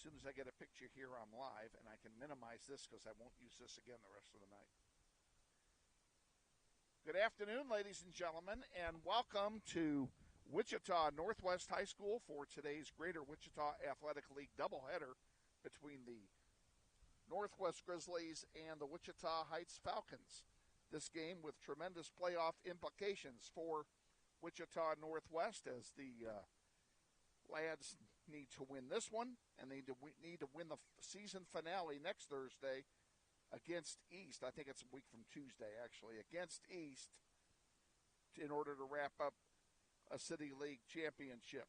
soon as I get a picture here, I'm live, and I can minimize this because I won't use this again the rest of the night. Good afternoon, ladies and gentlemen, and welcome to Wichita Northwest High School for today's Greater Wichita Athletic League doubleheader between the Northwest Grizzlies and the Wichita Heights Falcons. This game with tremendous playoff implications for Wichita Northwest as the lads need to win this one, and they need to win the season finale next Thursday against East. I think it's a week from Tuesday, actually, against East in order to wrap up a City League championship.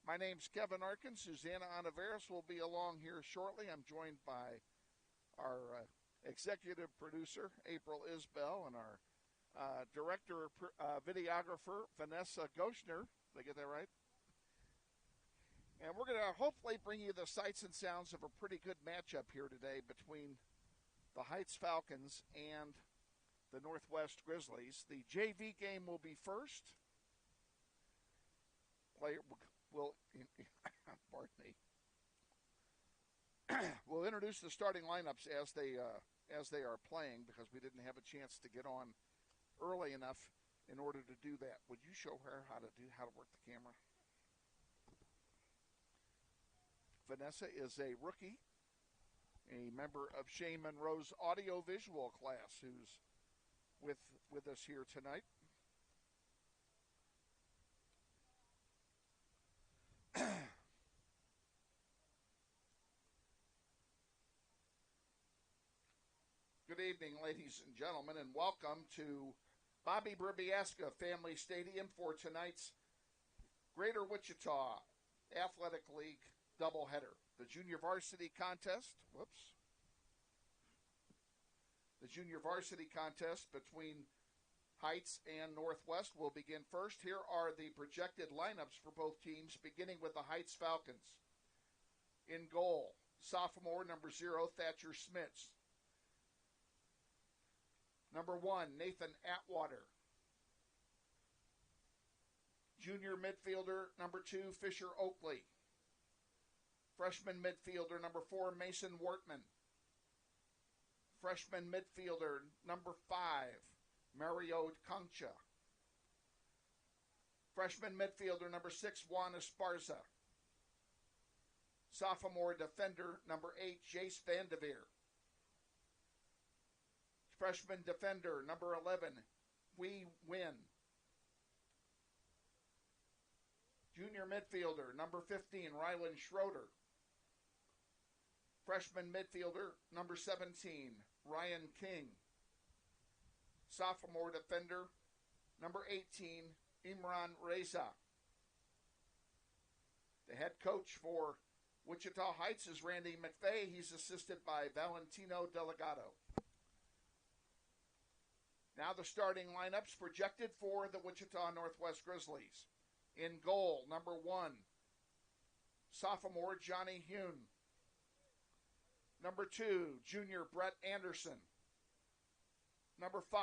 My name's Kevin Arkin. Sussana Ontiveros will be along here shortly. I'm joined by our executive producer, April Isbell, and our director, videographer, Vanessa Gouchener. Did I get that right? And we're going to hopefully bring you the sights and sounds of a pretty good matchup here today between the Heights Falcons and the Northwest Grizzlies. The JV game will be first. Player will, pardon me. We'll introduce the starting lineups as they are playing because we didn't have a chance to get on early enough in order to do that. Would you show her how to work the camera? Vanessa is a rookie, a member of Shane Monroe's audio-visual class who's with us here tonight. Good evening, ladies and gentlemen, and welcome to Bobby Bribiesca Family Stadium for tonight's Greater Wichita Athletic League doubleheader. The junior varsity contest, The junior varsity contest between Heights and Northwest will begin first. Here are the projected lineups for both teams, beginning with the Heights Falcons. In goal, sophomore number 0, Thatcher Smits. Number 1, Nathan Atwater. Junior midfielder number 2, Fisher Oakley. Freshman midfielder number 4, Mason Wortman. Freshman midfielder number 5, Mario Concha. Freshman midfielder number 6, Juan Esparza. Sophomore defender number 8, Jace Vandeveer. Freshman defender number 11, Wee Win. Junior midfielder number 15, Rylan Schroeder. Freshman midfielder number 17, Ryan King. Sophomore defender number 18, Imran Reyda. The head coach for Wichita Heights is Randy McVeigh. He's assisted by Valentino Delgado. Now the starting lineups projected for the Wichita Northwest Grizzlies. In goal, number 1, sophomore Johnny Hune. Number 2, junior Brett Anderson. Number 5,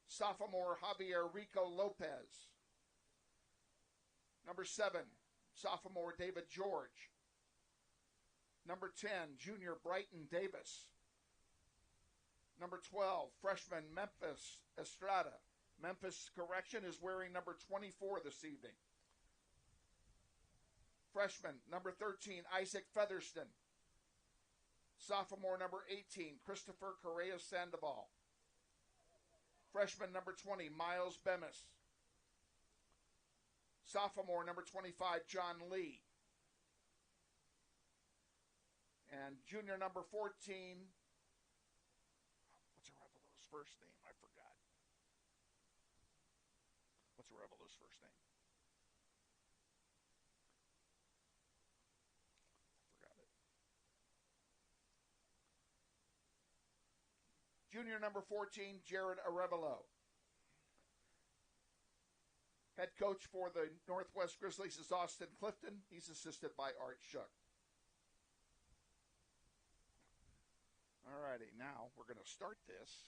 sophomore Javier Rico Lopez. Number 7, sophomore David George. Number 10, junior Brighton Davis. Number 12, freshman Memphis Estrada. Memphis, correction, is wearing number 24 this evening. Freshman number 13, Isaac Featherston. Sophomore number 18, Christopher Correa Sandoval. Freshman number 20, Miles Bemis. Sophomore number 25, John Lee. And junior number 14, what's Areval's first name? I forgot. What's Areval's first name? I forgot it. Junior number 14, Jared Arevalo. Head coach for the Northwest Grizzlies is Austin Clifton. He's assisted by Art Shuck. All righty, now we're going to start this.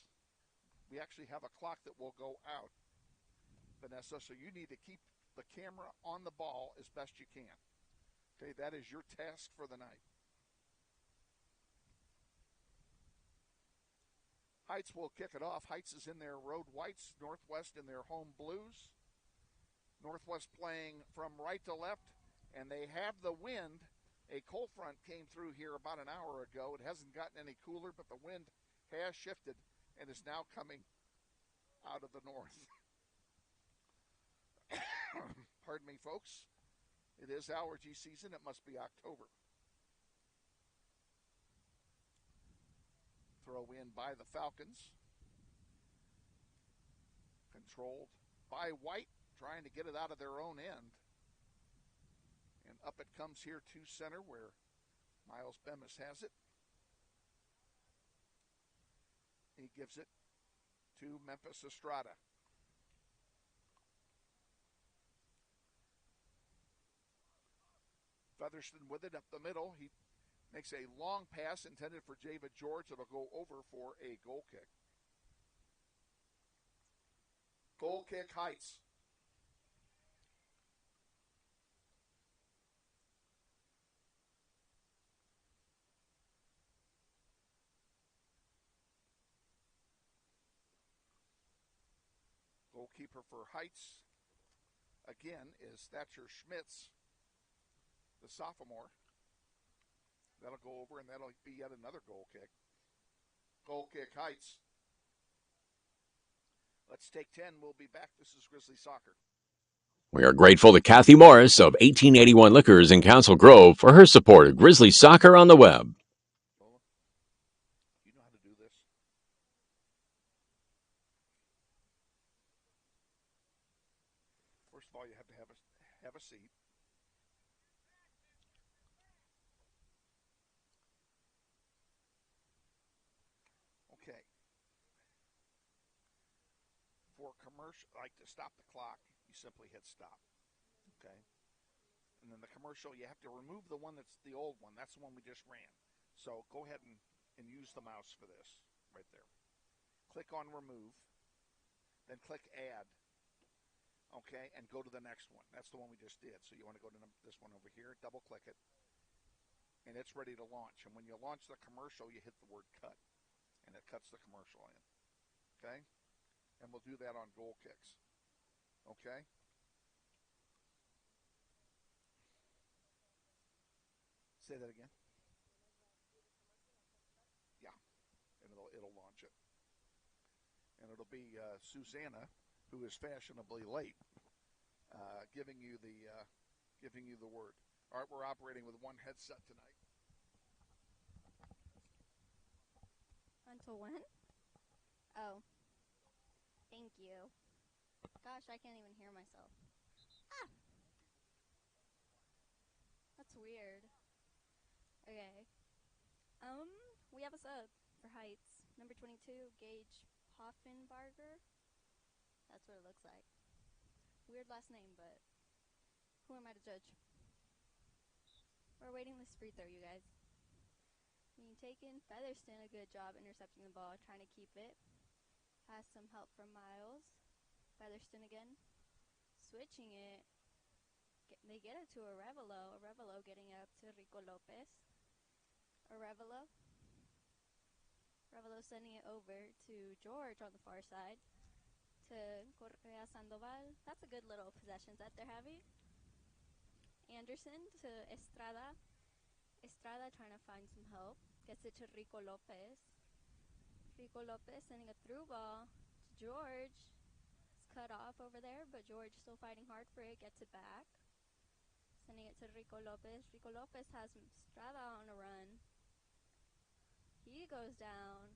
We actually have a clock that will go out, Vanessa, so you need to keep the camera on the ball as best you can. Okay, that is your task for the night. Heights will kick it off. Heights is in their road whites, Northwest in their home blues. Northwest playing from right to left, and they have the wind. A cold front came through here about an hour ago. It hasn't gotten any cooler, but the wind has shifted and is now coming out of the north. Pardon me, folks. It is allergy season. It must be October. Throw in by the Falcons. Controlled by White, trying to get it out of their own end. And up it comes here to center where Miles Bemis has it. He gives it to Memphis Estrada. Featherston with it up the middle. He makes a long pass intended for Javid George. It'll go over for a goal kick. Goal kick, Heights. Goalkeeper for Heights, again, is Thatcher Schmitz, the sophomore. That'll go over, and that'll be yet another goal kick. Goal kick, Heights. Let's take 10. We'll be back. This is Grizzly Soccer. We are grateful to Kathy Morris of 1881 Liquors in Council Grove for her support of Grizzly Soccer on the web. Lola, you know how to do this? First of all, you have to have a seat. Okay. For commercial, like to stop the clock, you simply hit stop. Okay. And then the commercial, you have to remove the one that's the old one. That's the one we just ran. So go ahead and use the mouse for this right there. Click on remove, then click add. Okay, and go to the next one. That's the one we just did. So you want to go to this one over here, double click it, and it's ready to launch. And when you launch the commercial, you hit the word cut, and it cuts the commercial in. Okay? And we'll do that on goal kicks. Okay? Say that again. Yeah, and it'll launch it. And it'll be Sussana, who is fashionably late, giving you the word. All right, we're operating with one headset tonight. Until when? Oh. Thank you. Gosh, I can't even hear myself. Ah! That's weird. Okay. We have a sub for Heights. Number 22, Gage Hoffenbarger. That's what it looks like. Weird last name, but who am I to judge? We're waiting this free throw, you guys. Being taken. Featherston, a good job intercepting the ball, trying to keep it. Has some help from Miles. Featherston again. Switching it. They get it to Arevalo. Arevalo getting it up to Rico Lopez. Arevalo sending it over to George on the far side. To Correa Sandoval. That's a good little possession that they're having. Anderson to Estrada. Estrada trying to find some help. Gets it to Rico Lopez. Rico Lopez sending a through ball to George. It's cut off over there, but George still fighting hard for it. Gets it back. Sending it to Rico Lopez. Rico Lopez has Estrada on a run. He goes down.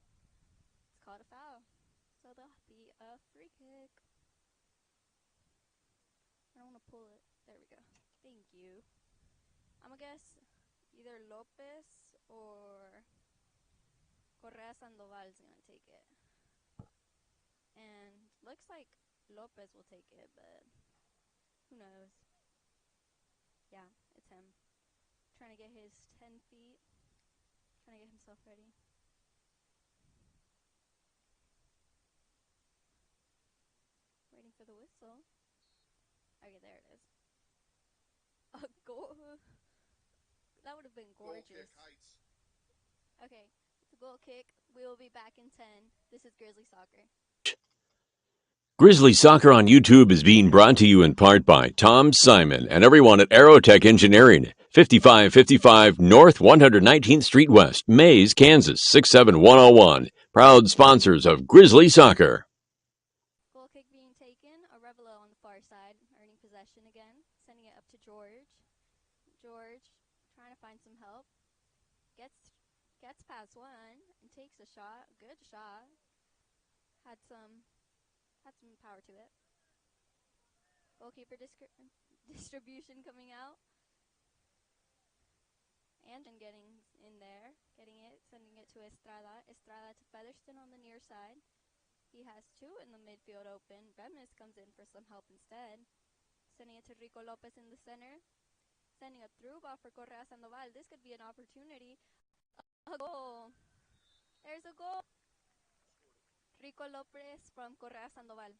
It's called a foul. So there'll be a free kick. I don't want to pull it. There we go. Thank you. I'm going to guess either Lopez or Correa Sandoval is going to take it. And looks like Lopez will take it, but who knows. Yeah, it's him. Trying to get his 10 feet. Trying to get himself ready. Waiting for the whistle. Okay, there it is. A goal. That would have been gorgeous. Goal kick, Heights. Okay, it's a goal kick. We will be back in 10. This is Grizzly Soccer. Grizzly Soccer on YouTube is being brought to you in part by Tom Simon and everyone at Aerotech Engineering, 5555 North 119th Street West, Mays, Kansas, 67101. Proud sponsors of Grizzly Soccer. Goal kick being taken. Arevalo on the far side, earning possession again. Sending it up to George. George trying to find some help. Gets past one and takes a shot. Good shot. Had some power to it. Goalkeeper distribution coming out. And getting in there. Getting it. Sending it to Estrada. Estrada to Featherston on the near side. He has two in the midfield open. Bribiesca comes in for some help instead. Sending it to Rico Lopez in the center. Sending a through ball for Correa Sandoval. This could be an opportunity. A goal. There's a goal. Rico Lopez from Correa Sandoval.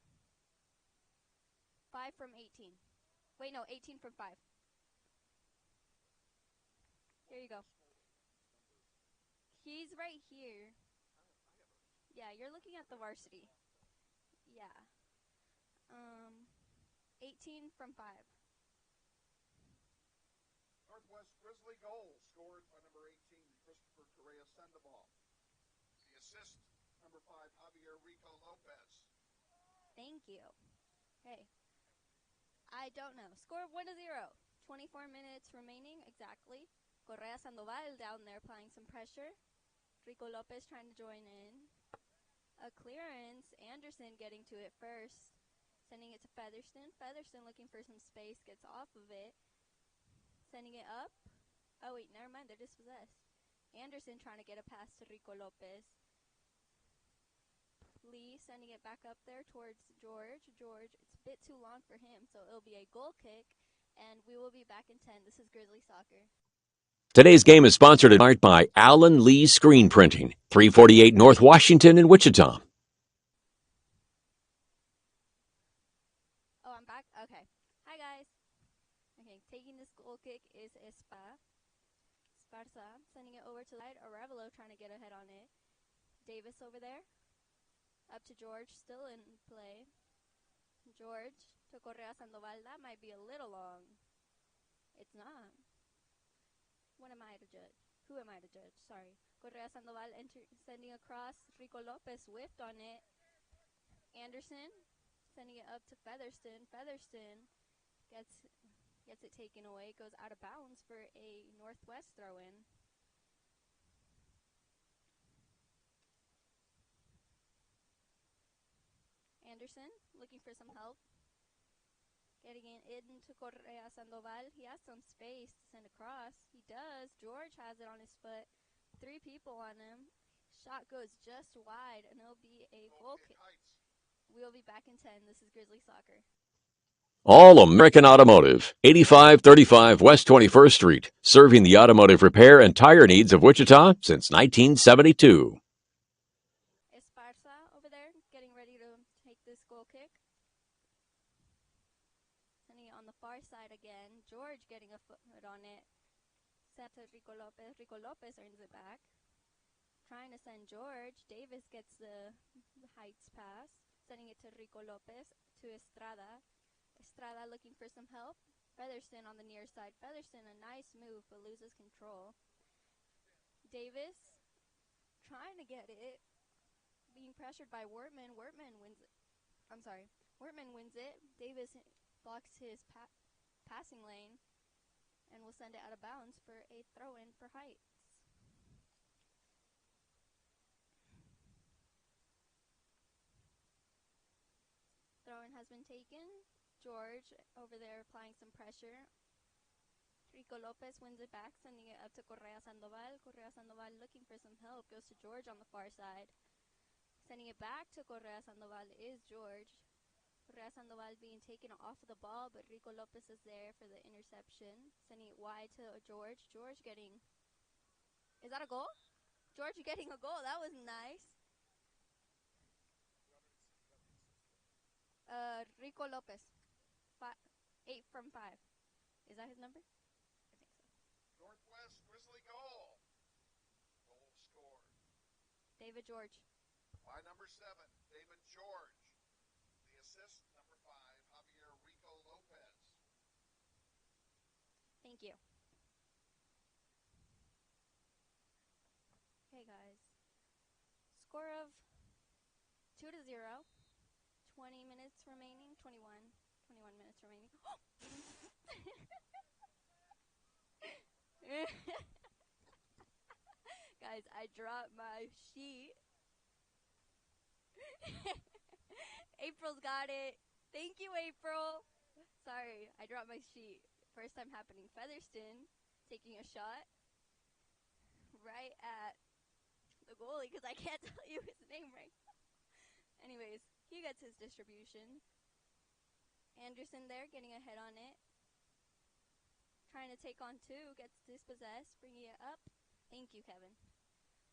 5 from 18. Wait, no, 18 from 5. Here you go. He's right here. Yeah, you're looking at the varsity. Yeah. 18 from 5. Northwest Grizzly goal scored by number 18, Christopher Correa Sandoval. The assist, number 5, Javier Rico Lopez. Thank you. Okay. I don't know. Score 1-0. 24 minutes remaining, exactly. Correa Sandoval down there applying some pressure. Rico Lopez trying to join in. A clearance. Anderson getting to it first. Sending it to Featherston. Featherston looking for some space. Gets off of it. Sending it up. Oh, wait, never mind. They're dispossessed. Anderson trying to get a pass to Rico Lopez. Lee sending it back up there towards George. George, it's a bit too long for him, so it'll be a goal kick. And we will be back in 10. This is Grizzly Soccer. Today's game is sponsored in part by Allen Lee Screen Printing, 348 North Washington in Wichita. Oh, I'm back? Okay. Hi, guys. Okay, taking this goal kick is Esparza. Sending it over to the side. Arevalo trying to get ahead on it. Davis over there. Up to George, still in play. George to Correa Sandoval. That might be a little long. It's not. What am I to judge? Who am I to judge? Sorry. Correa Sandoval sending across. Rico Lopez whiffed on it. Anderson sending it up to Featherston. Featherston gets it taken away. Goes out of bounds for a Northwest throw-in. Anderson looking for some help. Getting it into Correa Sandoval. He has some space to send across. He does. George has it on his foot. 3 people on him. Shot goes just wide, and it'll be a goal kick. We'll be back in 10. This is Grizzly Soccer. All American Automotive, 8535 West 21st Street, serving the automotive repair and tire needs of Wichita since 1972. Esparza over there getting ready to take this goal kick. Sending it on the far side again. George getting a foot on it. Set to Rico Lopez. Rico Lopez earns it back. Trying to send George. Davis gets the heights pass. Sending it to Rico Lopez. To Estrada. Estrada looking for some help. Featherston on the near side. Featherston, a nice move, but loses control. Davis trying to get it. Being pressured by Wortman. Wortman wins it. Wortman wins it. Davis blocks his passing lane and will send it out of bounds for a throw-in for Heights. Throw-in has been taken. George over there applying some pressure. Rico Lopez wins it back, sending it up to Correa Sandoval. Correa Sandoval looking for some help. Goes to George on the far side. Sending it back to Correa Sandoval is George. Correa Sandoval being taken off of the ball, but Rico Lopez is there for the interception. Sending it wide to George. George getting... Is that a goal? George getting a goal. That was nice. Rico Lopez. 8 from 5. Is that his number? I think so. Northwest Grizzly goal. Goal scored. David George. By number 7, David George. The assist, number 5, Javier Rico Lopez. Thank you. Okay, guys. Score of 2-0. 20 minutes remaining. 21 minutes remaining. Guys, I dropped my sheet. April's got it. Thank you, April. Sorry, I dropped my sheet. First time happening. Featherston taking a shot right at the goalie because I can't tell you his name right now. Anyways, he gets his distribution. Anderson there getting a head on it. Trying to take on 2. Gets dispossessed. Bringing it up. Thank you, Kevin.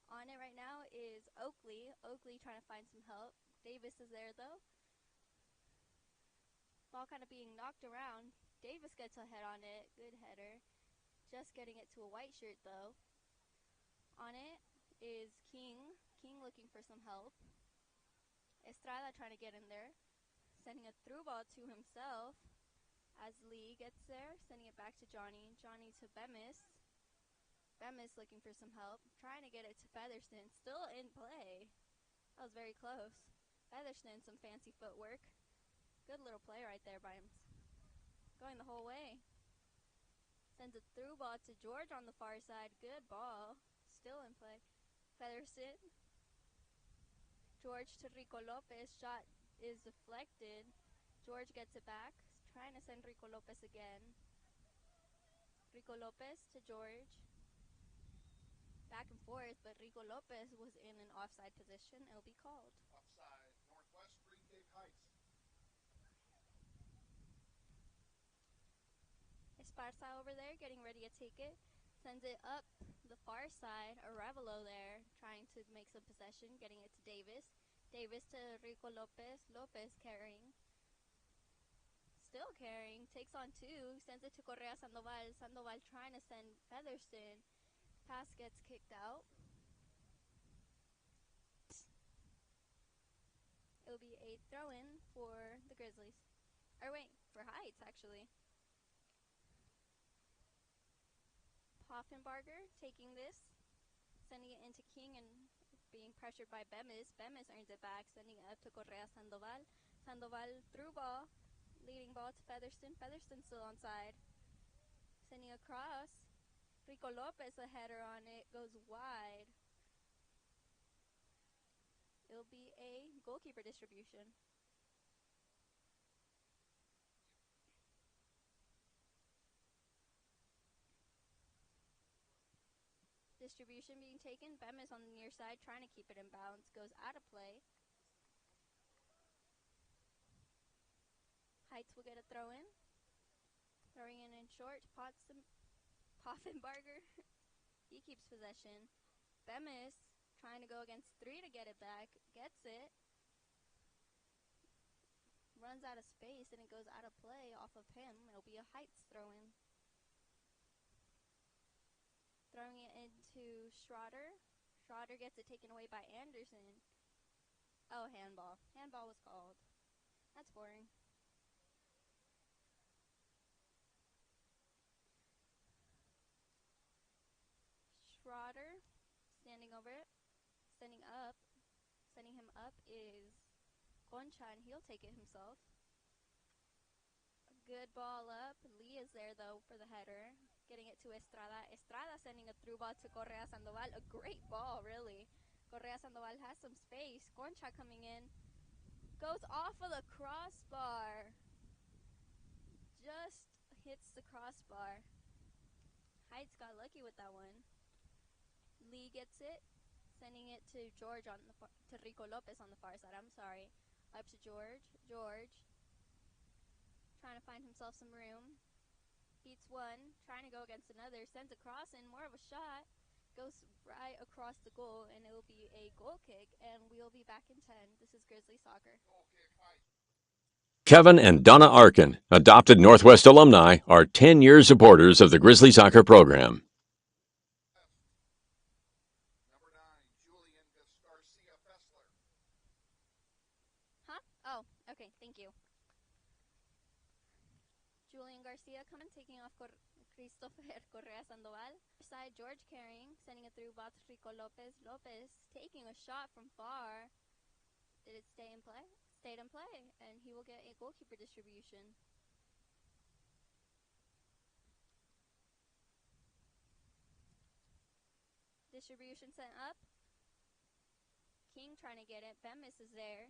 On it right now is Oakley. Oakley trying to find some help. Davis is there, though. Ball kind of being knocked around. Davis gets a head on it. Good header. Just getting it to a white shirt, though. On it is King. King looking for some help. Estrada trying to get in there. Sending a through ball to himself. As Lee gets there, sending it back to Johnny. Johnny to Bemis. Bemis looking for some help. Trying to get it to Featherston. Still in play. That was very close. Featherston, some fancy footwork. Good little play right there by him. Going the whole way. Sends a through ball to George on the far side. Good ball. Still in play. Featherston. George to Rico Lopez. Shot is deflected. George gets it back. Trying to send Rico Lopez again. Rico Lopez to George. Back and forth, but Rico Lopez was in an offside position. It'll be called. Offside, Northwest Green Cave Heights. Esparza over there getting ready to take it. Sends it up the far side. Arevalo there trying to make some possession. Getting it to Davis. Davis to Rico Lopez. Lopez carrying. Still carrying. Takes on 2. Sends it to Correa Sandoval. Sandoval trying to send Featherston. Pass gets kicked out. It'll be a throw-in for the Grizzlies. Or wait, for Heights, actually. Poffenbarger taking this. Sending it into King and being pressured by Bemis. Bemis earns it back. Sending it up to Correa Sandoval. Sandoval through ball. Leading ball to Featherston. Featherston still onside. Sending across. Rico Lopez, a header on it, goes wide. It'll be a goalkeeper distribution. Distribution being taken. Bemis on the near side, trying to keep it in bounds. Goes out of play. Heights will get a throw in. Throwing in short. Poffenbarger. He keeps possession. Bemis trying to go against 3 to get it back. Gets it. Runs out of space and it goes out of play off of him. It'll be a Heights throw in. Throwing it into Schroeder. Schroeder gets it taken away by Anderson. Oh, handball. Handball was called. That's boring. Schroeder standing over it. Sending him up is Concha, and he'll take it himself. A good ball up. Lee is there, though, for the header. Getting it to Estrada. Estrada sending a through ball to Correa Sandoval. A great ball, really. Correa Sandoval has some space. Concha coming in. Goes off of the crossbar. Just hits the crossbar. Heights got lucky with that one. Lee gets it. Sending it to George to Rico Lopez on the far side. I'm sorry. Up to George. George. Trying to find himself some room. Beats one. Trying to go against another. Sends a cross in. More of a shot. Goes right across the goal. And it will be a goal kick. And we'll be back in 10. This is Grizzly Soccer. Kevin and Donna Arkin, adopted Northwest alumni, are 10-year supporters of the Grizzly Soccer program. Number 9, Julian Garcia. Huh? Oh, okay, thank you. Julian Garcia coming, taking off Christopher Correa Sandoval. Side, George carrying, sending it through ball to Rico Lopez. Lopez taking a shot from far. Did it stay in play? Stayed in play, and he will get a goalkeeper distribution. Distribution sent up. King trying to get it. Bemis is there.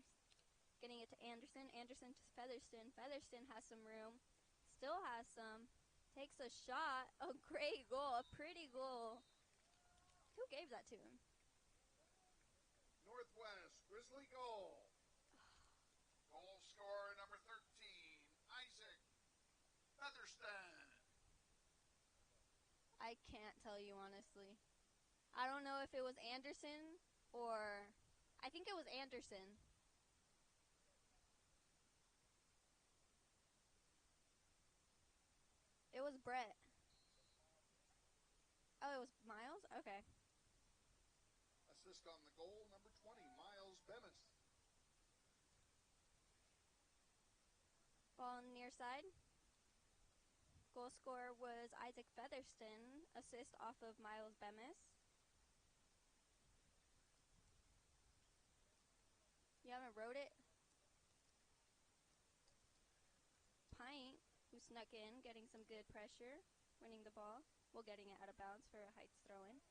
Getting it to Anderson. Anderson to Featherston. Featherston has some room. Still has some. Takes a shot. A great goal. A pretty goal. Who gave that to him? Northwest Grizzly goal. Goal scorer number 13, Isaac Featherston. I can't tell you honestly. I don't know if it was Anderson or I think it was Anderson. It was Brett. Oh, it was Miles? Okay. Assist on the goal, number 20, Miles Bemis. Ball on the near side. Goal scorer was Isaac Featherston. Assist off of Miles Bemis. You haven't wrote it? Pint, who snuck in, getting some good pressure, winning the ball. Well, getting it out of bounds for a Heights throw-in.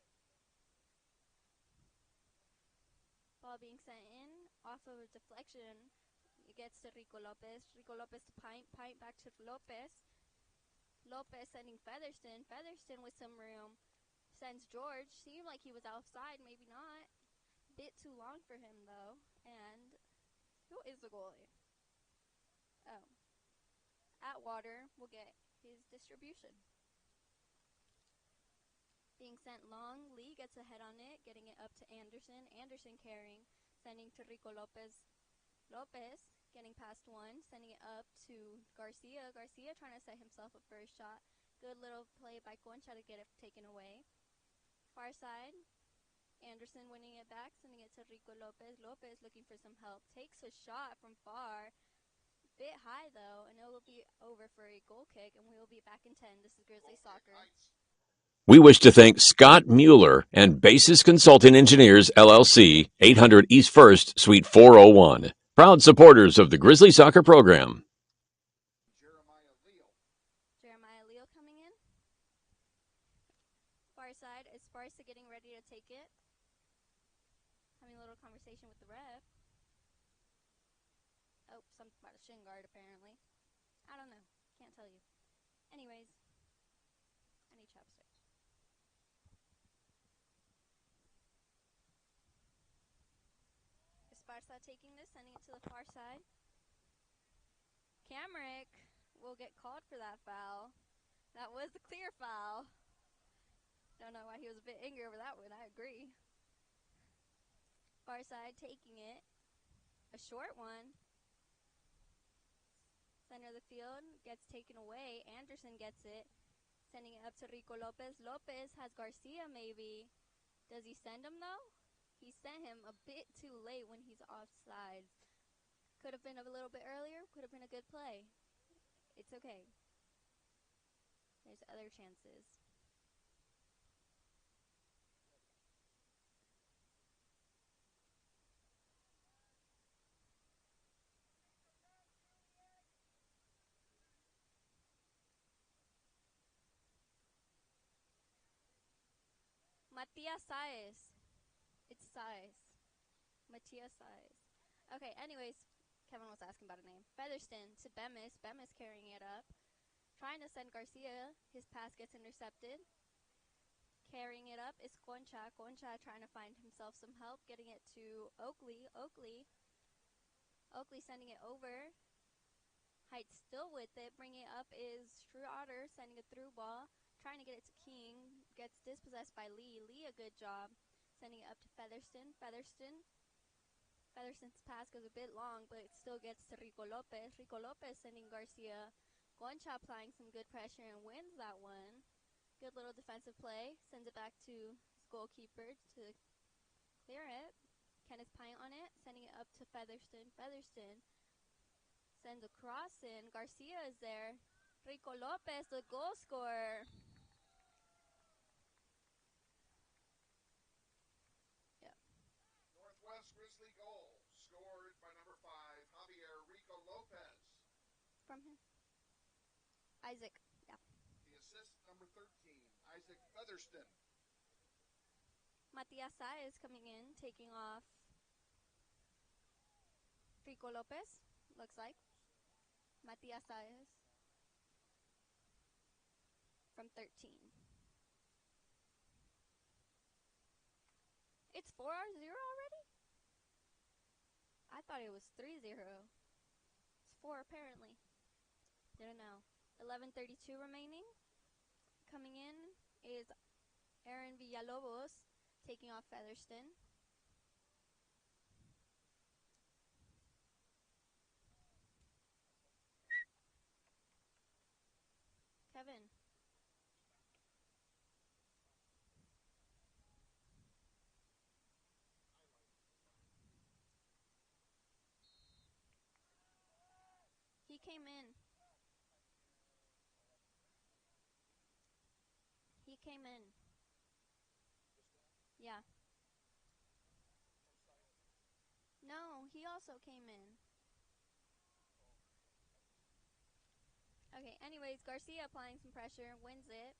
Ball being sent in, off of a deflection. It gets to Rico Lopez. Rico Lopez to Pint. Pint back to Lopez. Lopez sending Featherston. Featherston with some room. Sends George. Seemed like he was outside, maybe not. Bit too long for him, though. And who is the goalie? Oh. Atwater will get his distribution. Being sent long, Lee gets a head on it, getting it up to Anderson. Anderson carrying, sending to Rico Lopez. Lopez getting past one, sending it up to Garcia. Garcia trying to set himself up for a shot. Good little play by Concha to get it taken away. Far side, Anderson winning it back, sending it to Rico Lopez. Lopez looking for some help. Takes a shot from far. Bit high though, and it will be over for a goal kick, and we will be back in 10. This is Grizzlies Soccer. We wish to thank Scott Mueller and Basis Consulting Engineers, LLC, 800 East 1st, Suite 401. Proud supporters of the Grizzly Soccer program. Jeremiah Leo coming in. Far side, Esparza getting ready to take it. Having a little conversation with the ref. Oh, something about a shin guard apparently. I don't know. Can't tell you. Anyways, I need chopsticks. Esparza taking this, sending it to the far side. Camrick will get called for that foul. That was the clear foul. Don't know why he was a bit angry over that one. I agree. Far side taking it. A short one. Center of the field gets taken away. Anderson gets it. Sending it up to Rico Lopez. Lopez has Garcia maybe. Does he send him though? He sent him a bit too late when he's offside. Could have been a little bit earlier. Could have been a good play. It's okay. There's other chances. Matias Saez. It's Saez. Matias Saez. Okay, anyways, Kevin was asking about a name. Featherston to Bemis. Bemis carrying it up. Trying to send Garcia. His pass gets intercepted. Carrying it up is Concha. Concha trying to find himself some help. Getting it to Oakley. Oakley sending it over. Heights still with it. Bringing it up is Schroeder sending a through ball. Trying to get it to King. Gets dispossessed by Lee. Lee a good job. Sending it up to Featherston. Featherston's pass goes a bit long, but it still gets to Rico Lopez. Rico Lopez sending Garcia. Concha applying some good pressure and wins that one. Good little defensive play. Sends it back to his goalkeeper to clear it. Kenneth Pint on it, sending it up to Featherston. Featherston sends a cross in. Garcia is there. Rico Lopez, the goal scorer. Northwest Grizzly goal scored by number 5, Javier Rico Lopez. From him? Isaac, yeah. The assist, number 13, Isaac Featherston. Matias Saez coming in, taking off Rico Lopez, looks like. Matias Saez from 13. It's 4-0 already? I thought it was 3-0. It's 4 apparently. Didn't know. 11:32 remaining. Coming in is Aaron Villalobos taking off Featherston. Kevin. He came in. He came in. Yeah. No, he also came in. Okay, anyways, Garcia applying some pressure, wins it.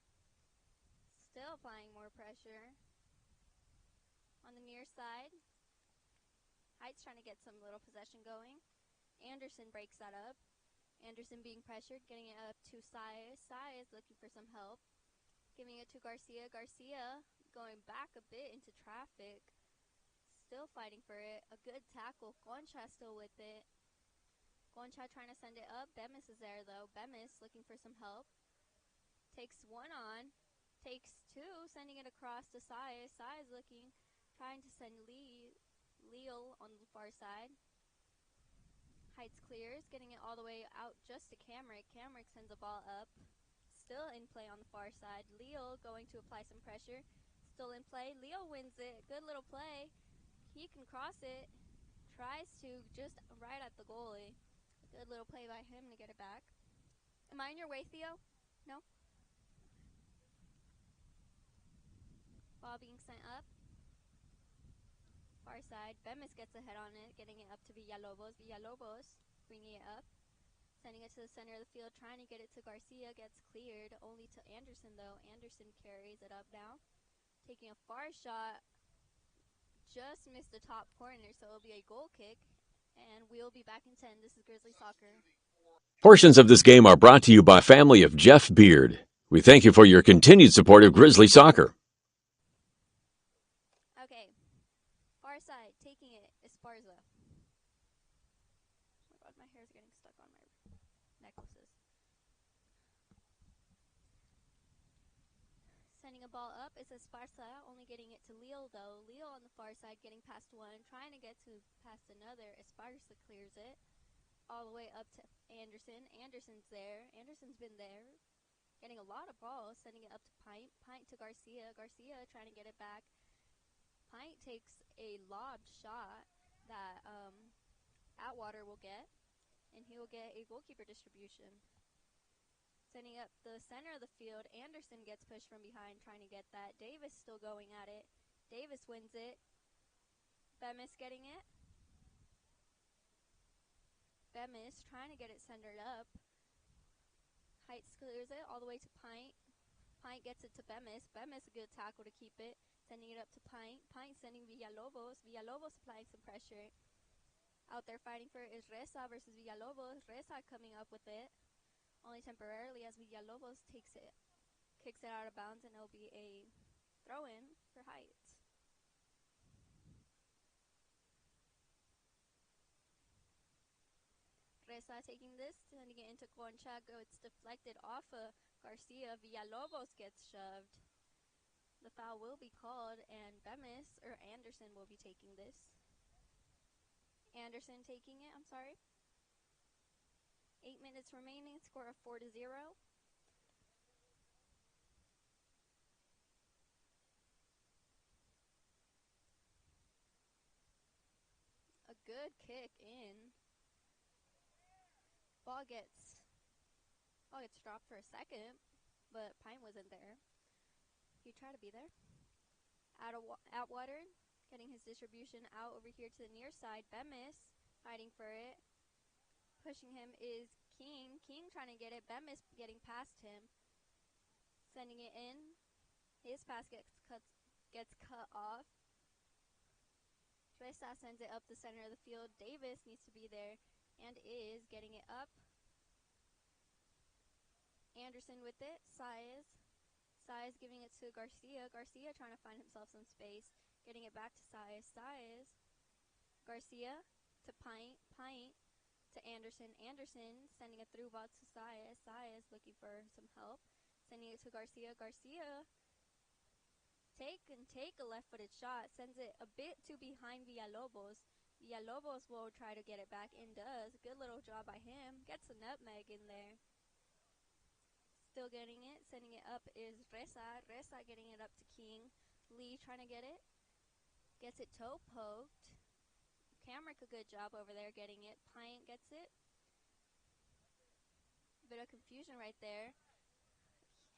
Still applying more pressure. On the near side. Heights trying to get some little possession going. Anderson breaks that up. Anderson being pressured, getting it up to Saez. Saez looking for some help. Giving it to Garcia. Garcia going back a bit into traffic. Still fighting for it. A good tackle. Concha still with it. Concha trying to send it up. Bemis is there though. Bemis looking for some help. Takes one on. Takes two. Sending it across to Saez. Saez looking. Trying to send Leo on the far side. Heights clears. Getting it all the way out just to Camrick. Camrick sends a ball up. Still in play on the far side. Leo going to apply some pressure. Still in play. Leo wins it. Good little play. He can cross it. Tries to just right at the goalie. Good little play by him to get it back. Am I in your way, Theo? No? Ball being sent up. Far side. Bemis gets a head on it. Getting it up to Villalobos. Villalobos bringing it up. Sending it to the center of the field. Trying to get it to Garcia. Gets cleared. Only to Anderson though. Anderson carries it up now. Taking a far shot. Just missed the top corner, so it'll be a goal kick. And we'll be back in 10. This is Grizzly Soccer. Portions of this game are brought to you by family of Jeff Beard. We thank you for your continued support of Grizzly Soccer. Okay. Far side, taking it, Esparza. Oh my god, my hair's getting stuck on my necklaces. Sending a ball up is Esparza, only getting it to Leo though. Leo on the far side getting past one, trying to get to past another. Esparza clears it. All the way up to Anderson. Anderson's there. Anderson's been there. Getting a lot of balls. Sending it up to Pint. Pint to Garcia. Garcia trying to get it back. Pint takes a lobbed shot that Atwater will get. And he will get a goalkeeper distribution. Sending up the center of the field. Anderson gets pushed from behind trying to get that. Davis still going at it. Davis wins it. Bemis getting it. Bemis trying to get it centered up. Heights clears it all the way to Pint. Pint gets it to Bemis. Bemis a good tackle to keep it. Sending it up to Pint. Pint sending Villalobos. Villalobos applying some pressure. Out there fighting for it is Reyda versus Villalobos. Reyda coming up with it. Only temporarily as Villalobos takes it. Kicks it out of bounds and it'll be a throw-in for Heights. Reyda taking this, sending it into Concha. It's deflected off of Garcia. Villalobos gets shoved. The foul will be called, and Bemis, or Anderson, will be taking this. Anderson taking it, I'm sorry. 8 minutes remaining, score of 4-0. Good kick in. Ball gets dropped for a second, but Pine wasn't there. He tried to be there. Outwater, getting his distribution out over here to the near side. Bemis fighting for it. Pushing him is King. King trying to get it. Bemis getting past him. Sending it in. His pass gets cut off. Reyda sends it up the center of the field. Davis needs to be there and is getting it up. Anderson with it. Size giving it to Garcia. Garcia trying to find himself some space. Getting it back to Size. Garcia to Pint to Anderson. Anderson sending a through ball to Size looking for some help. Sending it to Garcia. Garcia take a left-footed shot. Sends it a bit too behind Villalobos. Villalobos will try to get it back and does. Good little job by him. Gets a nutmeg in there. Still getting it. Sending it up is Reyda. Reyda getting it up to King. Lee trying to get it. Gets it toe poked. Camrick a good job over there getting it. Pint gets it. Bit of confusion right there.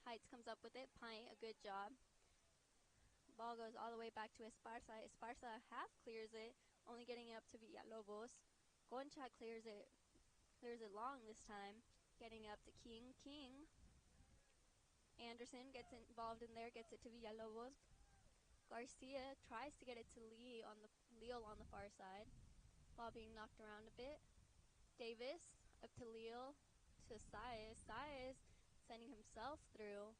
Heights comes up with it. Pint, a good job. Ball goes all the way back to Esparza. Esparza half clears it, only getting it up to Villalobos. Goncha clears it long this time, getting up to King. Anderson gets involved in there, gets it to Villalobos. Garcia tries to get it to Leo on the far side. Ball being knocked around a bit. Davis up to Leo to Sias. Sias sending himself through.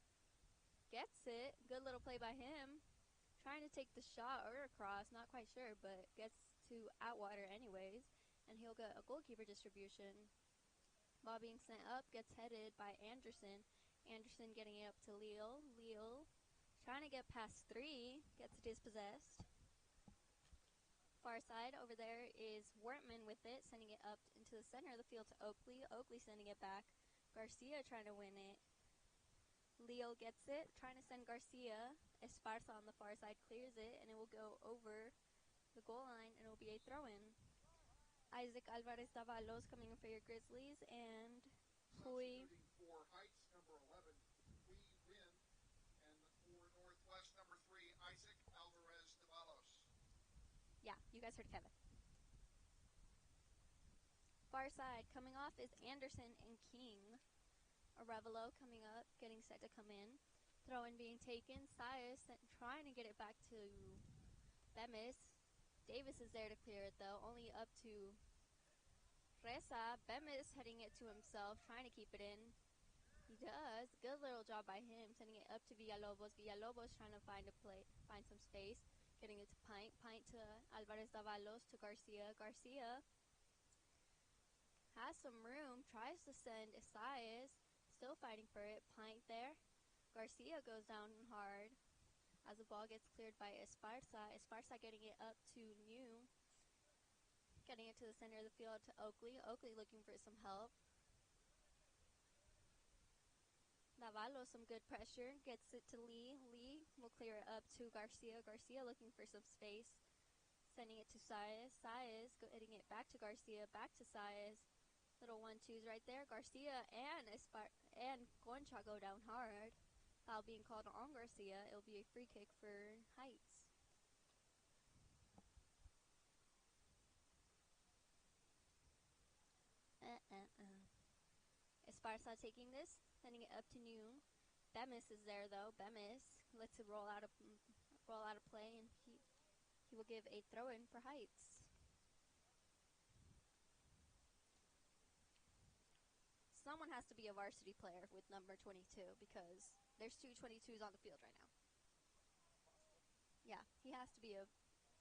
Gets it. Good little play by him. Trying to take the shot or across, not quite sure, but gets to Outwater anyways. And he'll get a goalkeeper distribution. Ball being sent up, gets headed by Anderson. Anderson getting it up to Leo. Leo trying to get past 3, gets dispossessed. Far side over there is Wortman with it, sending it up into the center of the field to Oakley. Oakley sending it back. Garcia trying to win it. Leo gets it, trying to send Garcia. Esparza on the far side clears it, and it will go over the goal line, and it will be a throw-in. Isaac Alvarez Davalos coming in for your Grizzlies, and Puy. For Heights, number 11, we win. And for Northwest, number 3, Isaac Alvarez Davalos. Yeah, you guys heard Kevin. Far side coming off is Anderson and King. Arevalo coming up, getting set to come in. Throw-in being taken. Sias trying to get it back to Bemis. Davis is there to clear it though, only up to Reyda. Bemis heading it to himself, trying to keep it in. He does. Good little job by him, sending it up to Villalobos. Villalobos trying to find some space. Getting it to Pint. Pint to Alvarez Davalos to Garcia. Garcia has some room, tries to send Sias. Still fighting for it. Pint there. Garcia goes down hard as the ball gets cleared by Esparza. Esparza getting it up to New. Getting it to the center of the field to Oakley. Oakley looking for some help. Navalo some good pressure. Gets it to Lee. Lee will clear it up to Garcia. Garcia looking for some space. Sending it to Sias. Sias getting it back to Garcia. Back to Sias. Little 1-2s right there. Garcia and Concha go down hard. Foul being called on Garcia. It'll be a free kick for Heights. Esparza taking this, sending it up to New. Bemis is there though. Bemis lets it roll out of play, and he will give a throw-in for Heights. Someone has to be a varsity player with number 22 because there's 2 22s on the field right now. Yeah, he has to be a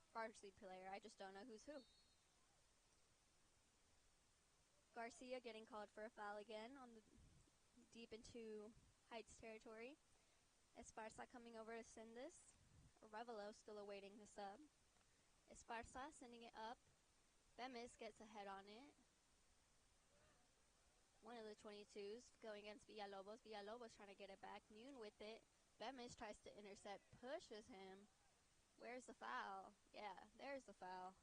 varsity player. I just don't know who's who. Garcia getting called for a foul again on the deep into Heights territory. Esparza coming over to send this. Arevalo still awaiting the sub. Esparza sending it up. Bemis gets a head on it. One of the 22s going against Villalobos. Villalobos trying to get it back. Noon with it. Bemis tries to intercept. Pushes him. Where's the foul? Yeah, there's the foul.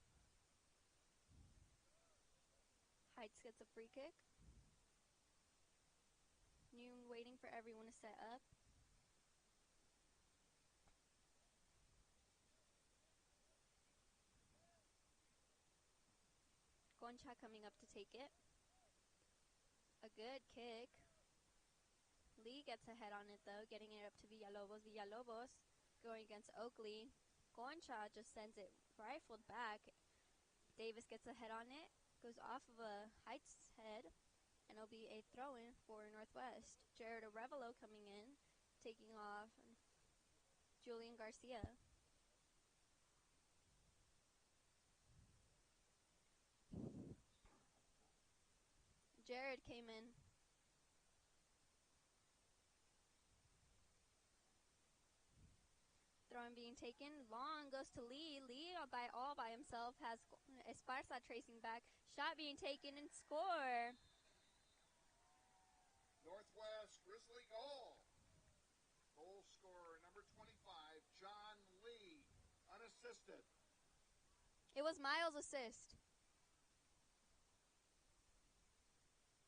Heights gets a free kick. Noon waiting for everyone to set up. Concha coming up to take it. A good kick. Lee gets a head on it though, getting it up to Villalobos. Villalobos going against Oakley. Concha just sends it rifled back. Davis gets a head on it, goes off of a Heights head, and it'll be a throw-in for Northwest. Jared Arevalo coming in, taking off Julian Garcia. Jared came in. Throwing being taken. Long goes to Lee. Lee all by himself has Esparza tracing back. Shot being taken and score. Northwest Grizzly goal. Goal scorer number 25, John Lee, unassisted. It was Miles' assist.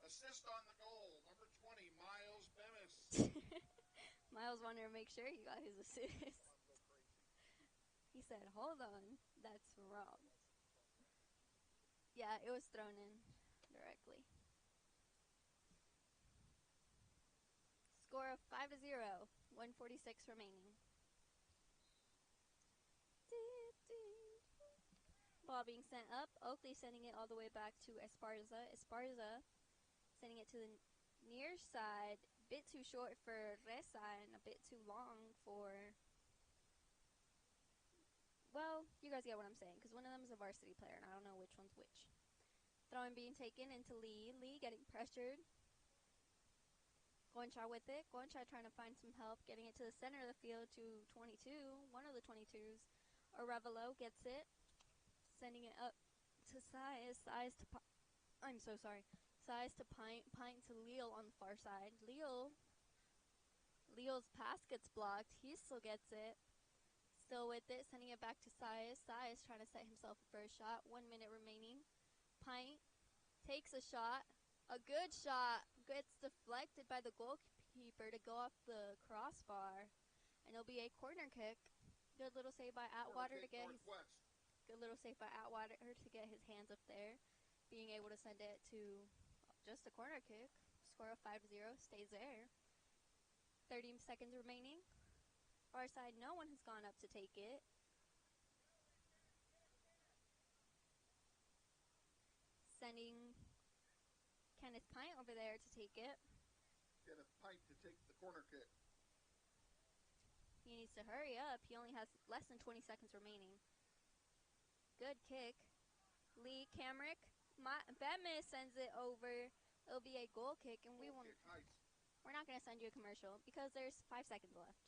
Assist on the goal, number 20, Miles Bemis. Miles wanted to make sure he got his assist. He said, hold on, that's wrong. Yeah, it was thrown in directly. Score of 5-0, 1:46 remaining. Ball being sent up. Oakley sending it all the way back to Esparza. Esparza sending it to the near side. Bit too short for Reyda and a bit too long for... Well, you guys get what I'm saying, because one of them is a varsity player, and I don't know which one's which. Throwing being taken into Lee. Lee getting pressured. Concha with it. Concha trying to find some help, getting it to the center of the field to 22. One of the 22s. Arevalo gets it. Sending it up to Size. Size to Pint to Leal on the far side. Leal's pass gets blocked. He still gets it. Still with it. Sending it back to Size. Size trying to set himself a first shot. 1 minute remaining. Pint takes a shot. A good shot. Gets deflected by the goalkeeper to go off the crossbar. And it'll be a corner kick. Good little save by Atwater to get his his hands up there. Being able to send it to just a corner kick. Score of 5-0. Stays there. 30 seconds remaining. Far side, no one has gone up to take it. Sending Kenneth Pint over there to take it. Kenneth Pint to take the corner kick. He needs to hurry up. He only has less than 20 seconds remaining. Good kick. Lee Camrick. Bemis sends it over. It'll be a goal kick, and we're not going to send you a commercial because there's 5 seconds left.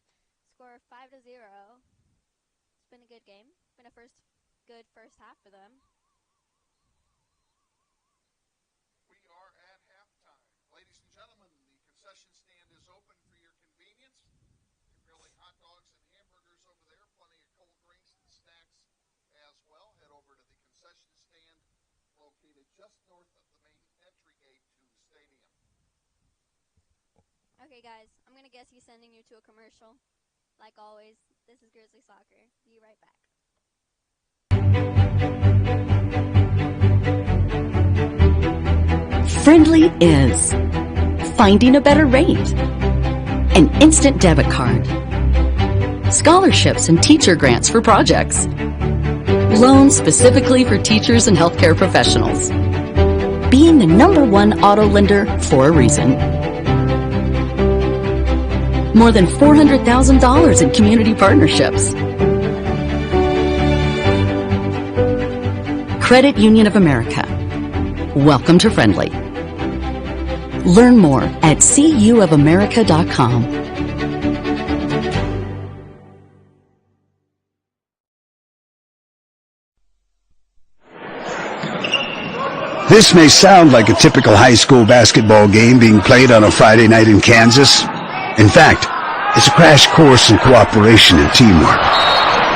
Score 5-0. It's been a good game. It's been a good first half for them. We are at halftime. Ladies and gentlemen, the concession stand is open for your convenience. Really hot dogs and hamburgers over there. Plenty of cold drinks and snacks as well. Head over to the concession stand located just north of the main entry gate to the stadium. Okay, guys, I'm going to guess he's sending you to a commercial. Like always, this is Grizzly Soccer. Be right back. Friendly is finding a better rate, an instant debit card, scholarships and teacher grants for projects, loans specifically for teachers and healthcare professionals, being the #1 auto lender for a reason. More than $400,000 in community partnerships. Credit Union of America. Welcome to Friendly. Learn more at cuofamerica.com. This may sound like a typical high school basketball game being played on a Friday night in Kansas. In fact, it's a crash course in cooperation and teamwork.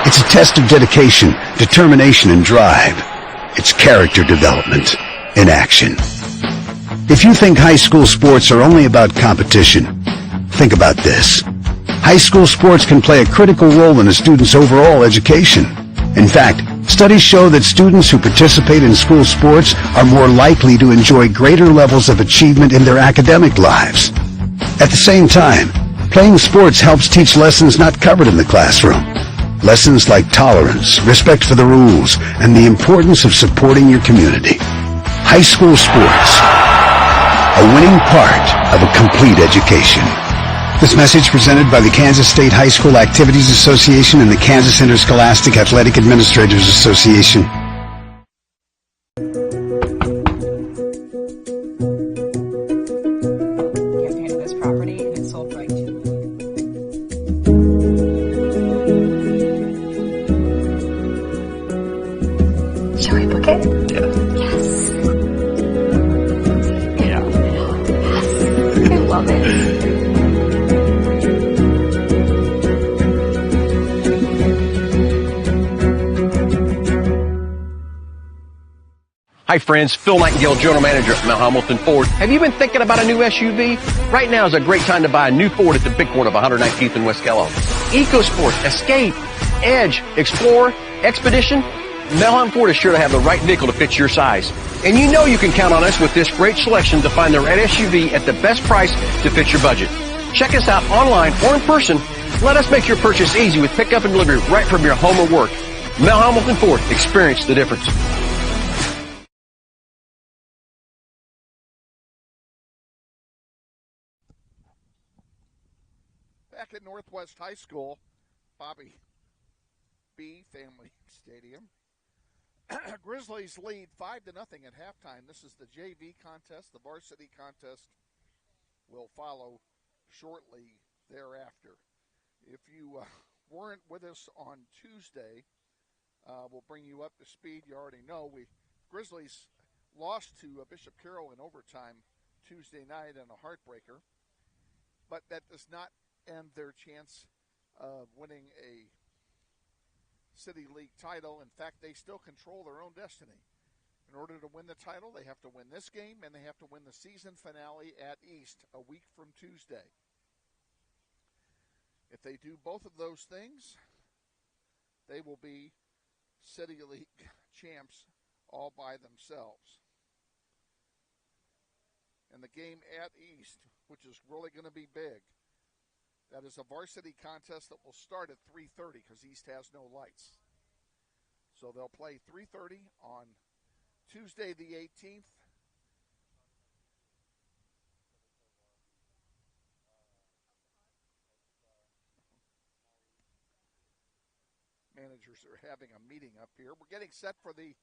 It's a test of dedication, determination, and drive. It's character development in action. If you think high school sports are only about competition, think about this. High school sports can play a critical role in a student's overall education. In fact, studies show that students who participate in school sports are more likely to enjoy greater levels of achievement in their academic lives. At the same time, playing sports helps teach lessons not covered in the classroom. Lessons like tolerance, respect for the rules, and the importance of supporting your community. High school sports, a winning part of a complete education. This message presented by the Kansas State High School Activities Association and the Kansas Interscholastic Athletic Administrators Association. Campaign of this property and it's sold right to you. Shall we book it? Yes. Yeah. Yes. I love it. Hi friends, Phil Nightingale, General Manager at Mount Hamilton Ford. Have you been thinking about a new SUV? Right now is a great time to buy a new Ford at the big one of 119th and West Kellogg. EcoSport, Escape, Edge, Explorer, Expedition. Mount Hamilton Ford is sure to have the right vehicle to fit your size. And you know you can count on us with this great selection to find the right SUV at the best price to fit your budget. Check us out online or in person. Let us make your purchase easy with pickup and delivery right from your home or work. Mount Hamilton Ford, experience the difference. Back at Northwest High School, Bobby B. Family Stadium. Grizzlies lead 5-0 at halftime. This is the JV contest. The varsity contest will follow shortly thereafter. If you weren't with us on Tuesday, we'll bring you up to speed. You already know Grizzlies lost to Bishop Carroll in overtime Tuesday night in a heartbreaker, but that does not end their chance of winning a City League title. In fact, they still control their own destiny. In order to win the title, they have to win this game, and they have to win the season finale at East a week from Tuesday. If they do both of those things, they will be City League champs all by themselves. And the game at East, which is really going to be big, that is a varsity contest that will start at 3:30 because East has no lights. So they'll play 3:30 on Tuesday the 18th. Managers are having a meeting up here. We're getting set for the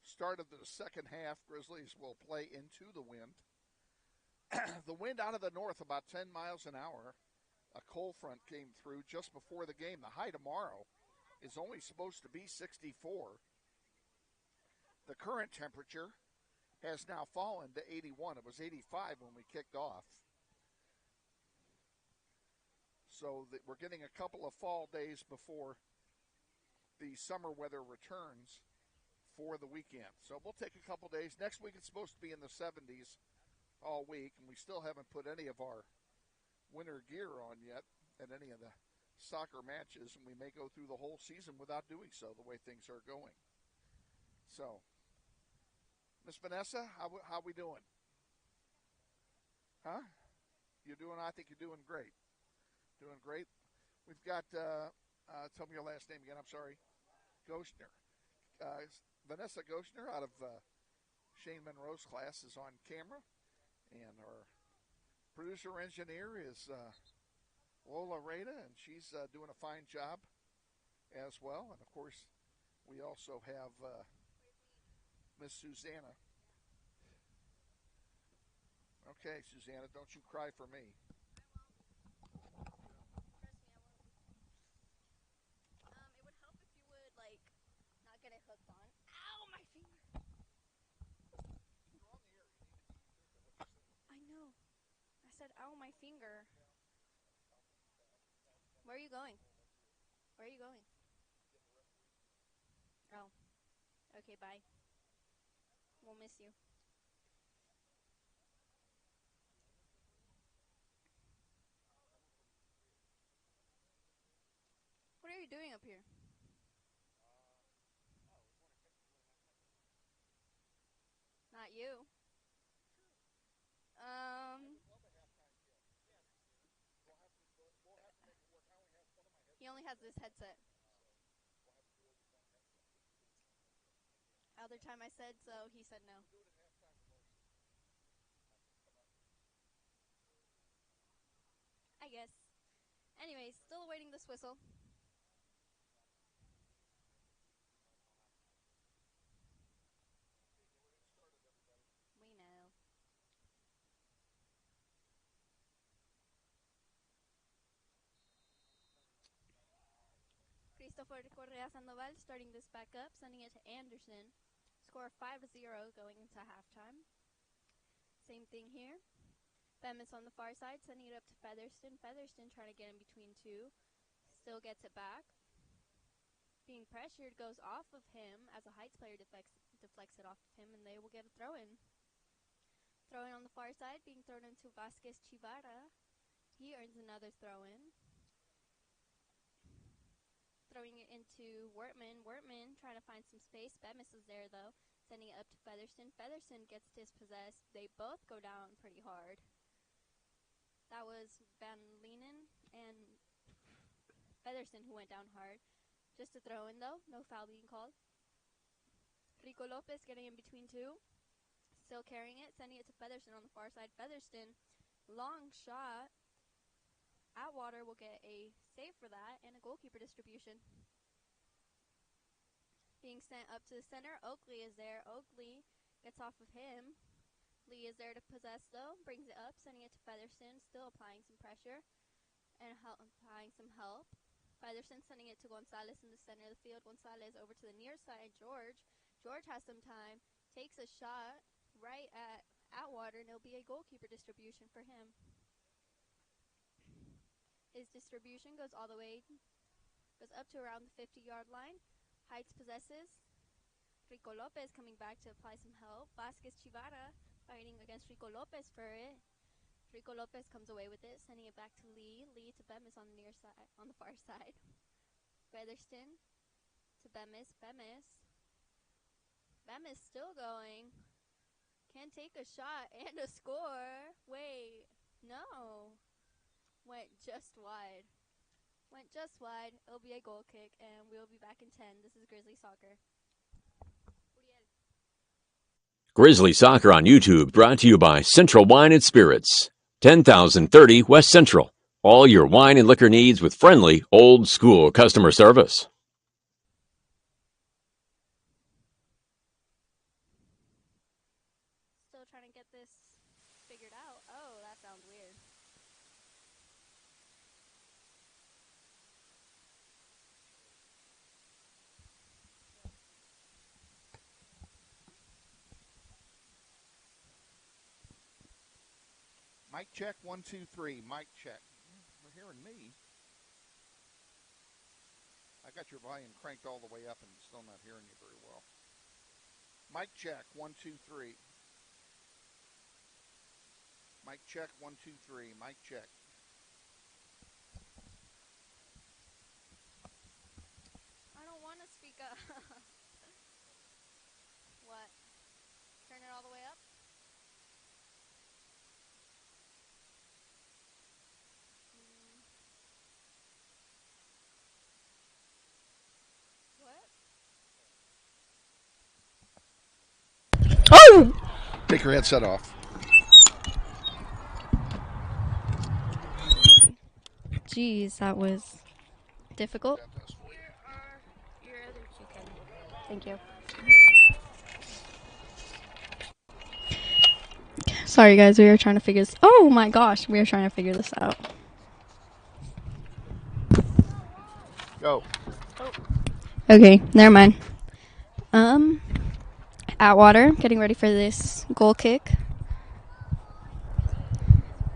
start of the second half. Grizzlies will play into the wind. The wind out of the north about 10 miles an hour. A cold front came through just before the game. The high tomorrow is only supposed to be 64. The current temperature has now fallen to 81. It was 85 when we kicked off. So we're getting a couple of fall days before the summer weather returns for the weekend. So we'll take a couple days. Next week it's supposed to be in the 70s all week, and we still haven't put any of our winter gear on yet at any of the soccer matches, and we may go through the whole season without doing so the way things are going. So, Miss Vanessa, how we doing? Huh? You're doing, I think you're doing great. Doing great. We've got, tell me your last name again, I'm sorry. Gouchener. Vanessa Gouchener out of Shane Monroe's class is on camera, and our producer engineer is Lola Reyda, and she's doing a fine job as well. And, of course, we also have Miss Sussana. Okay, Sussana, don't you cry for me. It would help if you would, not get it hooked on. Ow, my finger! I know. I said, ow, my finger. Where are you going? Where are you going? Oh. Okay, bye. We'll miss you. you doing up here? Not you. He only has this headset. Other time I said so, he said no. I guess. Anyways, still awaiting this whistle. We know. Christopher Correa Sandoval starting this back up, sending it to Anderson. Score 5-0 going into halftime. Same thing here. Bemis on the far side, sending it up to Featherston. Featherston trying to get in between two. Still gets it back. Being pressured, goes off of him as a Heights player deflects it off of him, and they will get a throw-in. Throw-in on the far side, being thrown into Vasquez Chivara. He earns another throw-in. Throwing it into Wortman. Wortman trying to find some space. Bemis is there, though. Sending it up to Featherston. Featherston gets dispossessed. They both go down pretty hard. That was Van Leenen and Featherston who went down hard. Just a throw-in, though. No foul being called. Rico Lopez getting in between two. Still carrying it. Sending it to Featherston on the far side. Featherston, long shot. Atwater will get a save for that and a goalkeeper distribution. Being sent up to the center. Oakley is there. Oakley gets off of him. Lee is there to possess, though. Brings it up, sending it to Featherston. Still applying some pressure and applying some help. Featherston sending it to Gonzalez in the center of the field. Gonzalez over to the near side. George has some time. Takes a shot right at Atwater, and it'll be a goalkeeper distribution for him. His distribution goes all the way, goes up to around the 50-yard line. Heights possesses. Rico Lopez coming back to apply some help. Vasquez Chivara fighting against Rico Lopez for it. Rico Lopez comes away with it, sending it back to Lee. Lee to Bemis on the near side, on the far side. Featherston to Bemis. Bemis still going. Can take a shot and a score. Wait, no. Went just wide. It'll be a goal kick, and we'll be back in 10. This is Grizzly Soccer. Grizzly Soccer on YouTube, brought to you by Central Wine and Spirits, 10,030 West Central. All your wine and liquor needs with friendly, old-school customer service. Still trying to get this figured out. Oh, that sounds weird. Mic check, 1, 2, 3. Mic check. We're hearing me. I got your volume cranked all the way up and still not hearing you very well. Mic check, 1, 2, 3. Mic check, 1, 2, 3. Mic check. I don't want to speak up. What? Turn it all the way up? What? Oh! Take your headset off. Jeez, that was difficult. Thank you. Sorry, guys. We were trying to figure this. Oh my gosh, we were trying to figure this out. Go. Okay, never mind. Atwater getting ready for this goal kick.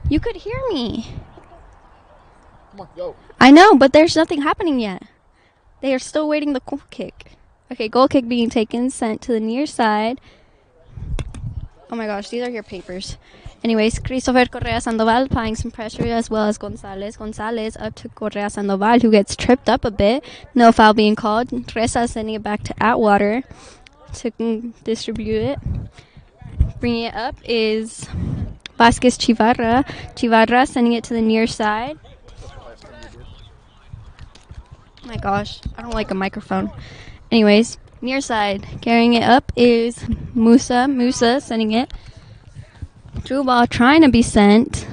You could hear me. Come on, go. I know, but there's nothing happening yet. They are still waiting the goal kick. Okay, goal kick being taken, sent to the near side. Oh my gosh, these are your papers. Anyways, Christopher Correa Sandoval applying some pressure as well as Gonzalez. Gonzalez up to Correa Sandoval, who gets tripped up a bit. No foul being called. Reyda sending it back to Atwater to distribute it. Bringing it up is Vasquez Chivarra. Chivarra sending it to the near side. Oh my gosh, I don't like a microphone. Anyways, near side. Carrying it up is Musa. Musa sending it. Through ball trying to be sent.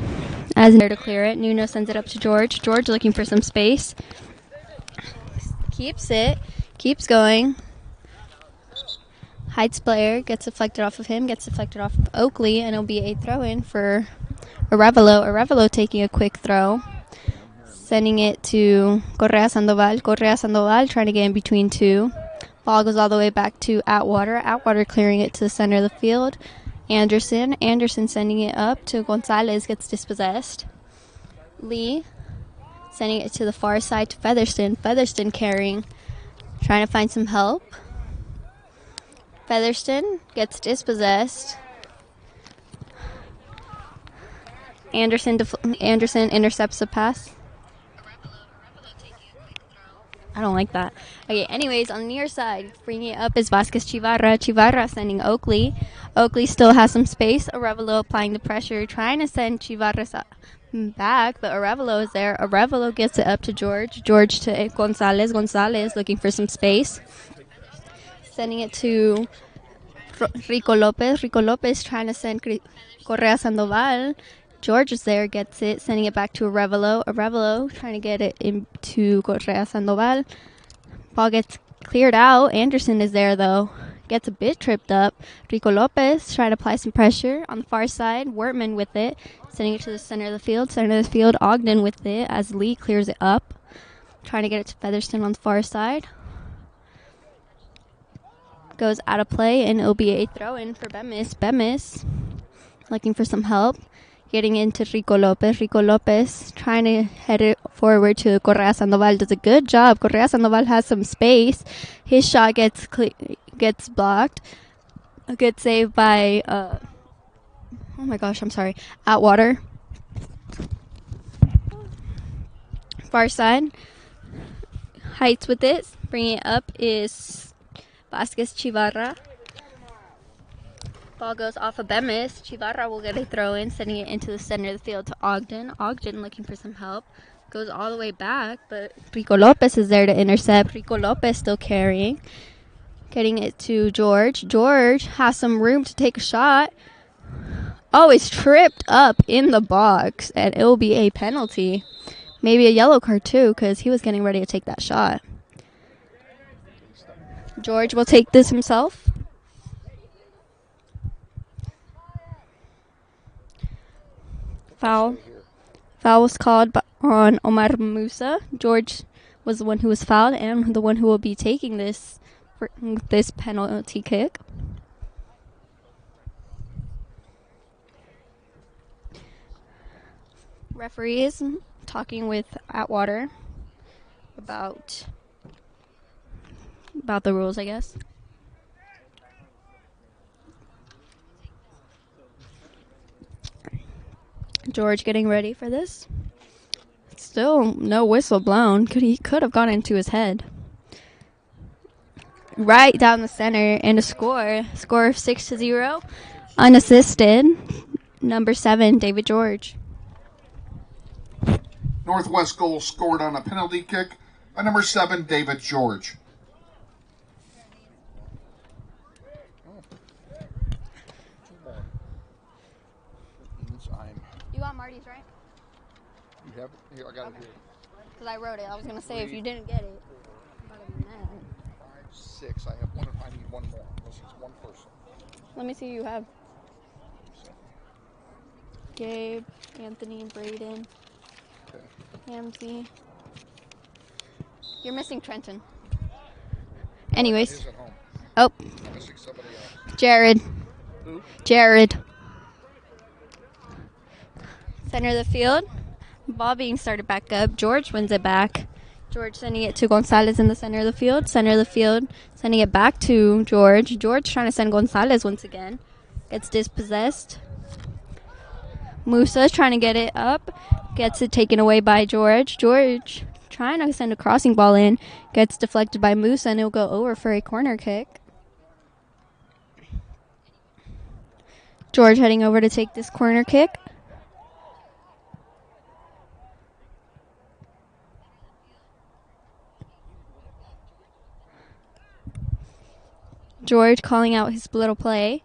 As there to clear it. Nuno sends it up to George. George looking for some space. Keeps it. Keeps going. Heights player gets deflected off of him. Gets deflected off of Oakley. And it'll be a throw-in for Arevalo. Arevalo taking a quick throw. Sending it to Correa Sandoval. Correa Sandoval trying to get in between two. Ball goes all the way back to Atwater. Atwater clearing it to the center of the field. Anderson sending it up to Gonzalez. Gets dispossessed. Lee sending it to the far side to Featherston. Featherston carrying. Trying to find some help. Featherston gets dispossessed. Anderson intercepts the pass. I don't like that. Okay, anyways, on the near side, bringing it up is Vasquez Chivarra. Chivarra sending Oakley. Oakley still has some space. Arevalo applying the pressure, trying to send Chivarra back, but Arevalo is there. Arevalo gets it up to George. George to Gonzalez. Gonzalez looking for some space. Sending it to Rico Lopez. Rico Lopez trying to send Correa Sandoval. George is there, gets it, sending it back to Arevalo. Arevalo trying to get it into Correa Sandoval. Ball gets cleared out. Anderson is there, though. Gets a bit tripped up. Rico Lopez trying to apply some pressure on the far side. Wortman with it, sending it to the center of the field. Center of the field, Ogden with it as Lee clears it up. Trying to get it to Featherston on the far side. Goes out of play, and it'll be a throw-in for Bemis. Bemis looking for some help. Getting into Rico Lopez. Rico Lopez trying to head it forward to Correa Sandoval. Does a good job. Correa Sandoval has some space. His shot gets blocked. A good save by, oh my gosh, I'm sorry, Atwater. Far side. Heights with it. Bringing it up is Vasquez Chivarra. Ball goes off of Bemis. Chivarra will get a throw in, sending it into the center of the field to Ogden. Ogden looking for some help. Goes all the way back, but Rico Lopez is there to intercept. Rico Lopez still carrying. Getting it to George. George has some room to take a shot. Oh, it's tripped up in the box, and it will be a penalty. Maybe a yellow card, too, because he was getting ready to take that shot. George will take this himself. Foul was called on Omar Musa. George was the one who was fouled and the one who will be taking this penalty kick. Referee is talking with Atwater about the rules, I guess. George getting ready for this. Still no whistle blown. He could have gone into his head. Right down the center and a score of 6-0. Unassisted. Number 7, David George. Northwest goal scored on a penalty kick by number 7, David George. You got Marty's, right? You have it? Here, I got it here. Because I wrote it. I was going to say, if you didn't get it, I'm about to be mad. 5, 6. I have one. I need one more. This is one person. Let me see who you have. Gabe, Anthony, Braden, Hamzy. You're missing Trenton. Anyways. He's at home. Oh. I'm missing somebody else. Jared. Who? Jared. Center of the field. Ball being started back up. George wins it back. George sending it to Gonzalez in the center of the field. Center of the field. Sending it back to George. George trying to send Gonzalez once again. Gets dispossessed. Musa's trying to get it up. Gets it taken away by George. George trying to send a crossing ball in. Gets deflected by Musa, and it'll go over for a corner kick. George heading over to take this corner kick. George calling out his little play.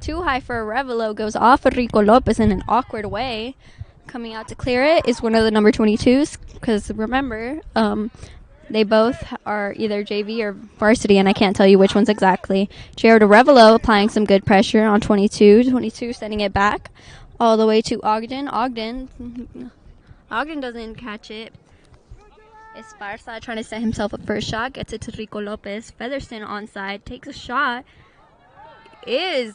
Too high for a Revelo, goes off of Rico Lopez in an awkward way. Coming out to clear it is one of the number 22s, because remember, they both are either JV or varsity, and I can't tell you which ones exactly. Jared Revelo applying some good pressure on 22. 22 sending it back all the way to Ogden. Ogden doesn't catch it. Esparza trying to set himself up for a shot. Gets it to Rico Lopez. Featherston onside. Takes a shot. Is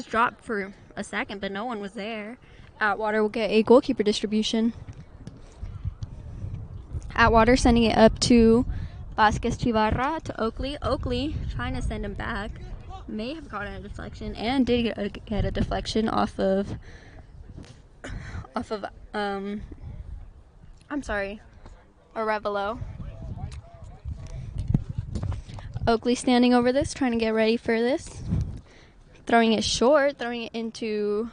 dropped for a second, but no one was there. Atwater will get a goalkeeper distribution. Atwater sending it up to Vasquez Chivarra to Oakley. Oakley trying to send him back. May have gotten a deflection and did get a deflection off of Arevalo. Oakley standing over this, trying to get ready for this. Throwing it short, throwing it into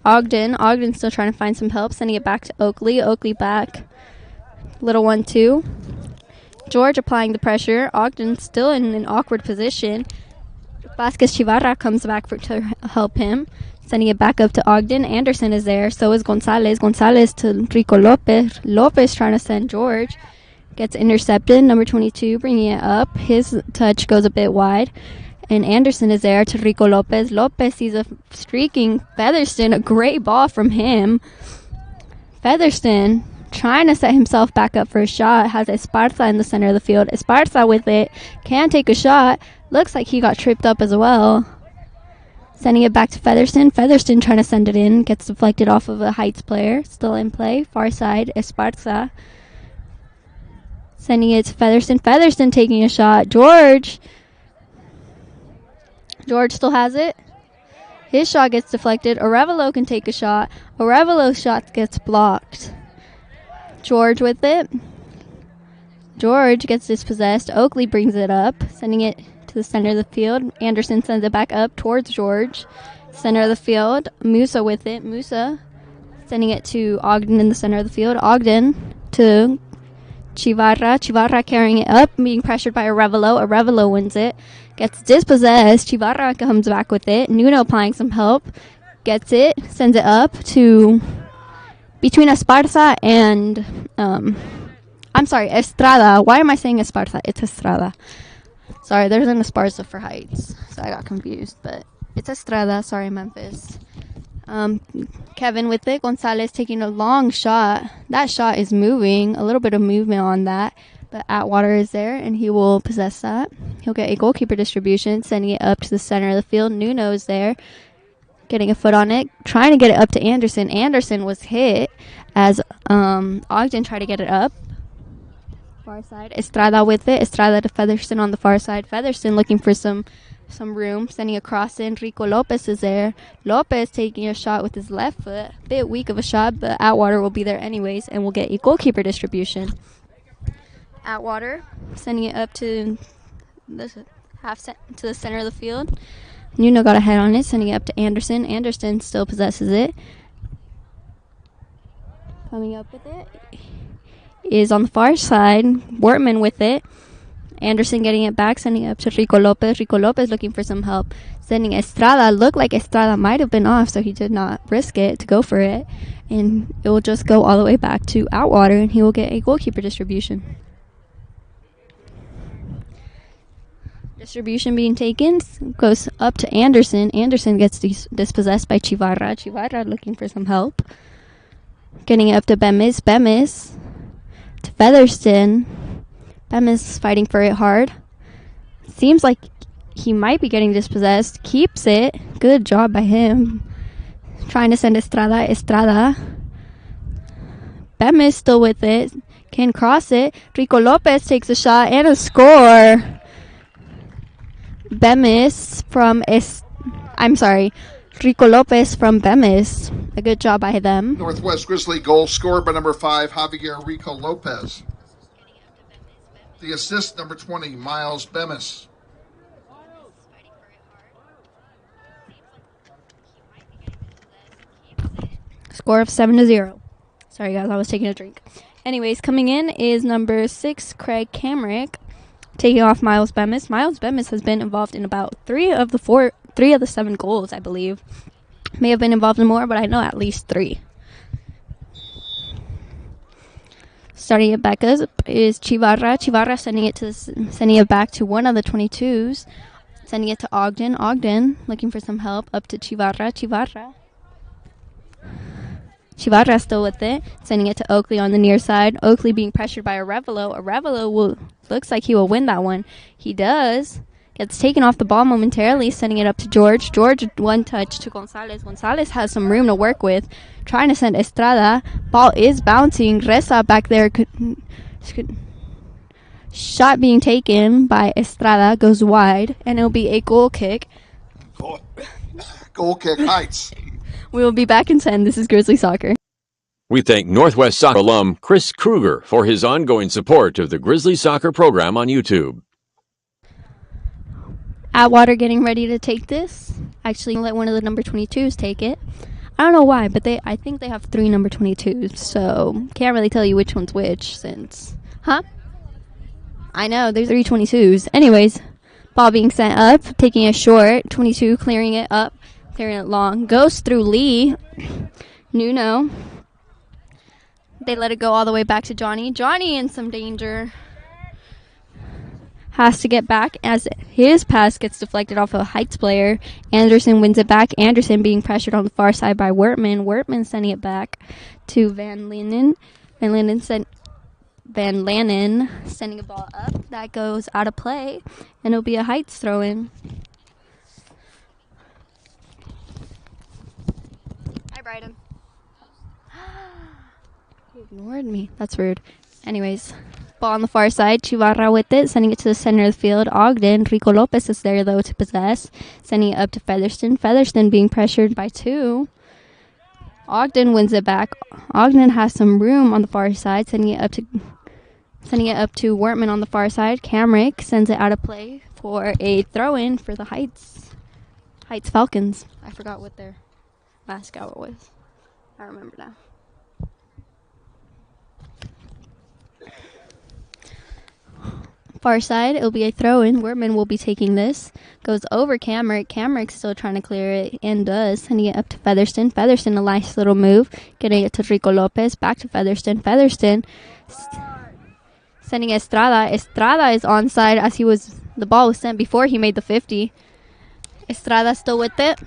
Ogden. Ogden still trying to find some help, sending it back to Oakley. Oakley back. Little 1-2. George applying the pressure. Ogden still in an awkward position. Vasquez Chivarra comes back to help him, sending it back up to Ogden. Anderson is there. So is Gonzalez. Gonzalez to Rico Lopez. Lopez trying to send George. Gets intercepted. Number 22 bringing it up. His touch goes a bit wide. And Anderson is there to Rico Lopez. Lopez sees a streaking Featherston. A great ball from him. Featherston trying to set himself back up for a shot. Has Esparza in the center of the field. Esparza with it. Can take a shot. Looks like he got tripped up as well. Sending it back to Featherston. Featherston trying to send it in. Gets deflected off of a Heights player. Still in play. Far side. Esparza. Sending it to Featherston. Featherston taking a shot. George still has it. His shot gets deflected. Arevalo can take a shot. Arevelo's shot gets blocked. George with it. George gets dispossessed. Oakley brings it up, sending it to the center of the field. Anderson sends it back up towards George. Center of the field. Musa with it. Musa sending it to Ogden in the center of the field. Ogden to Chivarra. Chivarra carrying it up, being pressured by Arevalo. Arevalo wins it. Gets dispossessed. Chivarra comes back with it. Nuno applying some help. Gets it. Sends it up to between Esparza and Estrada. Why am I saying Esparza? It's Estrada. Sorry, there's an Esparza for Heights, so I got confused, but it's Estrada. Sorry, Memphis. Kevin with it. Gonzalez taking a long shot. That shot is moving. A little bit of movement on that. But Atwater is there, and he will possess that. He'll get a goalkeeper distribution, sending it up to the center of the field. Nuno is there, getting a foot on it, trying to get it up to Anderson. Anderson was hit as Ogden tried to get it up. Far side. Estrada with it. Estrada to Featherston on the far side. Featherston looking for some room, sending a cross in. Rico Lopez is there. Lopez taking a shot with his left foot. A bit weak of a shot, but Atwater will be there anyways, and will get a goalkeeper distribution. Atwater sending it up to the to the center of the field. Nuno got a head on it, sending it up to Anderson. Anderson still possesses it. Coming up with it is on the far side. Wortman with it. Anderson getting it back, sending it up to Rico Lopez. Rico Lopez looking for some help. Sending Estrada. Looked like Estrada might have been off, so he did not risk it to go for it. And it will just go all the way back to Atwater, and he will get a goalkeeper distribution. Distribution being taken goes up to Anderson. Anderson gets dispossessed by Chivarra. Chivarra looking for some help. Getting it up to Bemis. Bemis to Featherston. Bemis fighting for it hard. Seems like he might be getting dispossessed. Keeps it. Good job by him. Trying to send Estrada. Estrada. Bemis still with it. Can cross it. Rico Lopez takes a shot and a score. Bemis from Rico Lopez from Bemis. A good job by them. Northwest Grizzly goal scored by number 5, Javier Rico Lopez. The assist, number 20, Miles Bemis. Score of 7-0. Sorry, guys, I was taking a drink. Anyways, coming in is number 6, Craig Camrick, taking off Miles Bemis. Miles Bemis has been involved in about 3 of the 7 goals, I believe. May have been involved in more, but I know at least 3. Starting it back up is Chivarra. Chivarra sending it back to one of the 22s. Sending it to Ogden. Ogden looking for some help. Up to Chivarra. Chivarra still with it. Sending it to Oakley on the near side. Oakley being pressured by Arevalo. Arevalo looks like he will win that one. He does. Gets taken off the ball momentarily, sending it up to George. George, one touch to Gonzalez. Gonzalez has some room to work with. Trying to send Estrada. Ball is bouncing. Reza back there. Shot being taken by Estrada. Goes wide. And it'll be a goal kick. Goal kick, Heights. We will be back in 10. This is Grizzly Soccer. We thank Northwest Soccer alum Chris Kruger for his ongoing support of the Grizzly Soccer program on YouTube. Atwater getting ready to take this. Actually, let one of the number 22s take it. I don't know why, but I think they have 3 number 22s, so can't really tell you which one's which since... Huh? I know, there's 3 22s. Anyways, ball being sent up, taking a short, 22 clearing it up, clearing it long. Goes through Lee. Nuno. They let it go all the way back to Johnny. Johnny in some danger. Has to get back as his pass gets deflected off a Heights player. Anderson wins it back. Anderson being pressured on the far side by Wertman. Wertman sending it back to Van Lanen. Van Lanen sending a ball up. That goes out of play, and it'll be a Heights throw-in. Hi, Bryden. He ignored me. That's rude. Anyways, ball on the far side. Chivarra with it, sending it to the center of the field. Ogden. Rico Lopez is there, though, to possess. Sending it up to Featherston. Featherston being pressured by 2. Ogden wins it back. Ogden has some room on the far side, sending it up to Wertman on the far side. Camrick sends it out of play for a throw-in for the Heights Falcons. I forgot what their mascot was. I remember now. Far side, it'll be a throw-in. Wertman will be taking this. Goes over Camrick. Camrick's still trying to clear it and does. Sending it up to Featherston. Featherston, a nice little move. Getting it to Rico Lopez. Back to Featherston. Featherston sending Estrada. Estrada is onside as the ball was sent before he made the 50. Estrada still with it.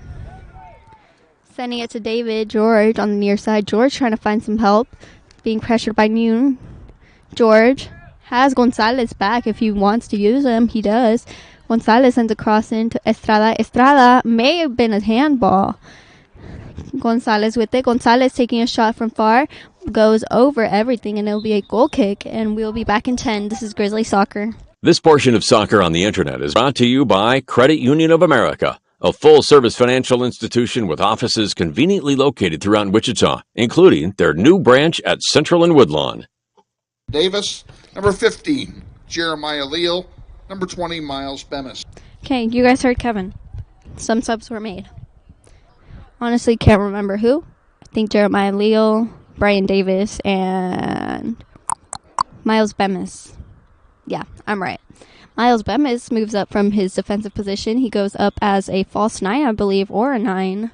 Sending it to David. George on the near side. George trying to find some help. Being pressured by Noon. George has Gonzalez back if he wants to use him. He does. Gonzalez sends a cross into Estrada. Estrada may have been a handball. Gonzalez with it. Gonzalez taking a shot from far. Goes over everything, and it'll be a goal kick. And we'll be back in 10. This is Grizzly Soccer. This portion of Soccer on the Internet is brought to you by Credit Union of America, a full-service financial institution with offices conveniently located throughout Wichita, including their new branch at Central and Woodlawn. Davis, number 15, Jeremiah Leal, number 20, Miles Bemis. Okay, you guys heard Kevin. Some subs were made. Honestly, can't remember who. I think Jeremiah Leal, Brian Davis, and Miles Bemis. Yeah, I'm right. Miles Bemis moves up from his defensive position. He goes up as a false 9, I believe, or a 9.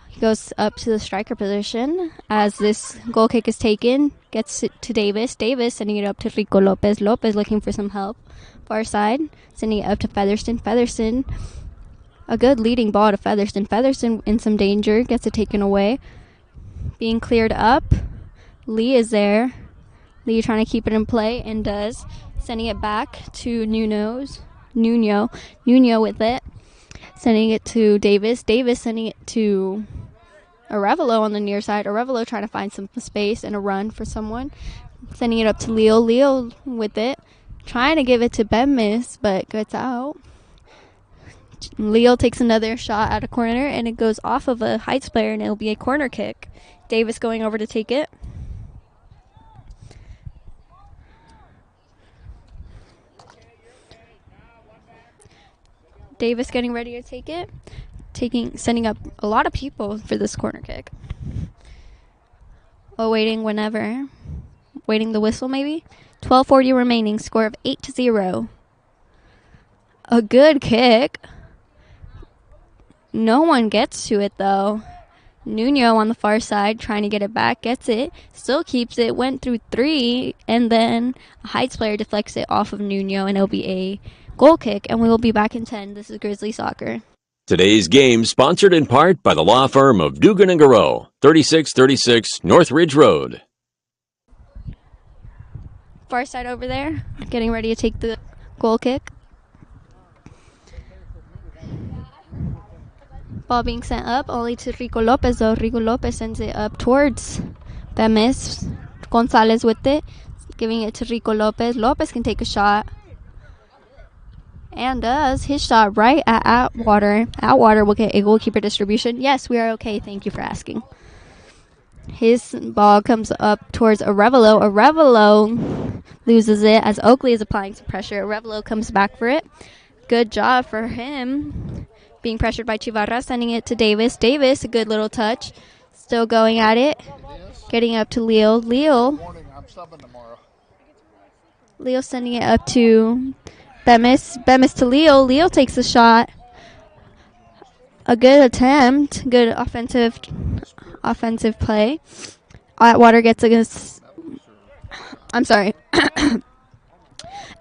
He goes up to the striker position as this goal kick is taken. Gets it to Davis. Davis sending it up to Rico Lopez. Lopez looking for some help. Far side. Sending it up to Featherston. Featherston. A good leading ball to Featherston. Featherston in some danger. Gets it taken away. Being cleared up. Lee is there. Lee trying to keep it in play and does. Sending it back to Nuno with it. Sending it to Davis. Davis sending it to Arevalo on the near side. Arevalo trying to find some space and a run for someone. Sending it up to Leo. Leo with it. Trying to give it to Bemis, but gets out. Leo takes another shot at a corner, and it goes off of a Heights player, and it'll be a corner kick. Davis going over to take it. Davis getting ready to take it. Sending up a lot of people for this corner kick. Awaiting whenever. Waiting the whistle maybe. 12:40 remaining. Score of 8-0. A good kick. No one gets to it though. Nuno on the far side trying to get it back. Gets it. Still keeps it. Went through 3. And then a Heights player deflects it off of Nuno. And it'll be a goal kick. And we will be back in 10. This is Grizzly Soccer. Today's game sponsored in part by the law firm of Dugan and Garreau, 3636 North Ridge Road. Far side over there. Getting ready to take the goal kick. Ball being sent up only to Rico Lopez, though. Rico Lopez sends it up towards Bemis. Gonzalez with it, giving it to Rico Lopez. Lopez can take a shot. And does. His shot right at Atwater. Atwater will get a goalkeeper distribution. Yes, we are okay. Thank you for asking. His ball comes up towards Arevalo. Arevalo loses it as Oakley is applying some pressure. Arevalo comes back for it. Good job for him. Being pressured by Chivarra, sending it to Davis. Davis, a good little touch. Still going at it. Getting up to Leo. Leo sending it up to Bemis. Bemis to Leo. Leo takes the shot. A good attempt. Good offensive play. Atwater gets a... I'm sorry.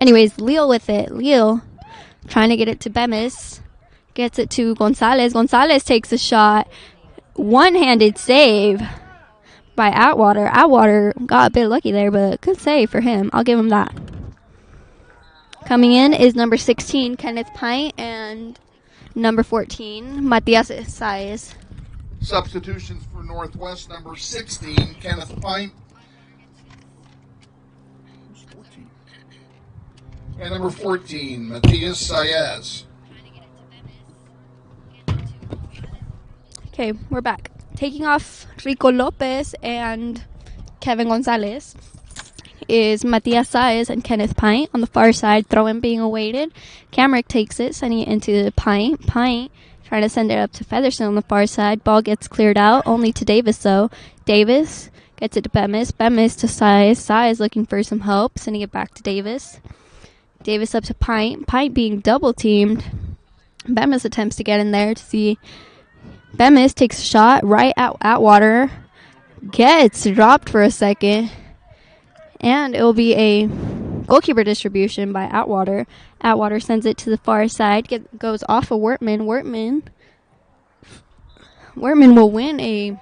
Anyways, Leo with it. Leo trying to get it to Bemis. Gets it to Gonzalez. Gonzalez takes a shot. One-handed save by Atwater. Atwater got a bit lucky there, but good save for him. I'll give him that. Coming in is number 16, Kenneth Pint, and number 14, Matias Saez. Substitutions for Northwest, number 16, Kenneth Pint. And number 14, Matias Saez. Okay, we're back. Taking off Rico Lopez and Kevin Gonzalez is Matias Saez and Kenneth Pint. On the far side, throw-in being awaited. Camrick takes it, sending it into Pint. Pint trying to send it up to Featherson on the far side. Ball gets cleared out, only to Davis, though. Davis gets it to Bemis. Bemis to Saez. Saez looking for some help, sending it back to Davis. Davis up to Pint. Pint being double-teamed. Bemis attempts to get in there to see... Bemis takes a shot right at Atwater. Gets dropped for a second. And it will be a goalkeeper distribution by Atwater. Atwater sends it to the far side. Goes off of Wortman. Wortman will win a...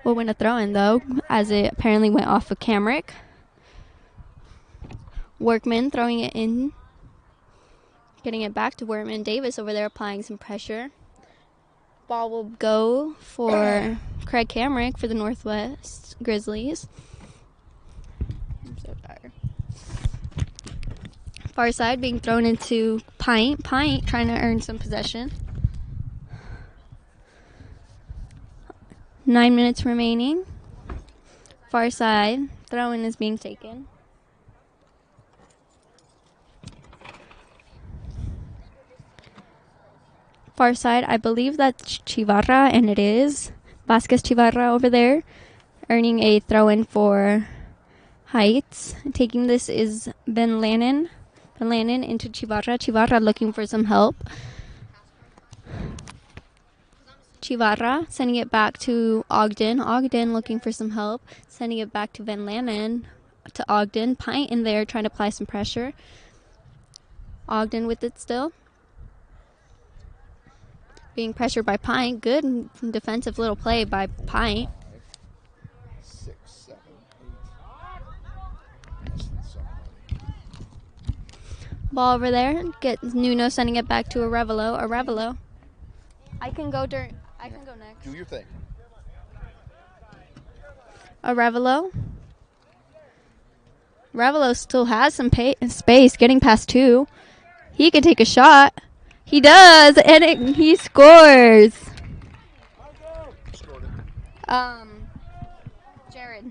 will win a throw-in, though, as it apparently went off of Camrick. Workman throwing it in. Getting it back to Wortman. Davis over there applying some pressure. Ball will go for Craig Camrick for the Northwest Grizzlies. I'm so tired. Far side being thrown into Pint. Pint trying to earn some possession. 9 minutes remaining. Far side. Throw-in is being taken. Far side, I believe that's Chivarra, and it is. Vasquez Chivarra over there, earning a throw-in for Heights. Taking this is Ben Lannon. Ben Lannon into Chivarra. Chivarra looking for some help. Chivarra sending it back to Ogden. Ogden looking for some help. Sending it back to Van Lannon to Ogden. Pint in there trying to apply some pressure. Ogden with it still. Being pressured by Pint. Good defensive little play by Pint. 6, 7, 8. Ball over there. Get Nuno sending it back to Arevalo. Arevalo. I can go next. Do your thing. Arevalo. Arevalo still has some space. Getting past 2. He can take a shot. He does, and he scores. Jared.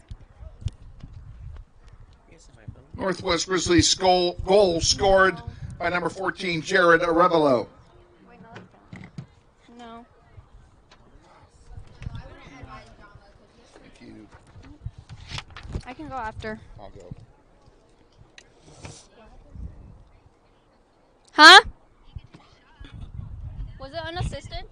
Northwest Grizzlies goal scored by number 14, Jared Arevalo. Wait, no. Thank you. I can go after. I'll go. Huh? Was it unassisted?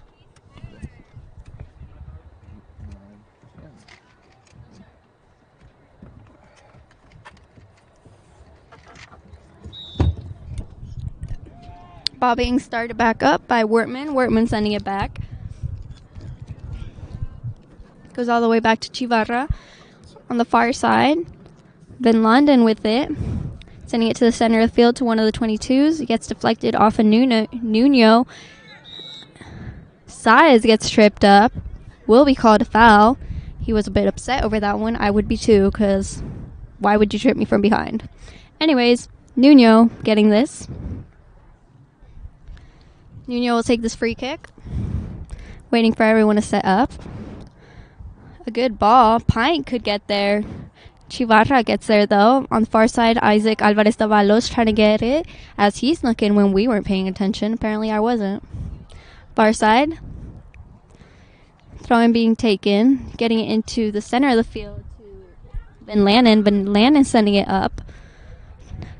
Bobbing started back up by Wortman. Wortman sending it back. Goes all the way back to Chivarra on the far side. Then London with it. Sending it to the center of the field to one of the 22s. It gets deflected off of Nuno. Saez gets tripped up. Will be called a foul. He was a bit upset over that one. I would be too, because why would you trip me from behind? Anyways, Nuno getting this. Nuno will take this free kick. Waiting for everyone to set up. A good ball. Pint could get there. Chivarra gets there, though. On the far side, Isaac Alvarez-Davalos trying to get it as he's looking when we weren't paying attention. Apparently, I wasn't. Far side. Throwing being taken. Getting it into the center of the field to Van Lannen. Van Lannen sending it up.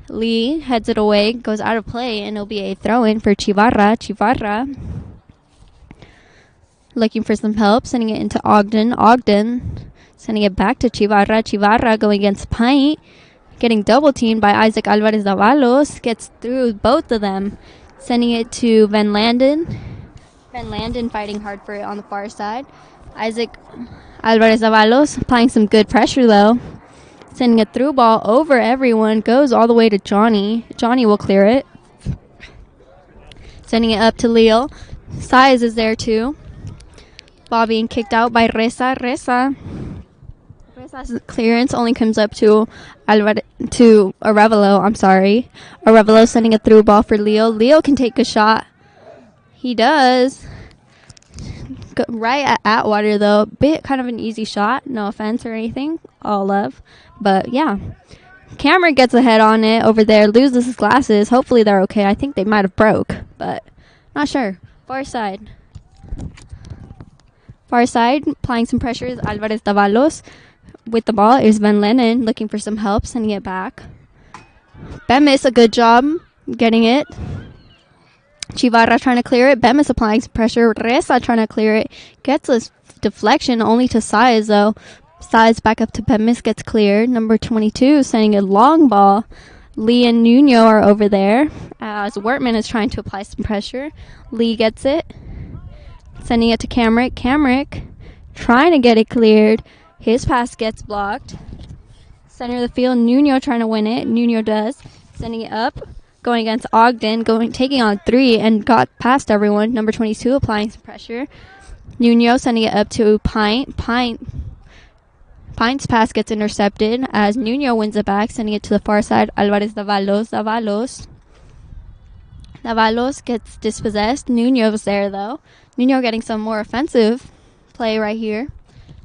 Lee heads it away, goes out of play, and it'll be a throw-in for Chivarra. Chivarra looking for some help, sending it into Ogden. Ogden sending it back to Chivarra. Chivarra going against Pint, getting double-teamed by Isaac Alvarez-Davalos. Gets through both of them, sending it to Van Lannen. Van Lannen fighting hard for it on the far side. Isaac Alvarez-Davalos applying some good pressure, though. Sending a through ball over everyone. Goes all the way to Johnny. Johnny will clear it. Sending it up to Leo. Saez is there too. Ball being kicked out by Reza. Reza's clearance only comes up to Arevalo. I'm sorry. Arevalo sending a through ball for Leo. Leo can take a shot. He does. Go right at Atwater, though. Bit kind of an easy shot. No offense or anything. All love. But, yeah. Cameron gets a head on it over there. Loses his glasses. Hopefully they're okay. I think they might have broke. But, not sure. Far side. Far side. Applying some pressure is Alvarez-Davalos. With the ball is Van Lannen. Looking for some help. Sending it back. Bemis, a good job getting it. Chivarra trying to clear it. Bemis applying some pressure. Reza trying to clear it. Gets a deflection only to Saez, though. Saez back up to Bemis. Gets cleared. Number 22 sending a long ball. Lee and Nuno are over there as Wortman is trying to apply some pressure. Lee gets it. Sending it to Camrick. Camrick trying to get it cleared. His pass gets blocked. Center of the field. Nuno trying to win it. Nuno does. Sending it up. Going against Ogden, taking on 3 and got past everyone. Number 22 applying some pressure. Nuno sending it up to Pint. Pint's pass gets intercepted as Nuno wins it back, sending it to the far side. Alvarez-Davalos. Davalos gets dispossessed. Nuno's there, though. Nuno getting some more offensive play right here.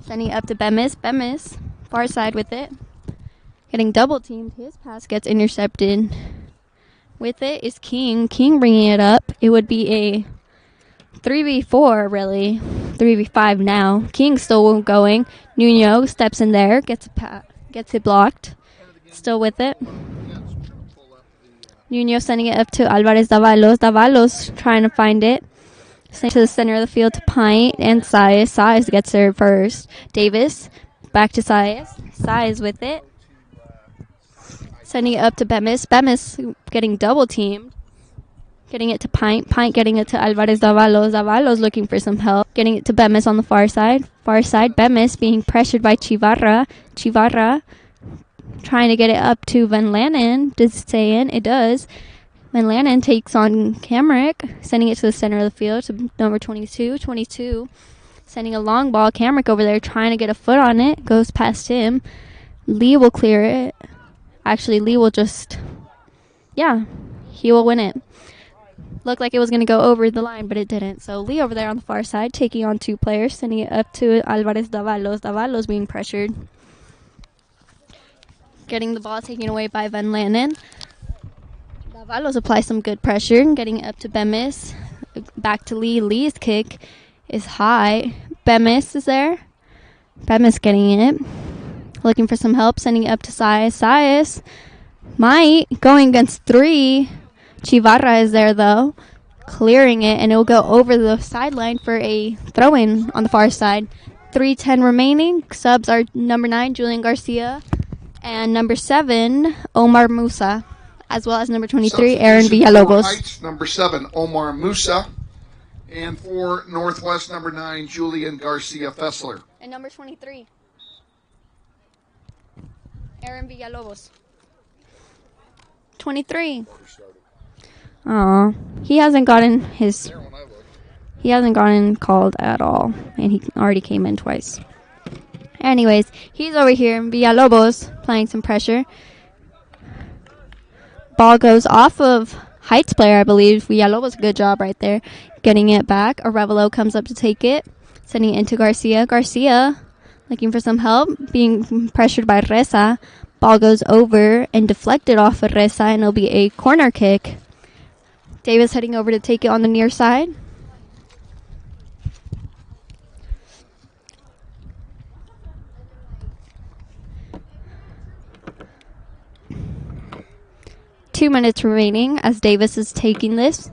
Sending it up to Bemis. Bemis, far side with it. Getting double-teamed. His pass gets intercepted. With it is King. King bringing it up. It would be a 3v4, really. 3v5 now. King still going. Nuno steps in there. Gets it blocked. Still with it. Nuno sending it up to Alvarez-Davalos. Davalos trying to find it. Sending to the center of the field to Pint and Saez. Saez gets there first. Davis. Back to Saez. Saez with it. Sending it up to Bemis. Bemis getting double-teamed. Getting it to Pint. Pint getting it to Alvarez-Davalos. Davalos looking for some help. Getting it to Bemis on the far side. Far side, Bemis being pressured by Chivarra. Chivarra trying to get it up to Van Lannen. Does it stay in? It does. Van Lannen takes on Camrick. Sending it to the center of the field to number 22. 22 sending a long ball. Camrick over there trying to get a foot on it. Goes past him. Lee will clear it. Actually, Lee will just, he will win it. Looked like it was going to go over the line, but it didn't. So Lee over there on the far side taking on 2 players, sending it up to Alvarez Davalos. Davalos being pressured. Getting the ball taken away by Van Landen. Davalos applies some good pressure, getting it up to Bemis. Back to Lee. Lee's kick is high. Bemis is there. Bemis getting it. Looking for some help, sending it up to Saez. Saez might going against 3. Chivarra is there, though, clearing it, and it will go over the sideline for a throw-in on the far side. 3:10 remaining. Subs are number 9, Julian Garcia, and number 7, Omar Musa, as well as number 23, Aaron Villalobos. Heights, number 7, Omar Musa, and for Northwest, number 9, Julian Garcia Fessler. And number 23, Aaron Villalobos. 23. Aw, he hasn't gotten called at all, and he already came in twice. Anyways, he's over here. Villalobos playing some pressure. Ball goes off of Heights player, I believe. Villalobos, good job right there, getting it back. Arevalo comes up to take it, sending it into Garcia. Garcia looking for some help, being pressured by Reza. Ball goes over and deflected off of Reza, and it'll be a corner kick. Davis heading over to take it on the near side. Two minutes remaining as Davis is taking this,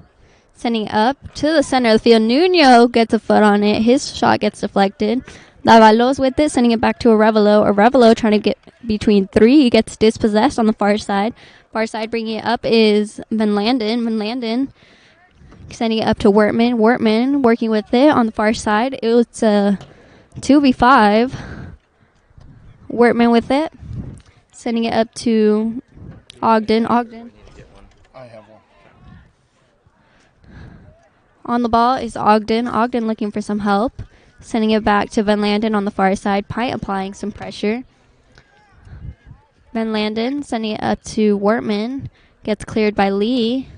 sending it up to the center of the field. Nuno gets a foot on it. His shot gets deflected. Davalos with it, sending it back to Arevalo. Arevalo trying to get between 3. He gets dispossessed on the far side. Far side bringing it up is Van Landen. Van Landen sending it up to Wortman. Wortman working with it on the far side. It was a 2v5. Wortman with it, sending it up to Ogden. Ogden. I have one. On the ball is Ogden. Ogden looking for some help, sending it back to Van Landen on the far side. Pint applying some pressure. Van Landen sending it up to Wortman. Gets cleared by Lee.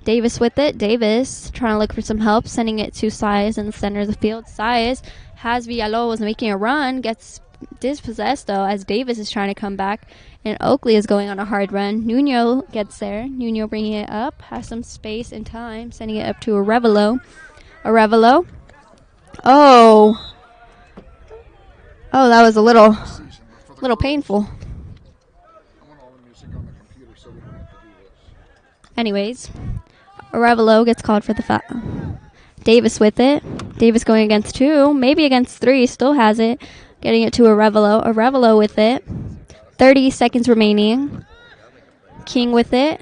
Davis with it. Davis trying to look for some help, sending it to Saez in the center of the field. Saez has Villalobos making a run. Gets dispossessed, though, as Davis is trying to come back. And Oakley is going on a hard run. Nuno gets there. Nuno bringing it up. Has some space and time. Sending it up to Arevalo. Arevalo. Oh, that was a little painful. Anyways, Arevalo gets called for the foul. Davis with it. Davis going against 2, maybe against 3, still has it. Getting it to Arevalo. Arevalo with it. 30 seconds remaining. King with it.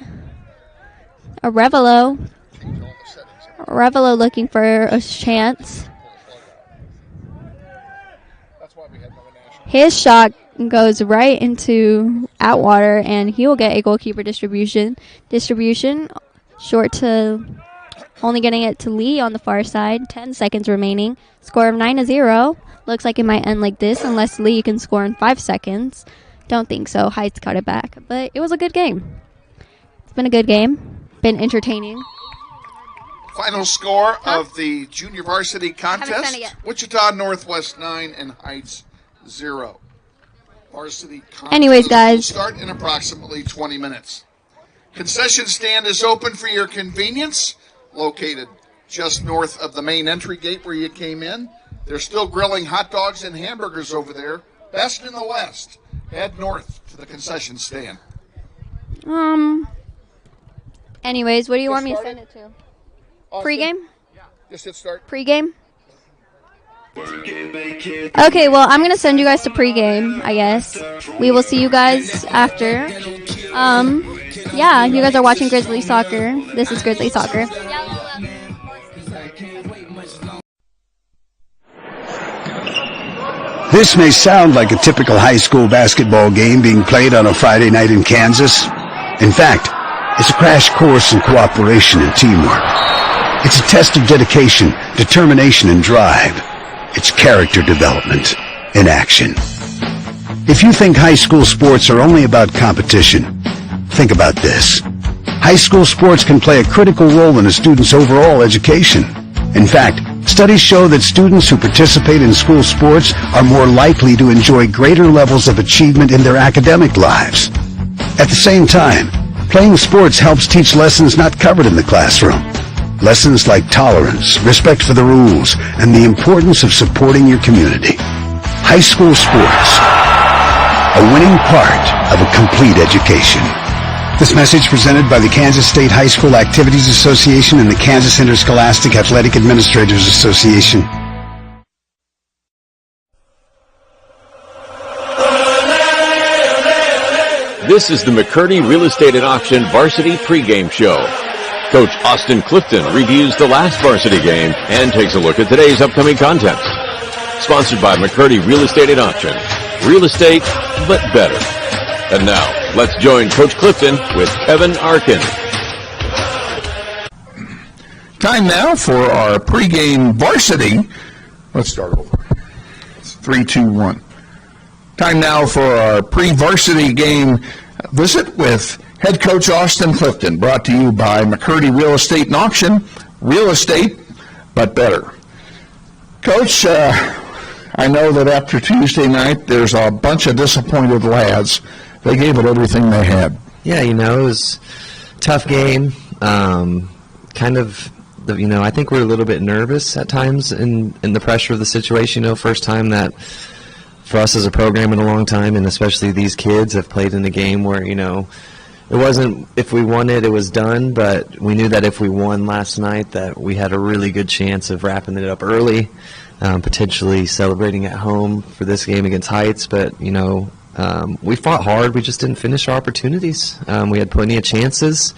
Arevalo looking for a chance. His shot goes right into Atwater, and he will get a goalkeeper distribution. Short to only getting it to Lee on the far side. 10 seconds remaining. Score of 9-0. Looks like it might end like this unless Lee can score in 5 seconds. Don't think so. Heights got it back. But it was a good game. It's been a good game. Been entertaining. Final score of the junior varsity contest. Haven't sent it yet. Wichita Northwest 9 and Heights 0. Varsity contest Anyways, guys. will start in approximately 20 minutes. Concession stand is open for your convenience, located just north of the main entry gate where you came in. They're still grilling hot dogs and hamburgers over there. Best in the West. Head north to the concession stand. Anyways, what do you want me to send it to? Pregame? Yeah. Just hit start. Pregame? Okay, well, I'm going to send you guys to pregame, I guess. We will see you guys after. Yeah, you guys are watching Grizzly Soccer. This is Grizzly Soccer. This may sound like a typical high school basketball game being played on a Friday night in Kansas. In fact, it's a crash course in cooperation and teamwork. It's a test of dedication, determination, and drive. It's character development in action. If you think high school sports are only about competition, think about this. high school sports can play a critical role in a student's overall education. In fact, studies show that students who participate in school sports are more likely to enjoy greater levels of achievement in their academic lives. At the same time, playing sports helps teach lessons not covered in the classroom. Lessons like tolerance, respect for the rules, and the importance of supporting your community. High school sports, a winning part of a complete education. This message presented by the Kansas State High School Activities Association and the Kansas Interscholastic Athletic Administrators Association. This is the McCurdy Real Estate at Auction Varsity Pregame Show. Coach Austin Clifton reviews the last varsity game and takes a look at today's upcoming contest. Sponsored by McCurdy Real Estate at Auction. Real estate, but better. And now, let's join Coach Clifton with Kevin Arkin. Time now for our pregame varsity. Let's start over. It's 3, 2, 1. Time now for our pre-varsity game visit with head coach Austin Clifton, brought to you by McCurdy Real Estate and Auction. Real estate, but better. Coach, I know that after Tuesday night, there's a bunch of disappointed lads. They gave it everything they had. Yeah, it was a tough game. I think we're a little bit nervous at times in the pressure of the situation. First time that for us as a program in a long time, and especially these kids have played in a game where, it wasn't if we won it, it was done, but we knew that if we won last night that we had a really good chance of wrapping it up early, potentially celebrating at home for this game against Heights. But, we fought hard. We just didn't finish our opportunities. We had plenty of chances.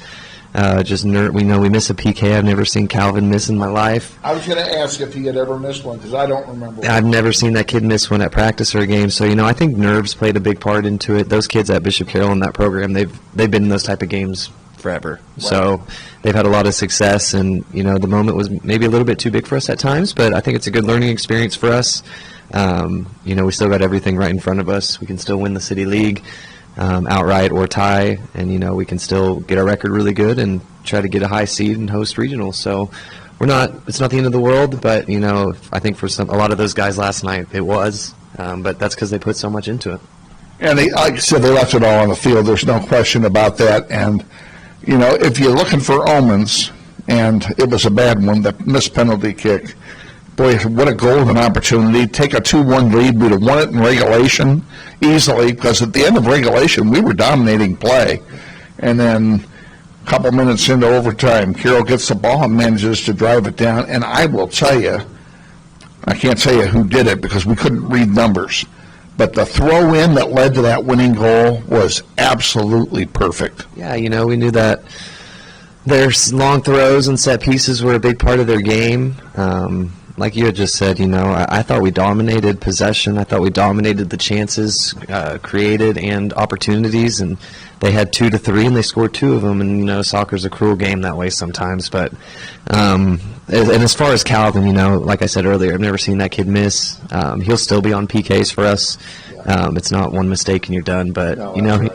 We know we miss a PK. I've never seen Calvin miss in my life. I was going to ask if he had ever missed one because I don't remember. I've never seen that kid miss one at practice or a game. So, I think nerves played a big part into it. Those kids at Bishop Carroll in that program, they've been in those type of games forever. Right. So they've had a lot of success, and, the moment was maybe a little bit too big for us at times, but I think it's a good learning experience for us. We still got everything right in front of us. We can still win the City League. Outright or tie, and we can still get our record really good and try to get a high seed and host regionals. So it's not the end of the world, but I think for a lot of those guys last night it was, but that's because they put so much into it. And like I said, they left it all on the field. There's no question about that. And if you're looking for omens, and it was a bad one, the missed penalty kick. Boy, what a golden opportunity. Take a 2-1 lead. We'd have won it in regulation easily because at the end of regulation, we were dominating play. And then a couple minutes into overtime, Carroll gets the ball and manages to drive it down. And I will tell you, I can't tell you who did it because we couldn't read numbers, but the throw-in that led to that winning goal was absolutely perfect. Yeah, we knew that their long throws and set pieces were a big part of their game. Like you had just said, I thought we dominated possession. I thought we dominated the chances created and opportunities, and they had 2 to 3, and they scored 2 of them. And soccer's a cruel game that way sometimes. But and as far as Calvin, like I said earlier, I've never seen that kid miss. He'll still be on PKs for us. It's not one mistake and you're done. But no,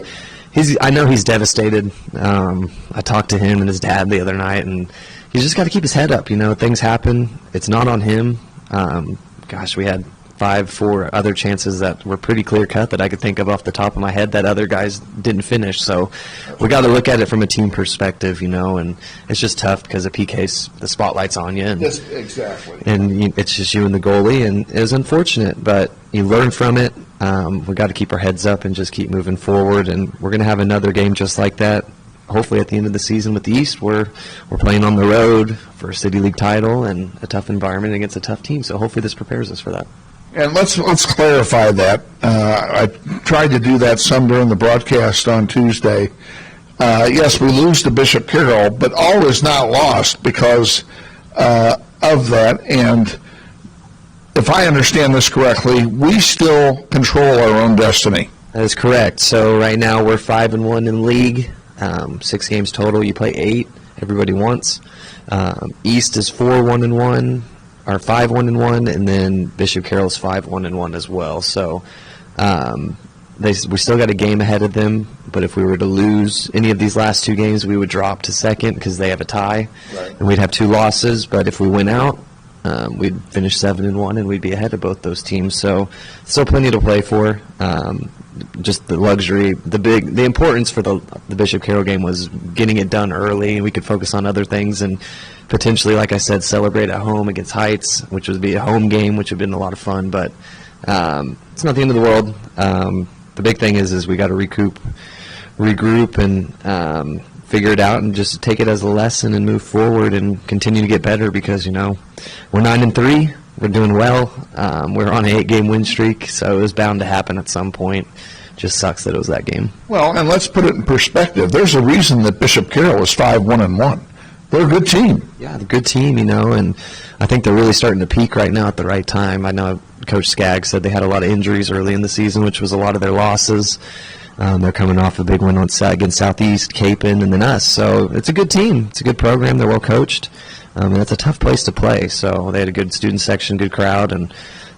I know he's devastated. I talked to him and his dad the other night, and he's just got to keep his head up. Things happen. It's not on him. We had 4 other chances that were pretty clear cut that I could think of off the top of my head that other guys didn't finish. So we got to look at it from a team perspective, and it's just tough because of PK's, the spotlight's on you. And, yes, exactly. And it's just you and the goalie, and it was unfortunate, but you learn from it. We got to keep our heads up and just keep moving forward, and we're going to have another game just like that. Hopefully at the end of the season with the East, we're playing on the road for a City League title and a tough environment against a tough team. So hopefully this prepares us for that. And let's clarify that. I tried to do that some during the broadcast on Tuesday. Yes, we lose to Bishop Carroll, but all is not lost because of that. And if I understand this correctly, we still control our own destiny. That is correct. So right now we're 5-1 in league. 6 games total. You play 8. Everybody wants. East is 4-1-1, or 5-1-1, and then Bishop Carroll's 5-1-1 as well. So we still got a game ahead of them, but if we were to lose any of these last 2 games, we would drop to second because they have a tie, and we'd have 2 losses. But if we win out, we'd finish 7-1, and we'd be ahead of both those teams. So still plenty to play for. Just the luxury, the importance for the Bishop Carroll game was getting it done early, and we could focus on other things and potentially, like I said, celebrate at home against Heights, which would be a home game, which would have been a lot of fun. But it's not the end of the world. The big thing is we got to regroup, and figure it out, and just take it as a lesson and move forward and continue to get better because, we're 9-3. We're doing well. We're on an 8-game win streak, so it was bound to happen at some point. Just sucks that it was that game. Well, and let's put it in perspective. There's a reason that Bishop Carroll is 5-1-1. They're a good team. Yeah, they're a good team, and I think they're really starting to peak right now at the right time. I know Coach Skaggs said they had a lot of injuries early in the season, which was a lot of their losses. They're coming off a big win against Southeast, Capon, and then us. So it's a good team. It's a good program. They're well coached. And it's a tough place to play. So they had a good student section, good crowd, and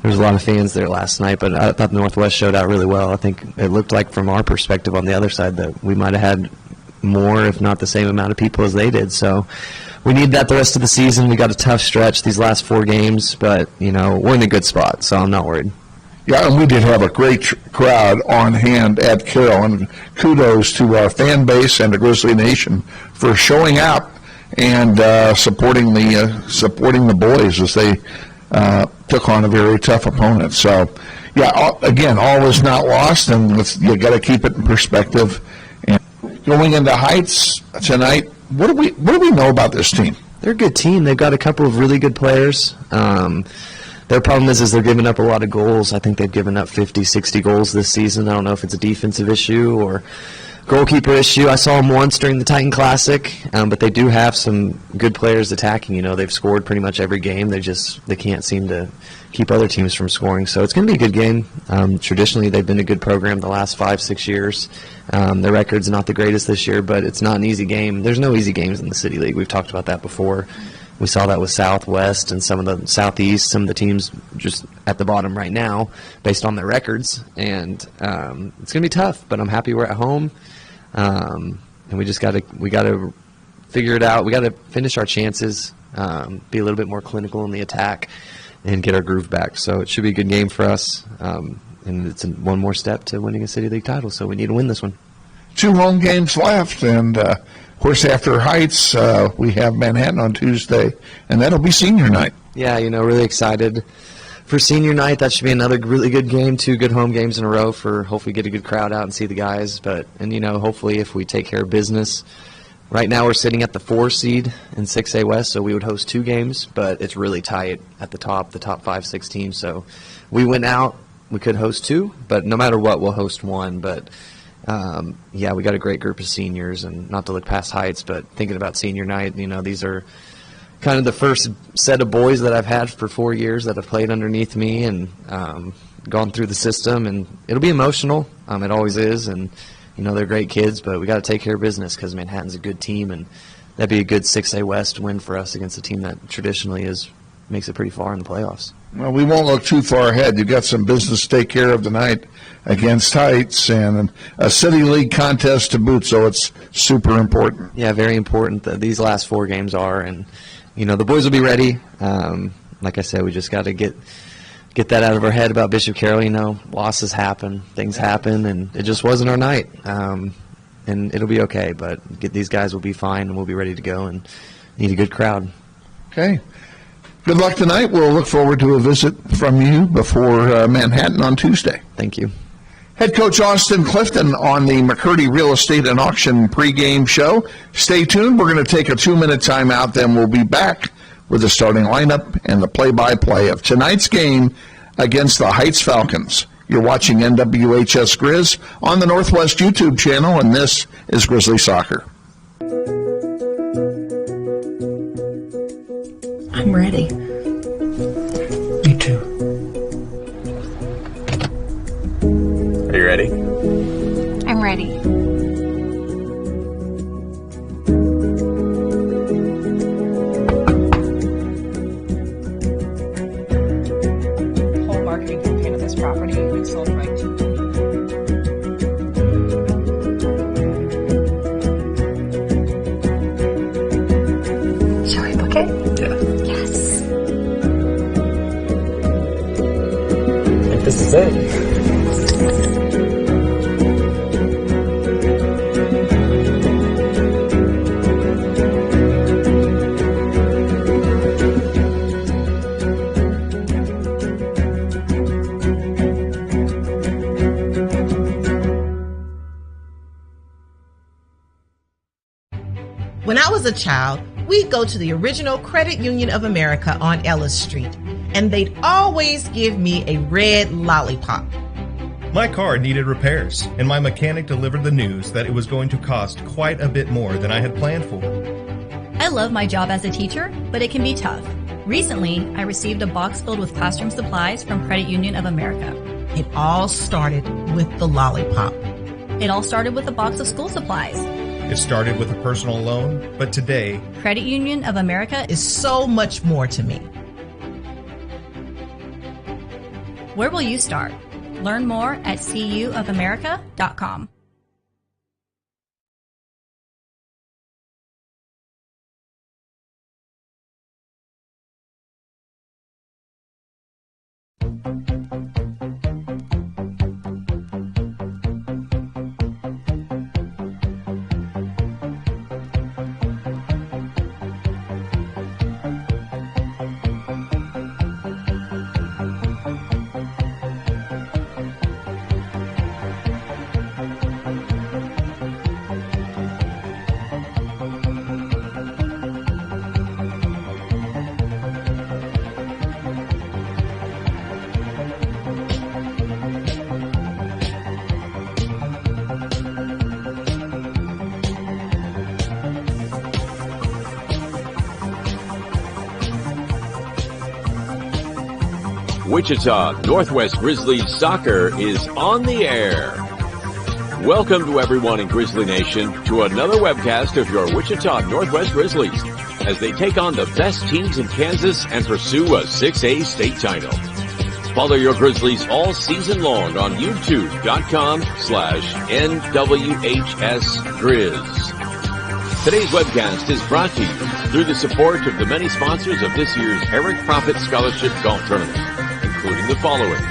there was a lot of fans there last night. But I thought the Northwest showed out really well. I think it looked like from our perspective on the other side that we might have had more, if not the same amount of people as they did. So we need that the rest of the season. We got a tough stretch these last 4 games, but, we're in a good spot, so I'm not worried. Yeah, and we did have a great crowd on hand at Carroll, and kudos to our fan base and the Grizzly Nation for showing up and supporting the boys as they took on a very tough opponent. So, yeah, again, all is not lost, and you got to keep it in perspective. And going into Heights tonight, what do we know about this team? They're a good team. They've got a couple of really good players. Their problem is they're giving up a lot of goals. I think they've given up 50, 60 goals this season. I don't know if it's a defensive issue or goalkeeper issue. I saw them once during the Titan Classic, but they do have some good players attacking. They've scored pretty much every game. They can't seem to keep other teams from scoring. So it's going to be a good game. Traditionally, they've been a good program the last 5-6 years. Their record's not the greatest this year, but it's not an easy game. There's no easy games in the City League. We've talked about that before. We saw that with Southwest and some of the Southeast, some of the teams just at the bottom right now based on their records. And it's going to be tough, but I'm happy we're at home. And we got to figure it out. We got to finish our chances, be a little bit more clinical in the attack, and get our groove back. So it should be a good game for us. And it's one more step to winning a City League title, so we need to win this one. 2 home games left, and of course after Heights we have Manhattan on Tuesday, and that'll be senior night. Yeah, really excited for senior night. That should be another really good game. 2 good home games in a row for hopefully get a good crowd out and see the guys. And hopefully if we take care of business. Right now we're sitting at the 4 seed in 6A West, so we would host 2 games, but it's really tight at the top 5-6 teams. So we went out, we could host 2, but no matter what, we'll host 1. But yeah, we got a great group of seniors, and not to look past Heights, but thinking about senior night, these are kind of the first set of boys that I've had for 4 years that have played underneath me and gone through the system, and it'll be emotional. It always is, and they're great kids, but we got to take care of business because Manhattan's a good team, and that'd be a good 6A West win for us against a team that traditionally makes it pretty far in the playoffs. Well, we won't look too far ahead. You've got some business to take care of tonight against Heights and a City League contest to boot, so it's super important. Yeah, very important. These last 4 games are, and the boys will be ready. Like I said, we just got to get that out of our head about Bishop Carroll. Losses happen, things happen, and it just wasn't our night. And it'll be okay, but these guys will be fine, and we'll be ready to go and need a good crowd. Okay. Good luck tonight. We'll look forward to a visit from you before Manhattan on Tuesday. Thank you. Head coach Austin Clifton on the McCurdy Real Estate and Auction pregame show. Stay tuned. We're going to take a 2-minute timeout. Then we'll be back with the starting lineup and the play-by-play of tonight's game against the Heights Falcons. You're watching NWHS Grizz on the Northwest YouTube channel, and this is Grizzly Soccer. I'm ready. Me too. Are you ready? I'm ready. Whole marketing campaign of this property, we sold right to day. When I was a child, we'd go to the original Credit Union of America on Ellis Street, and they'd always give me a red lollipop. My car needed repairs, and my mechanic delivered the news that it was going to cost quite a bit more than I had planned for. I love my job as a teacher, but it can be tough. Recently, I received a box filled with classroom supplies from Credit Union of America. It all started with the lollipop. It all started with a box of school supplies. It started with a personal loan, but today, Credit Union of America is so much more to me. Where will you start? Learn more at cuofamerica.com. Wichita Northwest Grizzlies soccer is on the air. Welcome to everyone in Grizzly Nation to another webcast of your Wichita Northwest Grizzlies as they take on the best teams in Kansas and pursue a 6A state title. Follow your Grizzlies all season long on youtube.com/NWHSGrizz. Today's webcast is brought to you through the support of the many sponsors of this year's Eric Profit Scholarship Golf Tournament, including the following: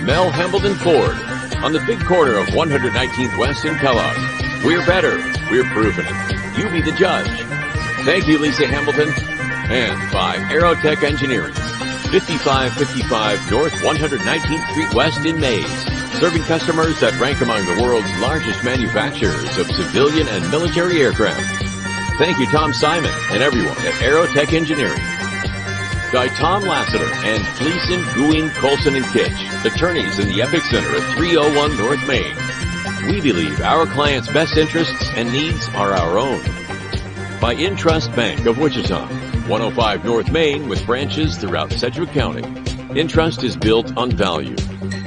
Mel Hambledon Ford on the big corner of 119th West in Kellogg. We're better. We're proving it. You be the judge. Thank you, Lisa Hambleton. And by Aerotech Engineering, 5555 North 119th Street West in Mays, serving customers that rank among the world's largest manufacturers of civilian and military aircraft. Thank you, Tom Simon and everyone at Aerotech Engineering. By Tom Lassiter and Gleason, Gooing, Colson, and Kitch, attorneys in the Epic Center at 301 North Main. We believe our clients' best interests and needs are our own. By Intrust Bank of Wichita, 105 North Main with branches throughout Sedgwick County. Intrust is built on value.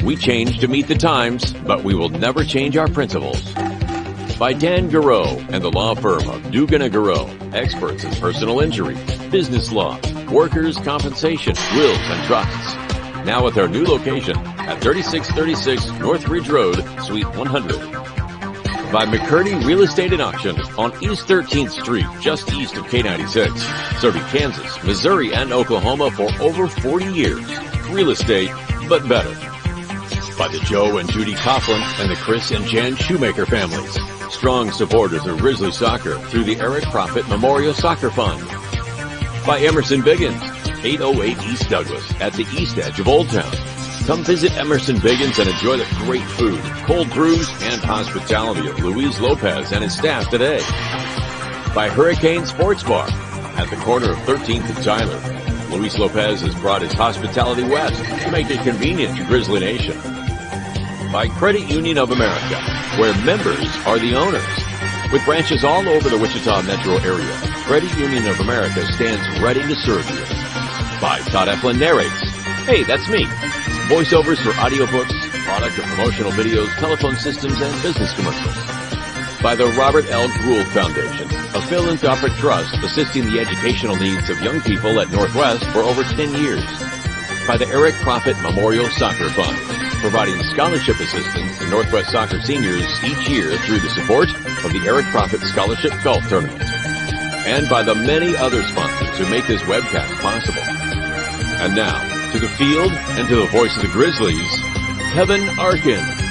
We change to meet the times, but we will never change our principles. By Dan Garreau and the law firm of Dugan & Garreau, experts in personal injury, business law, workers' compensation, wills, and trusts. Now with our new location at 3636 North Ridge Road, Suite 100. By McCurdy Real Estate and Auction on East 13th Street, just east of K96, serving Kansas, Missouri, and Oklahoma for over 40 years. Real estate, but better. By the Joe and Judy Coughlin and the Chris and Jan Shoemaker families, strong supporters of Grizzly soccer through the Eric Profit Memorial Soccer Fund. By Emerson Biggins, 808 East Douglas at the east edge of Old Town. Come visit Emerson Biggins and enjoy the great food, cold brews, and hospitality of Luis Lopez and his staff today. By Hurricane Sports Bar at the corner of 13th and Tyler. Luis Lopez has brought his hospitality west to make it convenient to Grizzly Nation. By Credit Union of America, where members are the owners. With branches all over the Wichita metro area, Credit Union of America stands ready to serve you. By Todd Eflin Narrates. Hey, that's me. Voiceovers for audiobooks, product or promotional videos, telephone systems, and business commercials. By the Robert L. Gould Foundation, a philanthropic trust assisting the educational needs of young people at Northwest for over 10 years. By the Eric Profit Memorial Soccer Fund, providing scholarship assistance to Northwest soccer seniors each year through the support of the Eric Profit Scholarship Golf Tournament. And by the many other sponsors who make this webcast possible. And now, to the field and to the voice of the Grizzlies, Kevin Arkin.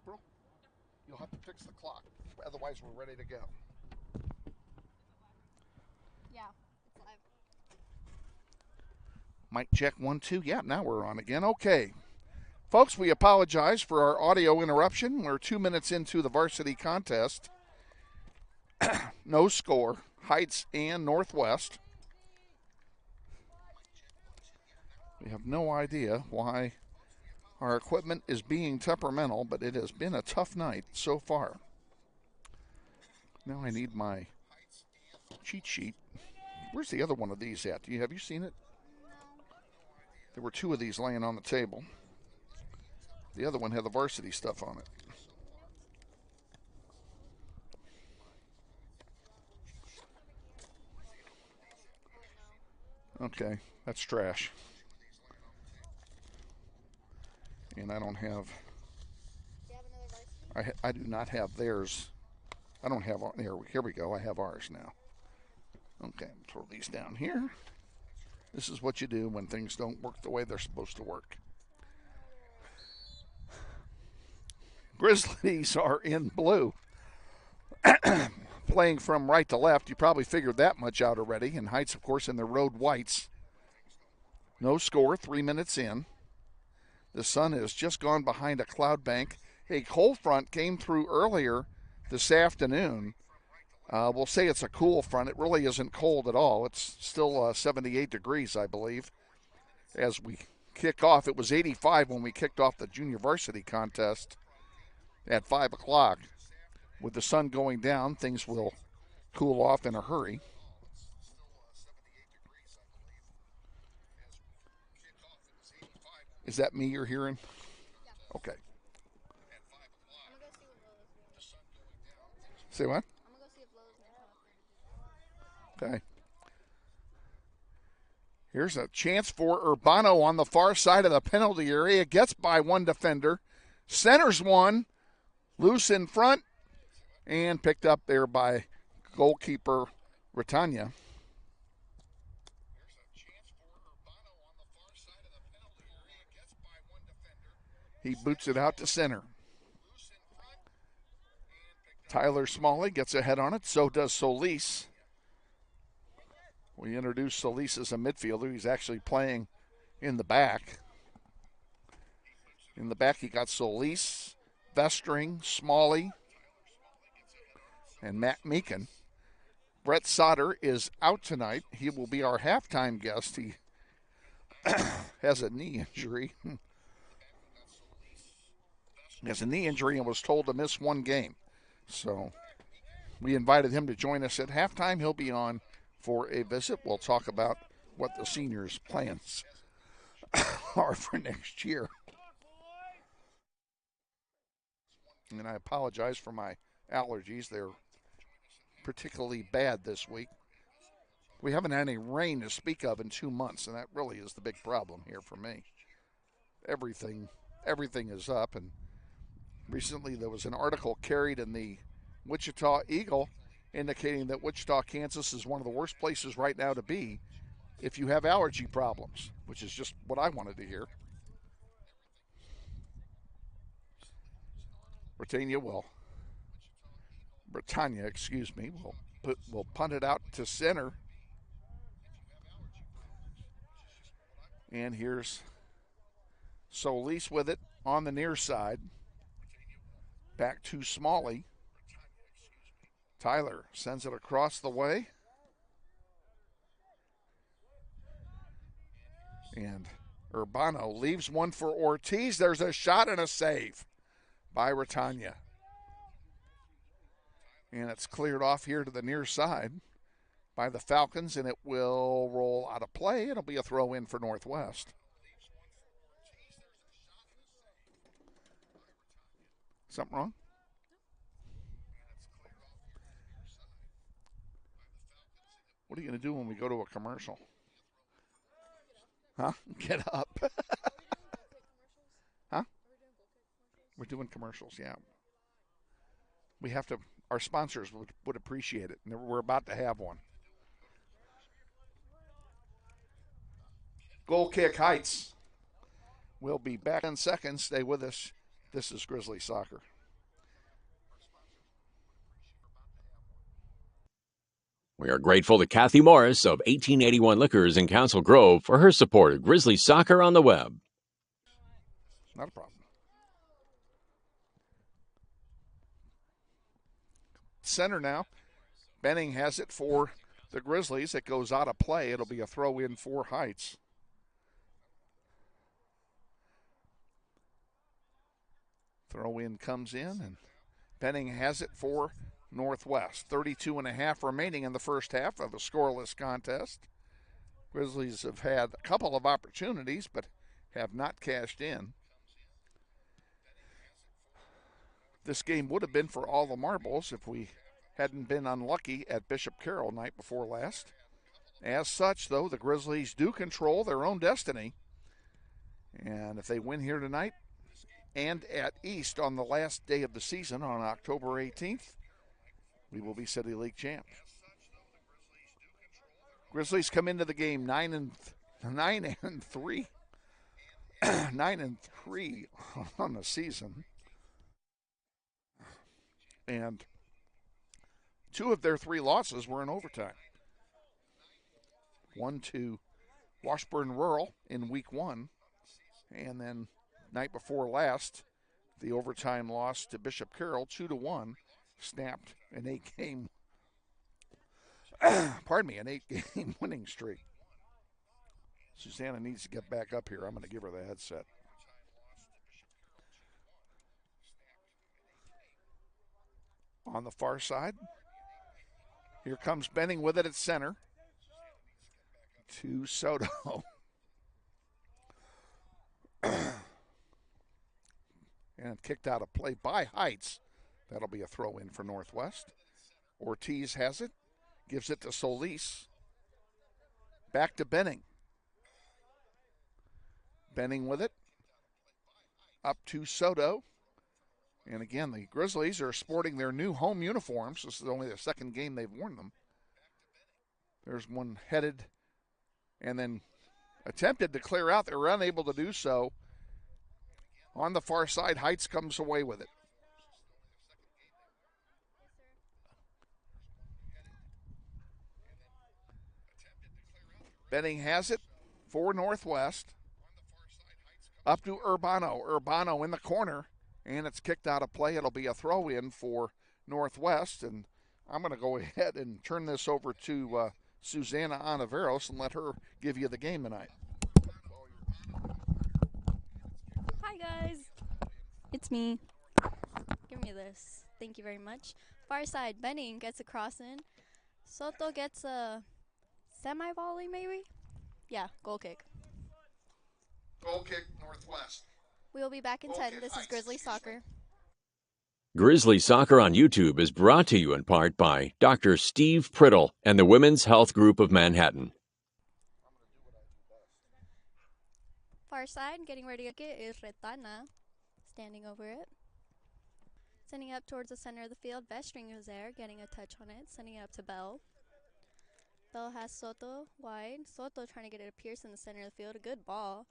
April? You'll have to fix the clock. Otherwise, we're ready to go. Yeah, it's live. Mic check 1, 2. Yeah, now we're on again. Okay. Folks, we apologize for our audio interruption. We're 2 minutes into the varsity contest. No score. Heights and Northwest. We have no idea why our equipment is being temperamental, but it has been a tough night so far. Now I need my cheat sheet. Where's the other one of these at? Have you seen it? There were 2 of these laying on the table. The other one had the varsity stuff on it. Okay, that's trash. And I don't have, I do not have theirs. I don't have, here we go, I have ours now. Okay, throw these down here. This is what you do when things don't work the way they're supposed to work. Grizzlies are in blue. Playing from right to left. You probably figured that much out already. And Heights, of course, in their road whites. No score, 3 minutes in. The sun has just gone behind a cloud bank. A cold front came through earlier this afternoon. We'll say it's a cool front. It really isn't cold at all. It's still 78 degrees, I believe. As we kick off, it was 85 when we kicked off the junior varsity contest at 5 o'clock. With the sun going down, things will cool off in a hurry. Is that me you're hearing? Yeah. Okay. Say what? Okay. Here's a chance for Urbano on the far side of the penalty area. Gets by one defender. Centers one. Loose in front. And picked up there by goalkeeper Britannia. He boots it out to center. Tyler Smalley gets a head on it. So does Solis. We introduced Solis as a midfielder. He's actually playing in the back. In the back, he got Solis, Vestring, Smalley, and Matt Meekin. Brett Sauter is out tonight. He will be our halftime guest. He has a knee injury. He has a knee injury and was told to miss one game. So we invited him to join us at halftime. He'll be on for a visit. We'll talk about what the seniors' plans are for next year. And I apologize for my allergies. They're particularly bad this week. We haven't had any rain to speak of in 2 months, and that really is the big problem here for me. Everything is up, and recently there was an article carried in the Wichita Eagle indicating that Wichita, Kansas is one of the worst places right now to be if you have allergy problems, which is just what I wanted to hear. Britannia will punt it out to center. And here's Solis with it on the near side. Back to Smalley. Tyler sends it across the way. And Urbano leaves one for Ortiz. There's a shot and a save by Britannia. And it's cleared off here to the near side by the Falcons, and it will roll out of play. It'll be a throw in for Northwest. Something wrong? What are you going to do when we go to a commercial? Huh? Get up. Huh? We're doing commercials, yeah. We have to, our sponsors would appreciate it, and we're about to have one. Goal kick, Heights. We'll be back in seconds. Stay with us. This is Grizzly Soccer. We are grateful to Kathy Morris of 1881 Liquors in Council Grove for her support of Grizzlies soccer on the web. Not a problem. Center now. Benning has it for the Grizzlies. It goes out of play. It'll be a throw in for Heights. Throw in comes in, and Benning has it for Northwest. 32.5 remaining in the first half of a scoreless contest. Grizzlies have had a couple of opportunities, but have not cashed in. This game would have been for all the marbles if we hadn't been unlucky at Bishop Carroll night before last. As such, though, the Grizzlies do control their own destiny. And if they win here tonight and at East on the last day of the season on October 18th, we will be City League champs. Grizzlies come into the game 9-3. 9-3 on the season. And 2 of their 3 losses were in overtime. 1 to Washburn Rural in week 1. And then night before last, the overtime loss to Bishop Carroll, 2-1, snapped an 8-game an 8-game winning streak. Sussana needs to get back up here. I'm going to give her the headset. On the far side, here comes Benning with it at center to Soto. And kicked out of play by Heights. That'll be a throw in for Northwest. Ortiz has it, gives it to Solis. Back to Benning. Benning with it. Up to Soto. And again, the Grizzlies are sporting their new home uniforms. This is only the second game they've worn them. There's one headed and then attempted to clear out. They were unable to do so. On the far side, Heights comes away with it. Benning has it for Northwest. Up to Urbano. Urbano in the corner, and it's kicked out of play. It'll be a throw-in for Northwest, and I'm going to go ahead and turn this over to Sussana Ontiveros and let her give you the game tonight. Hi, guys. It's me. Give me this. Thank you very much. Far side, Benning gets a cross in. Soto gets a semi-volley, maybe? Yeah, goal kick. Goal kick, Northwest. We will be back in 10. This is Grizzly Soccer. Grizzly Soccer on YouTube is brought to you in part by Dr. Steve Priddle and the Women's Health Group of Manhattan. Far side, getting ready to get is Retana, standing over it. Sending it up towards the center of the field. Bestring is there, getting a touch on it, sending it up to Bell. Bell has Soto wide. Soto trying to get it to Pierce in the center of the field. A good ball.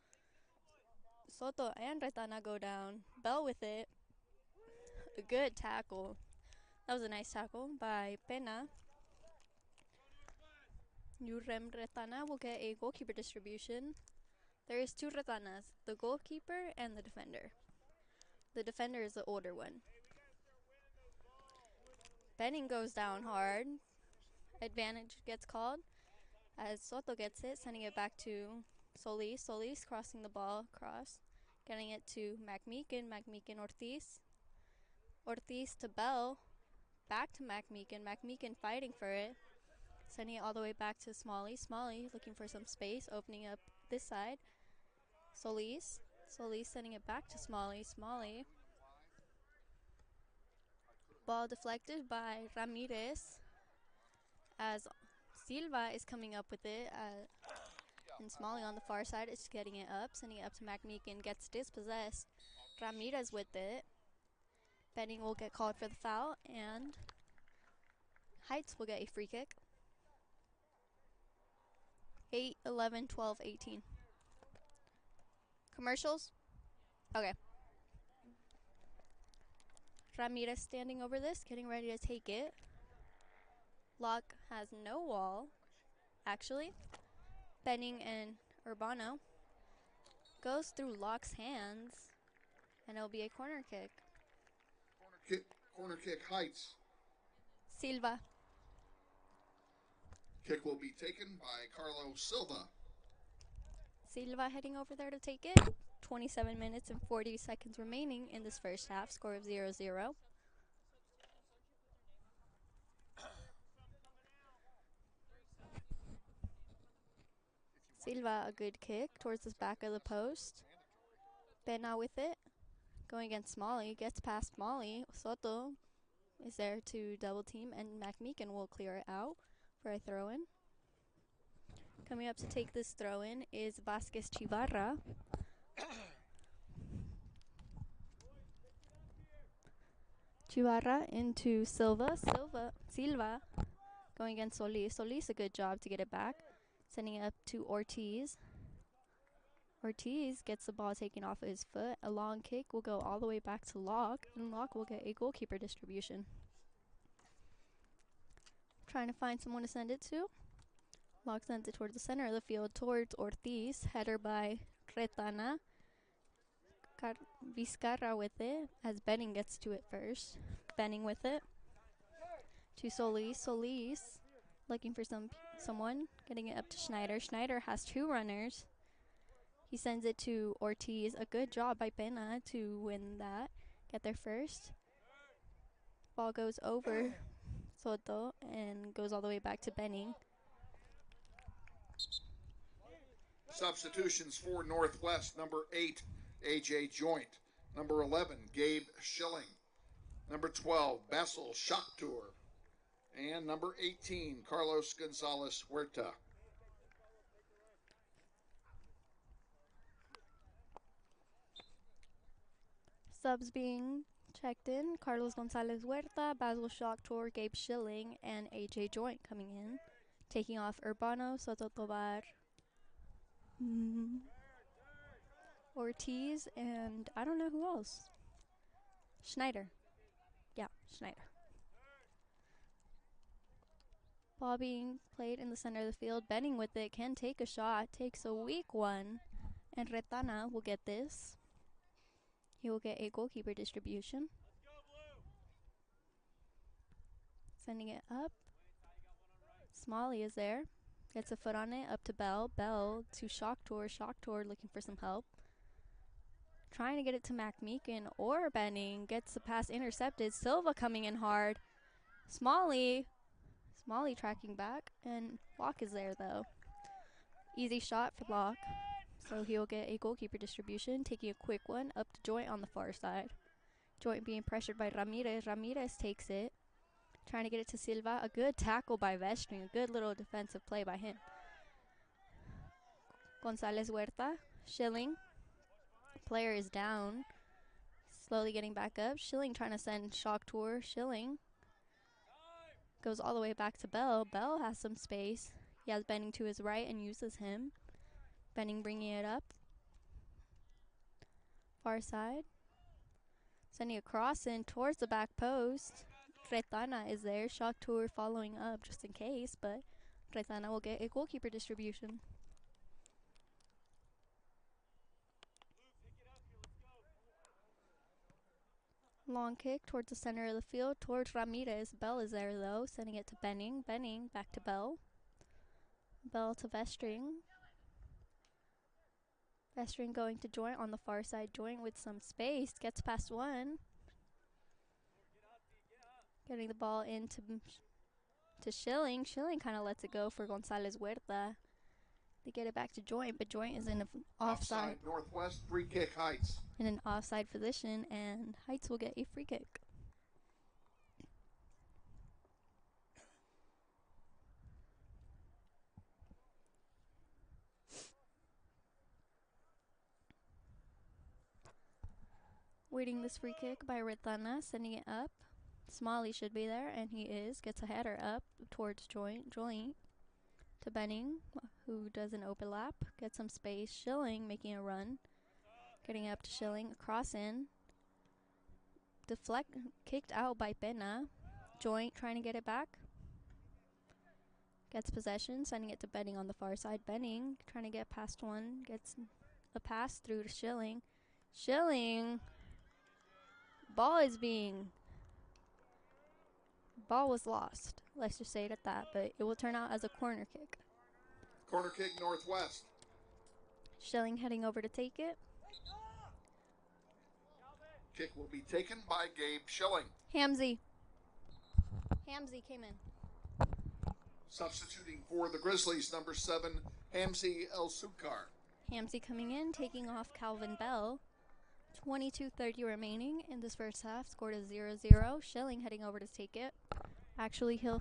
Soto and Retana go down. Bell with it. A good tackle. That was a nice tackle by Pena. Yurem Retana will get a goalkeeper distribution. There is 2 Retanas, the goalkeeper and the defender. The defender is the older one. Benning goes down hard. Advantage gets called as Soto gets it, sending it back to Solis. Solis crossing the ball across, getting it to McMeekin. McMeekin Ortiz. Ortiz to Bell. Back to McMeekin. McMeekin fighting for it. Sending it all the way back to Smalley. Smalley looking for some space, opening up this side. Solis. Solis sending it back to Smalley. Smalley. Ball deflected by Ramirez as Silva is coming up with it. And Smalley on the far side is getting it up, sending it up to McMeekin. Gets dispossessed. Ramirez with it. Benning will get called for the foul, and Heights will get a free kick. 8, 11, 12, 18. Commercials? Okay. Ramirez standing over this, getting ready to take it. Locke has no wall, actually. Benning and Urbano goes through Locke's hands, and it'll be a corner kick. Corner kick Heights. Silva. Kick will be taken by Carlos Silva. Silva heading over there to take it. 27 minutes and 40 seconds remaining in this first half. Score of 0-0. Silva, a good kick towards the back of the post. Pena with it. Going against Smalley. Gets past Smalley. Soto is there to double team, and McMeekin will clear it out for a throw-in. Coming up to take this throw-in is Vasquez Chivarra. Chivarra into Silva. Silva going against Solis. Solis, a good job to get it back. Sending it up to Ortiz. Ortiz gets the ball taken off of his foot. A long kick will go all the way back to Locke, and Locke will get a goalkeeper distribution. Trying to find someone to send it to. Locke sends it towards the center of the field, towards Ortiz. Header by Retana. Vizcarra with it, as Benning gets to it first. Benning with it. To Solis. Solis looking for someone. Getting it up to Schneider. Schneider has two runners. He sends it to Ortiz. A good job by Pena to win that. Get there first. Ball goes over Soto and goes all the way back to Benning. Substitutions for Northwest. Number 8, A.J. Joint. Number 11, Gabe Schilling. Number 12, Bessel Schachtur. And number 18, Carlos Gonzalez Huerta. Subs being checked in. Carlos Gonzalez Huerta, Basil Schachtur, Gabe Schilling, and A.J. Joint coming in. Taking off Urbano, Soto Tobar, Ortiz, and I don't know who else. Schneider. Yeah, Schneider. Ball being played in the center of the field. Benning with it, can take a shot, takes a weak one, and Retana will get this. He will get a goalkeeper distribution. Sending it up. Smalley is there. Gets a foot on it, up to Bell. Bell to Schachtur. Schachtur looking for some help. Trying to get it to McMeekin or Benning. Gets the pass intercepted. Silva coming in hard. Smalley tracking back. And Locke is there, though. Easy shot for Locke. So he'll get a goalkeeper distribution. Taking a quick one up to Joint on the far side. Joint being pressured by Ramirez. Ramirez takes it. Trying to get it to Silva. A good tackle by Vestring. A good little defensive play by him. Gonzalez Huerta. Schilling. Player is down. Slowly getting back up. Schilling trying to send Schachtur. Schilling goes all the way back to Bell. Bell has some space. He has Benning to his right and uses him. Benning bringing it up. Far side. Sending a cross in towards the back post. Retana is there. Schachtur following up just in case, but Retana will get a goalkeeper distribution. Long kick towards the center of the field, towards Ramirez. Bell is there, though, sending it to Benning. Benning back to Bell. Bell to Vestring. Vestring going to Joint on the far side. Joint with some space. Gets past one. Getting the ball into Schilling. Schilling kind of lets it go for Gonzalez Huerta. They get it back to Joint, but Joint is in an offside. Northwest, free kick Heights. In an offside position, and Heights will get a free kick. Waiting this free kick by Retana, sending it up. Smalley should be there, and he is. Gets a header up towards Joint to Benning, who does an overlap. Gets some space. Schilling making a run. Getting up to Schilling. A cross in. Kicked out by Pena. Joint trying to get it back. gets possession, sending it to Benning on the far side. Benning trying to get past one, gets a pass through to Schilling. Schilling, ball was lost. Let's just say it at that, but it will turn out as a corner kick. Corner kick Northwest. Schilling heading over to take it. Kick will be taken by Gabe Schilling. Hamzy came in. Substituting for the Grizzlies, number 7, Hamzy El-Sukar. Hamzy coming in, taking off Calvin Bell. 22:30 remaining in this first half. Scored a 0-0. Schilling heading over to take it. Actually, he'll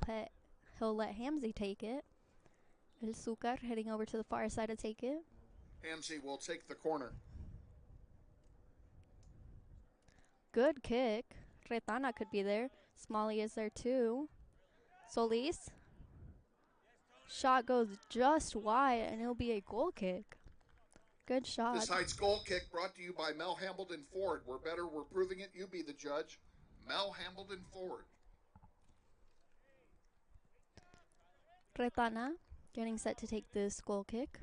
let Hamzy take it. El-Sukar heading over to the far side to take it. Hamzy will take the corner. Good kick. Retana could be there. Smalley is there too. Solis. Shot goes just wide, and it'll be a goal kick. Good shot. This Heights goal kick brought to you by Mel Hambledon Ford. We're better, we're proving it. You be the judge. Mel Hambledon Ford. Retana getting set to take this goal kick.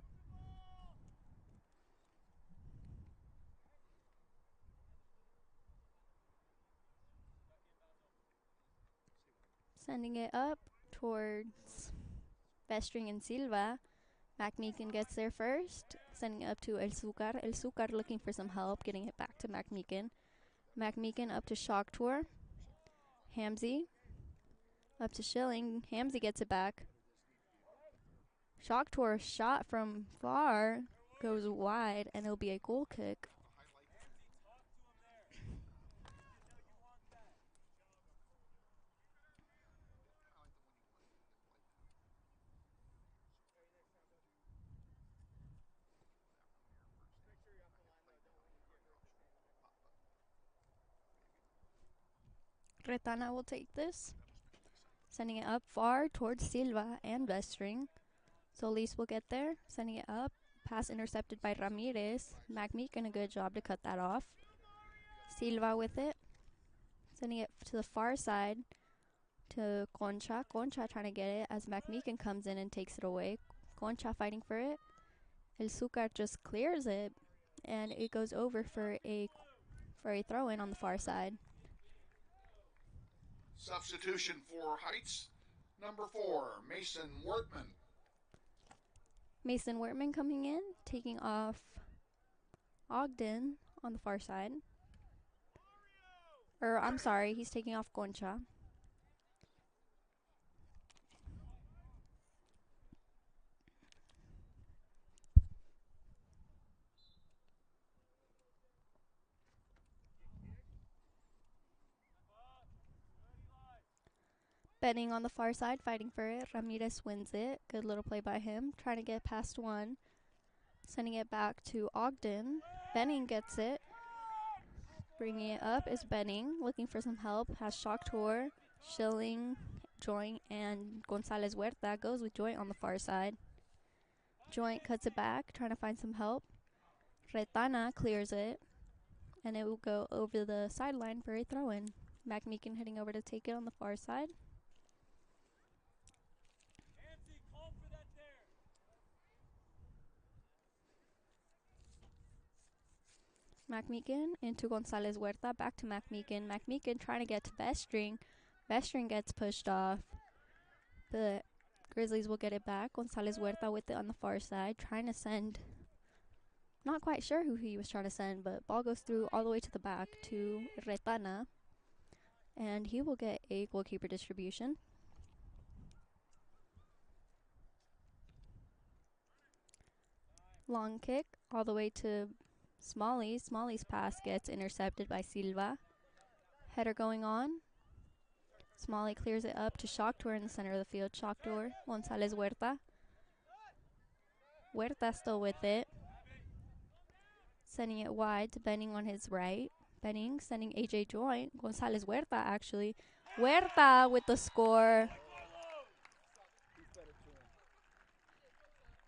Sending it up towards Bestring and Silva. McMeekin gets there first. Sending it up to El-Sukar. El-Sukar looking for some help, getting it back to McMeekin. McMeekin up to Shocktour. Hamzy up to Schilling. Hamzy gets it back. Shocktour shot from far goes wide, and it'll be a goal kick. Retana will take this, sending it up far towards Silva and Bestring. Solis will get there, sending it up. Pass intercepted by Ramirez. McMeekin a good job to cut that off. Silva with it, sending it to the far side to Concha. Concha trying to get it as McMeekin comes in and takes it away. Concha fighting for it. El-Sukar just clears it, and it goes over for a throw-in on the far side. Substitution for Heights, number 4, Mason Wortman. Mason Wortman coming in, taking off Ogden on the far side. I'm sorry, he's taking off Concha. Benning on the far side, fighting for it. Ramirez wins it. Good little play by him. Trying to get past one. Sending it back to Ogden. Benning gets it. Bringing it up is Benning. Looking for some help. Has Shocktour, Schilling, Joint, and Gonzalez Huerta. Goes with Joint on the far side. Joint cuts it back. Trying to find some help. Retana clears it. And it will go over the sideline for a throw-in. McMeekin heading over to take it on the far side. McMeekin into Gonzalez Huerta, back to McMeekin. McMeekin trying to get to Bestring. Bestring gets pushed off. The Grizzlies will get it back. Gonzalez Huerta with it on the far side, trying to send. Not quite sure who he was trying to send, but ball goes through all the way to the back to Retana. And he will get a goalkeeper distribution. Long kick all the way to Smalley. Smalley's pass gets intercepted by Silva. Header going on. Smalley clears it up to Shocktour in the center of the field. Shocktour, Gonzalez Huerta. Huerta still with it. Sending it wide to Benning on his right. Benning sending AJ Joint. Gonzalez Huerta actually. Huerta with the score.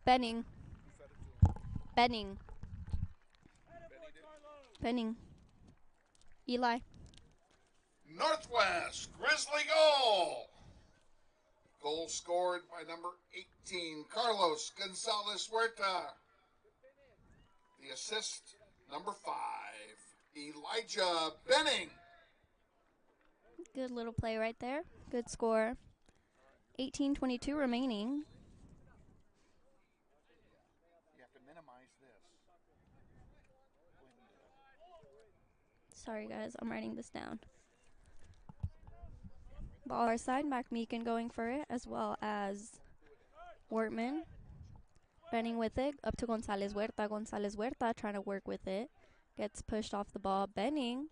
Benning. Benning. Benning. Eli. Northwest Grizzly goal. Goal scored by number 18, Carlos Gonzalez Huerta. The assist, number 5, Elijah Benning. Good little play right there. Good score. 18:22 remaining. You have to minimize this. Sorry, guys. I'm writing this down. Ball our side. McMeekin going for it, as well as Wortman. Benning with it. Up to Gonzalez Huerta. Gonzalez Huerta trying to work with it. Gets pushed off the ball. Benning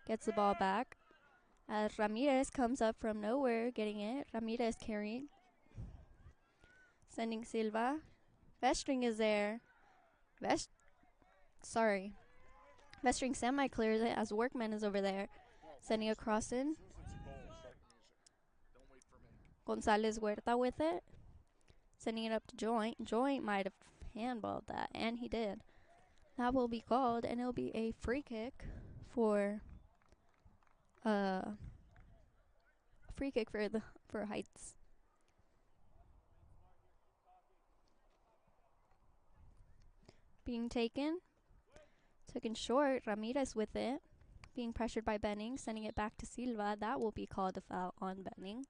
gets the ball back. As Ramirez comes up from nowhere, getting it. Ramirez carrying. Sending Silva. Vestring is there. Vestring semi-clears it as Workman is over there. Sending a cross in. Gonzalez Huerta with it. Sending it up to Joint. Joint might have handballed that, and he did. That will be called, and it'll be a free kick for for Heights. Being taken short. Ramirez with it. Being pressured by Benning, sending it back to Silva. That will be called a foul on Benning.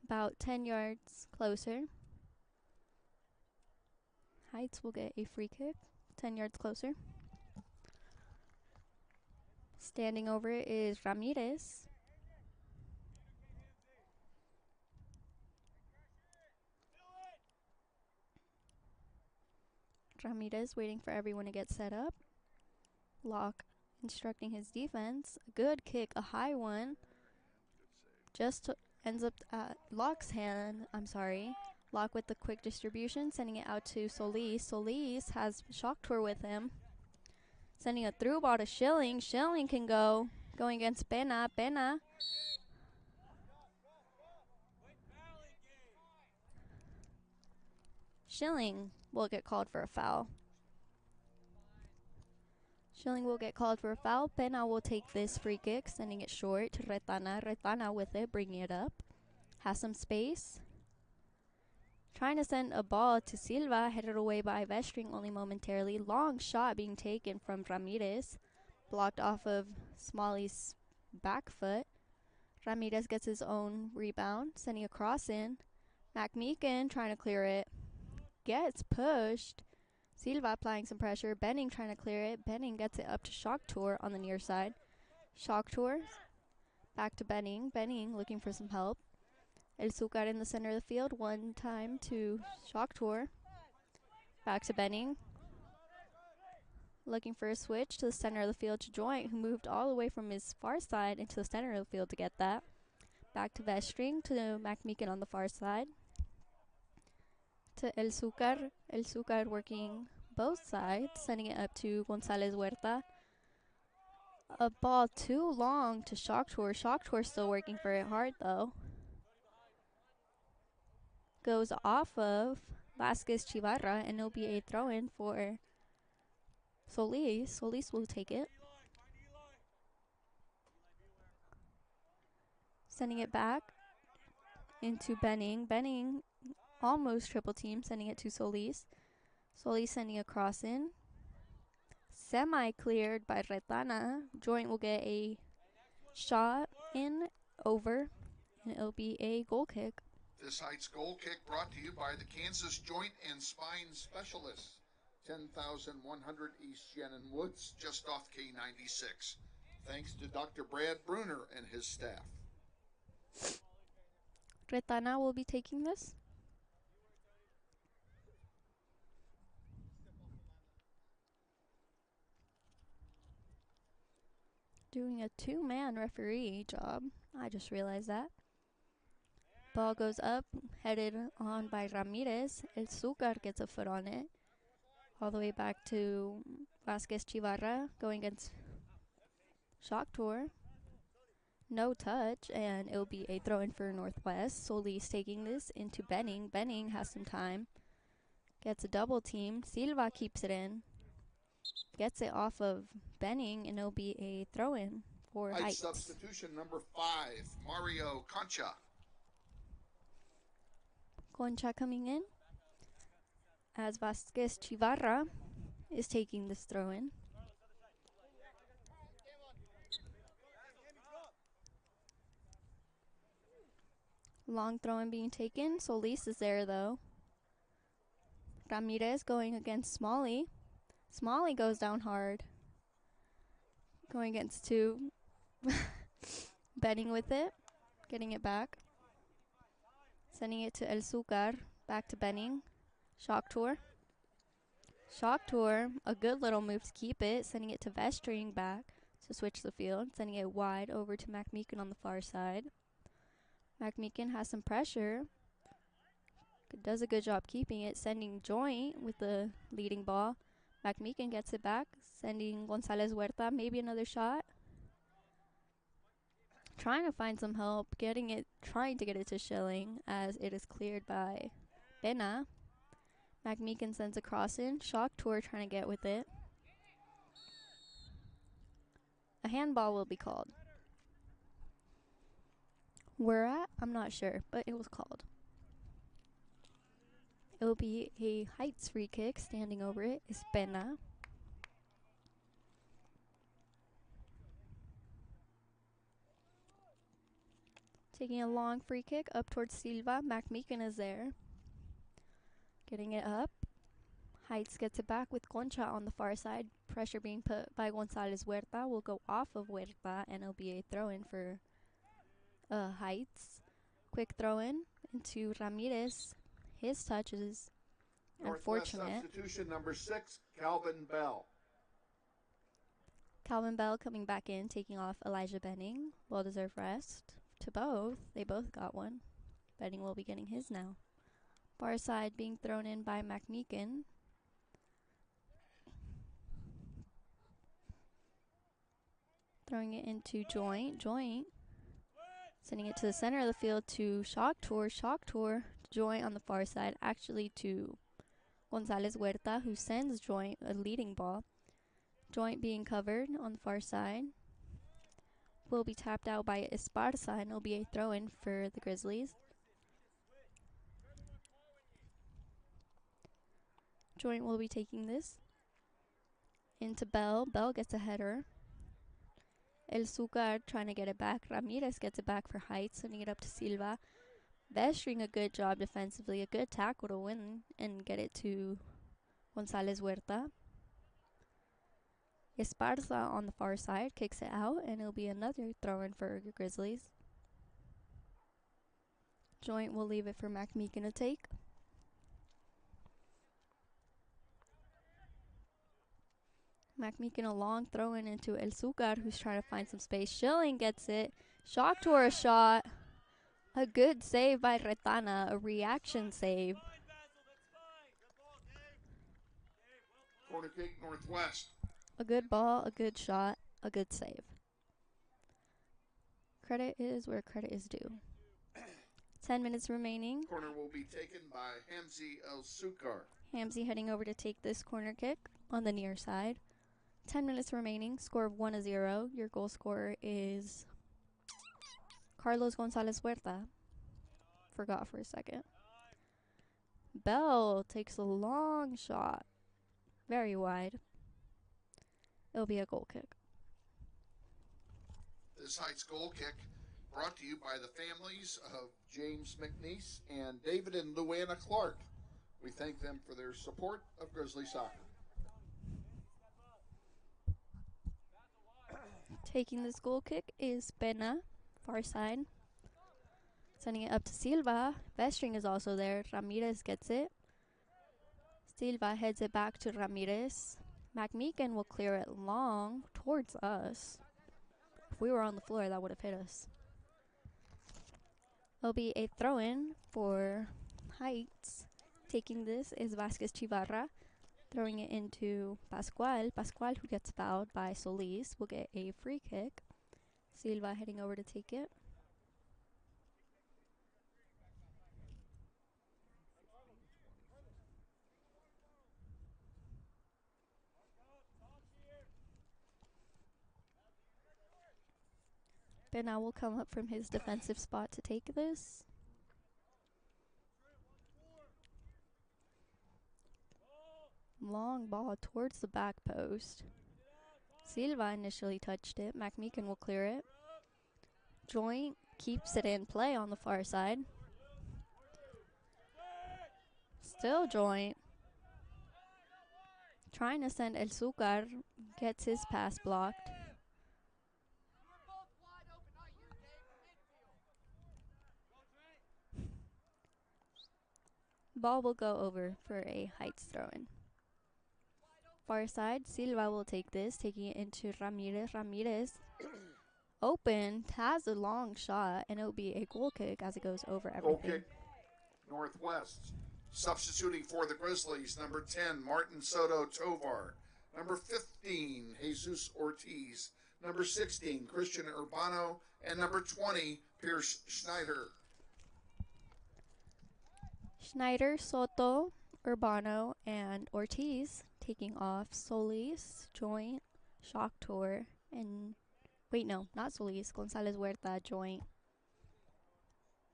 About 10 yards closer. Heights will get a free kick. 10 yards closer. Standing over it is Ramirez. Ramirez waiting for everyone to get set up. Locke instructing his defense. A good kick, a high one. Just ends up at Locke's hand. Locke with the quick distribution, sending it out to Solis. Solis has Shock Tour with him. Sending a through ball to Schilling. Schilling can go. Going against Pena. Pena. Schilling will get called for a foul. Schilling will get called for a foul. Pena will take this free kick, sending it short to Retana. Retana with it, bringing it up. Has some space. Trying to send a ball to Silva, headed away by Vestring only momentarily. Long shot being taken from Ramirez. Blocked off of Smalley's back foot. Ramirez gets his own rebound, sending a cross in. McMeekin trying to clear it. Gets pushed. Silva applying some pressure. Benning trying to clear it. Benning gets it up to Shock Tour on the near side. Shock Tour back to Benning. Benning looking for some help. El Zucar in the center of the field. One time to Shock Tour. Back to Benning. Looking for a switch to the center of the field to Joint, who moved all the way from his far side into the center of the field to get that. Back to Vestring to McMeekin on the far side. To El Zucar. El Zucar working both sides, sending it up to Gonzalez Huerta. A ball too long to Shock Tour. Shock Tour still working for it hard though. Goes off of Vasquez Chivarra, and it'll be a throw-in for Solis. Solis will take it. Sending it back into Benning. Benning almost triple team, sending it to Solis. Solis sending a cross in. Semi-cleared by Retana. Joint will get a shot in over, and it'll be a goal kick. This Heights goal kick brought to you by the Kansas Joint and Spine Specialists. 10,100 East Shannon Woods, just off K96. Thanks to Dr. Brad Bruner and his staff. Retana will be taking this. Doing a two-man referee job. I just realized that. Ball goes up, headed on by Ramirez. El Zucar gets a foot on it. All the way back to Vasquez Chivarra, going against Shock Tour. No touch, and it'll be a throw-in for Northwest. Solis taking this into Benning. Benning has some time. Gets a double team. Silva keeps it in. Gets it off of Benning, and it'll be a throw-in for Heights. Substitution number 5, Mario Concha. Concha coming in as Vasquez Chivarra is taking this throw in. Long throw in being taken. Solis is there though. Ramirez going against Smalley. Smalley goes down hard. Going against two. Betting with it. Getting it back. Sending it to El Sucar. Back to Benning. Shock tour. Shock tour. A good little move to keep it. Sending it to Vestring back to switch the field. Sending it wide over to McMeekin on the far side. McMeekin has some pressure. Does a good job keeping it. Sending Joint with the leading ball. McMeekin gets it back. Sending Gonzalez Huerta. Maybe another shot. Trying to find some help. Trying to get it to Schilling as it is cleared by Pena. McMeekin sends a cross in. Shock tour trying to get with it. A handball will be called. Where at? I'm not sure, but it was called. It will be a Heights free kick. Standing over it is Pena. Taking a long free kick up towards Silva. McMeekin is there. Getting it up. Heights gets it back with Concha on the far side. Pressure being put by Gonzalez Huerta. Will go off of Huerta and it'll be a throw in for Heights. Quick throw in into Ramirez. His touch is unfortunate. Substitution number 6, Calvin Bell. Calvin Bell coming back in, taking off Elijah Benning. Well-deserved rest to both. They both got one. Benning will be getting his now. Far side being thrown in by McMeekin. Throwing it into Joint. Joint sending it to the center of the field to Shock Tour. Shock Tour. Joint on the far side. Actually to Gonzalez Huerta, who sends Joint a leading ball. Joint being covered on the far side. Will be tapped out by Esparza, and it'll be a throw-in for the Grizzlies. Joint will be taking this into Bell. Bell gets a header. El Sucar trying to get it back. Ramirez gets it back for Heights, sending it up to Silva. Vestring a good job defensively, a good tackle to win and get it to Gonzalez Huerta. Esparza on the far side kicks it out, and it'll be another throw-in for the Grizzlies. Joint will leave it for McMeekin to take. McMeekin a long throw-in into El Sucar, who's trying to find some space. Schilling gets it. Shock Tour a shot. A good save by Retana, a reaction save. Corner kick, Northwest. A good ball, a good shot, a good save. Credit is where credit is due. 10 minutes remaining. Corner will be taken by Hamzi El Sukar. Hamzi heading over to take this corner kick on the near side. 10 minutes remaining. Score of 1-0. Your goal scorer is Carlos Gonzalez Huerta. Forgot for a second. Bell takes a long shot. Very wide. It'll be a goal kick. This Heights goal kick brought to you by the families of James McNeese and David and Luana Clark. We thank them for their support of Grizzly soccer. Taking this goal kick is Pena, far side. Sending it up to Silva. Vestring is also there. Ramirez gets it. Silva heads it back to Ramirez. McMeekin will clear it long towards us. If we were on the floor, that would have hit us. It'll be a throw-in for Heights. Taking this is Vasquez Chivarra. Throwing it into Pascual. Pascual, who gets fouled by Solis, will get a free kick. Silva heading over to take it. Pena will come up from his defensive spot to take this. Long ball towards the back post. Silva initially touched it. McMeekin will clear it. Joint keeps it in play on the far side. Still Joint. Trying to send El Sucar. Gets his pass blocked. Ball will go over for a Heights throw-in. Far side, Silva will take this, taking it into Ramirez. Ramirez open, has a long shot, and it will be a goal kick as it goes over everything. Goal kick, Northwest. Substituting for the Grizzlies, number 10, Martin Soto Tovar. Number 15, Jesus Ortiz. Number 16, Christian Urbano. And number 20, Pierce Schneider. Schneider, Soto, Urbano, and Ortiz taking off Solis, Joint, Shock Tour, and wait, no, not Solis, Gonzalez Huerta, Joint,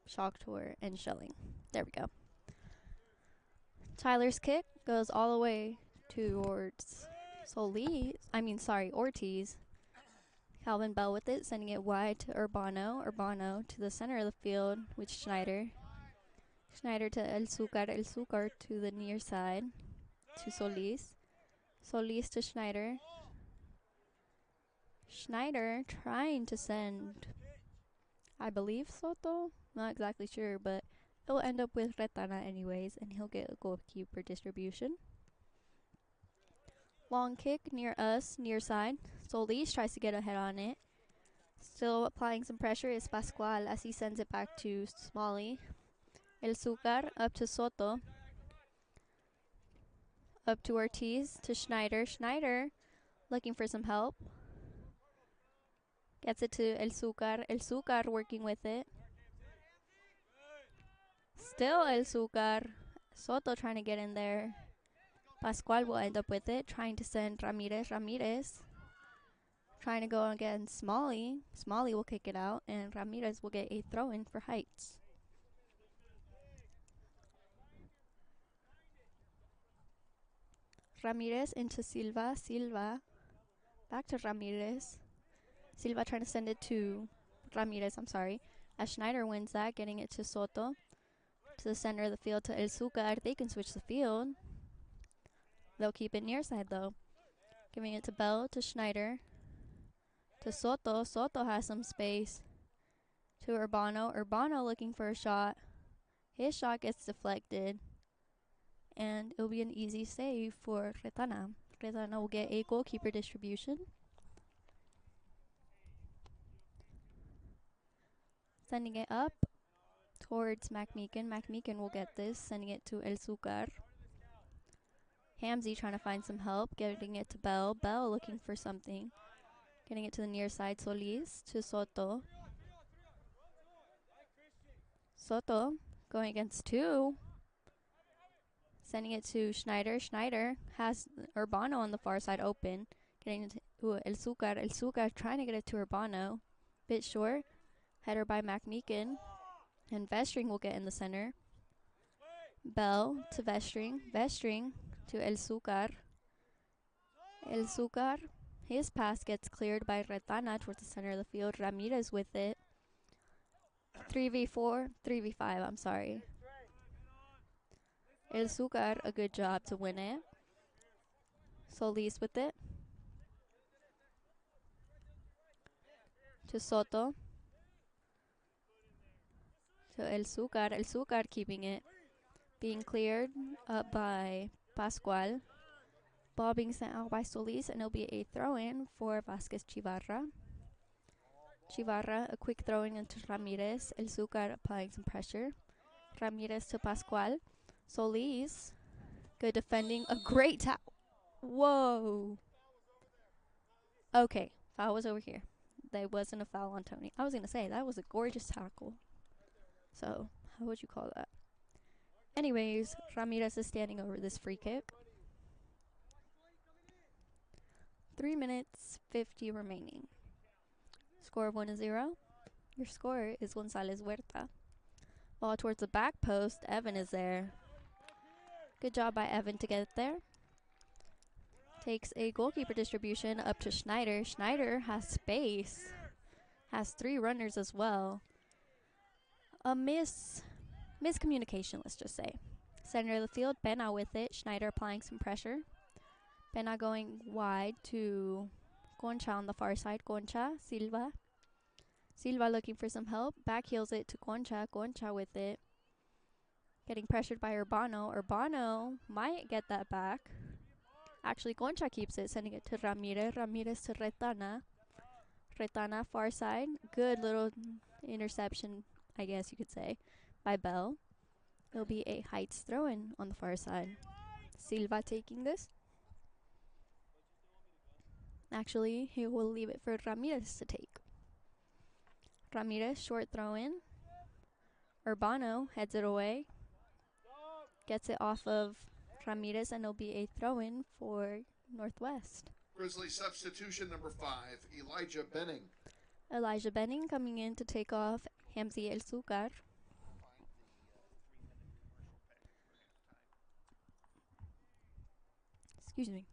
Shock Tour, and Shelling. There we go. Tyler's kick goes all the way towards Ortiz. Calvin Bell with it, sending it wide to Urbano. Urbano to the center of the field with Schneider. Schneider to El Sucar. El Sucar to the near side to Solis. Solis to Schneider. Schneider trying to send, I believe, Soto. Not exactly sure, but it'll end up with Retana anyways, and he'll get a goalkeeper distribution. Long kick near us, near side. Solis tries to get ahead on it. Still applying some pressure is Pascual as he sends it back to Smalley. El Sucar up to Soto. Up to Ortiz to Schneider. Schneider looking for some help. Gets it to El Sucar. El Sucar working with it. Still El Sucar. Soto trying to get in there. Pascual will end up with it, trying to send Ramirez. Ramirez trying to go against Smalley. Smalley will kick it out, and Ramirez will get a throw-in for Heights. Ramirez into Silva. Silva back to Ramirez. Silva trying to send it to Ramirez, as Schneider wins that, getting it to Soto. To the center of the field to El Sucar. They can switch the field. They'll keep it near side though. Giving it to Bell, to Schneider. To Soto. Soto has some space. To Urbano. Urbano looking for a shot. His shot gets deflected. And it'll be an easy save for Retana. Retana will get a goalkeeper distribution. Sending it up towards McMeekin. McMeekin will get this, sending it to El Sucar. Hamzy trying to find some help, getting it to Bell. Bell looking for something. Getting it to the near side, Solis to Soto. Soto going against two. Sending it to Schneider. Schneider has Urbano on the far side open. Getting it to El Sucar. El Sucar trying to get it to Urbano. Bit short. Header by McMeekin. And Vestring will get in the center. Bell to Vestring. Vestring to El Sucar. El Sucar. His pass gets cleared by Retana towards the center of the field. Ramirez with it. 3v4. 3v5, El Sucar, a good job to win it. Solis with it. To Soto. To El Sucar. El Sucar keeping it. Being cleared up by Pascual. Ball being sent out by Solis, and it'll be a throw-in for Vasquez Chivarra. Chivarra, a quick throw-in into Ramirez. El Sucar applying some pressure. Ramirez to Pascual. Solis, good defending. A great tackle. Whoa. Okay, foul was over here. There wasn't a foul on Tony. I was going to say, that was a gorgeous tackle. So, how would you call that? Anyways, Ramirez is standing over this free kick. 3 minutes, 50 remaining. Score of 1-0. Your scorer is Gonzalez Huerta. Ball towards the back post. Evan is there. Good job by Evan to get it there. takes a goalkeeper distribution up to Schneider. Schneider has space, has 3 runners as well. A miscommunication, let's just say. Center of the field, Pena with it. Schneider applying some pressure. Pena going wide to Concha on the far side. Concha, Silva. Silva looking for some help. Back heels it to Concha. Concha with it. Getting pressured by Urbano. Urbano might get that back. Actually, Concha keeps it, sending it to Ramirez. Ramirez to Retana. Retana, far side. Good little interception, I guess you could say, by Bell. It'll be a Heights throw-in on the far side. Silva taking this. Actually, he will leave it for Ramirez to take. Ramirez, short throw-in. Urbano heads it away. Gets it off of Ramirez, and it'll be a throw-in for Northwest. Grizzly substitution number 5, Elijah Benning. Elijah Benning coming in to take off Hamzi El Sucar. Excuse me.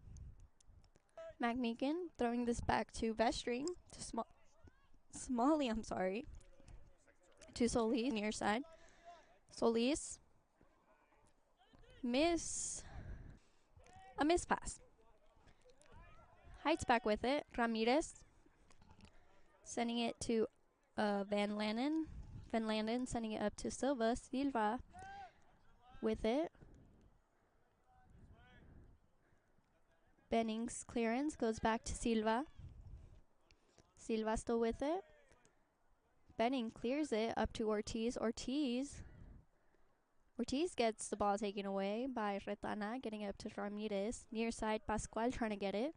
Mac Meekin throwing this back to Vestring, to Smalley, to Solis, near side. Solis. A miss pass. Heights back with it. Ramirez sending it to Van Landen. Van Landen sending it up to Silva. Silva with it. Benning's clearance goes back to Silva. Silva still with it. Benning clears it up to Ortiz. Ortiz gets the ball taken away by Retana, getting it up to Ramirez. Near side, Pascual trying to get it.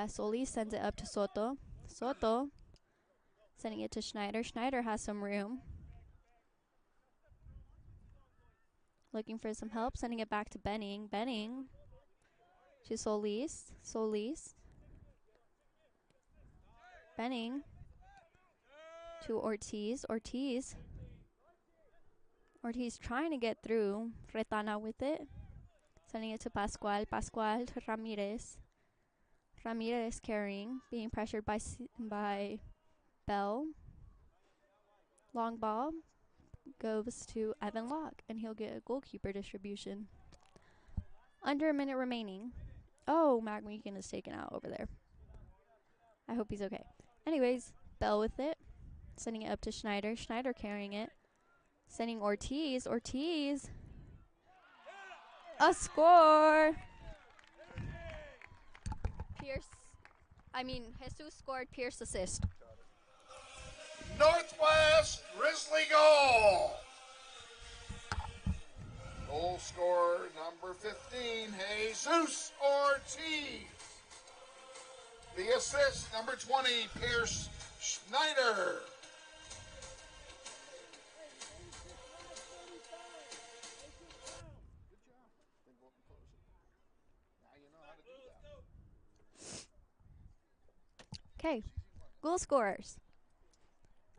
Solis sends it up to Soto. Soto sending it to Schneider. Schneider has some room. Looking for some help, sending it back to Benning. Benning to Solis. Solis. Benning to Ortiz. Ortiz trying to get through. Retana with it. Sending it to Pascual. Pascual to Ramirez. Ramirez carrying. Being pressured by Bell. Long ball goes to Evan Locke, and he'll get a goalkeeper distribution. Under a minute remaining. Oh, Mac Meekin is taken out over there. I hope he's okay. Anyways, Bell with it. Sending it up to Schneider. Schneider carrying it. Sending Ortiz. Ortiz. A score. Jesus scored. Pierce assist. Northwest Grizzly goal. Goal scorer number 15, Jesus Ortiz. The assist, number 20, Pierce Schneider. Okay, goal scorers.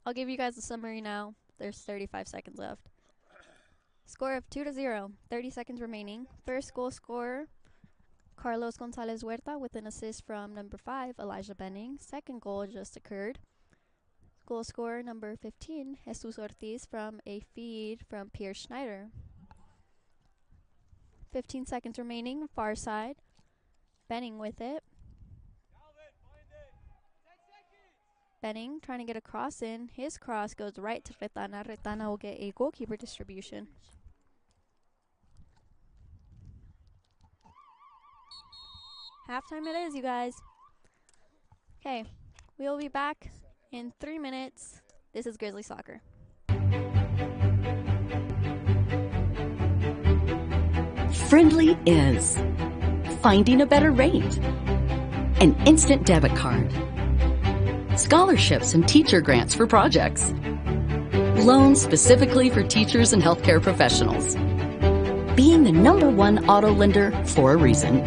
I'll give you guys a summary now. There's 35 seconds left. Score of 2-0, 30 seconds remaining. First goal scorer, Carlos Gonzalez Huerta with an assist from number 5, Elijah Benning. Second goal just occurred. Goal scorer number 15, Jesus Ortiz from a feed from Pierce Schneider. 15 seconds remaining, far side. Benning with it. Benning trying to get a cross in. His cross goes right to Retana. Retana will get a goalkeeper distribution. Halftime it is, you guys. Okay, we will be back in 3 minutes. This is Grizzly Soccer. Friendly is finding a better rate, an instant debit card, scholarships and teacher grants for projects, loans specifically for teachers and healthcare professionals, being the #1 auto lender for a reason.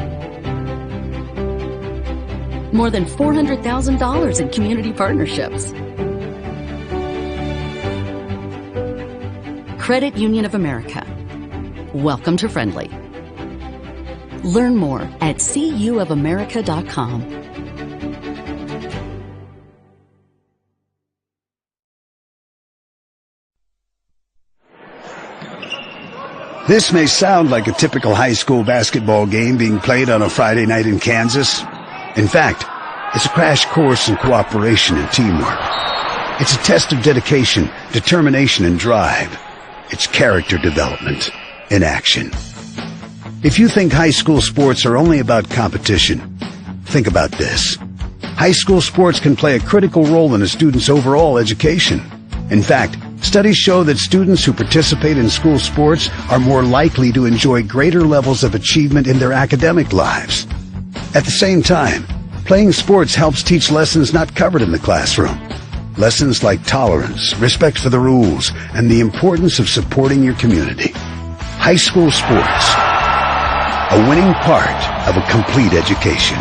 More than $400,000 in community partnerships. Credit Union of America. Welcome to Friendly. Learn more at cuofamerica.com. This may sound like a typical high school basketball game being played on a Friday night in Kansas. In fact, it's a crash course in cooperation and teamwork. It's a test of dedication, determination, and drive. It's character development in action. If you think high school sports are only about competition, think about this. High school sports can play a critical role in a student's overall education. In fact, studies show that students who participate in school sports are more likely to enjoy greater levels of achievement in their academic lives. At the same time, playing sports helps teach lessons not covered in the classroom. Lessons like tolerance, respect for the rules, and the importance of supporting your community. High school sports, a winning part of a complete education.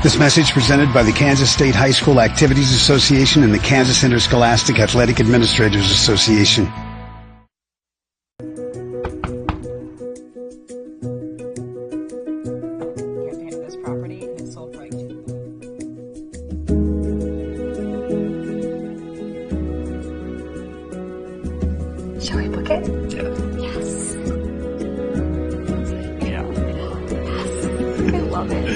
This message presented by the Kansas State High School Activities Association and the Kansas Interscholastic Athletic Administrators Association. Shall we book it? Yes. Yeah. Yes. I love it.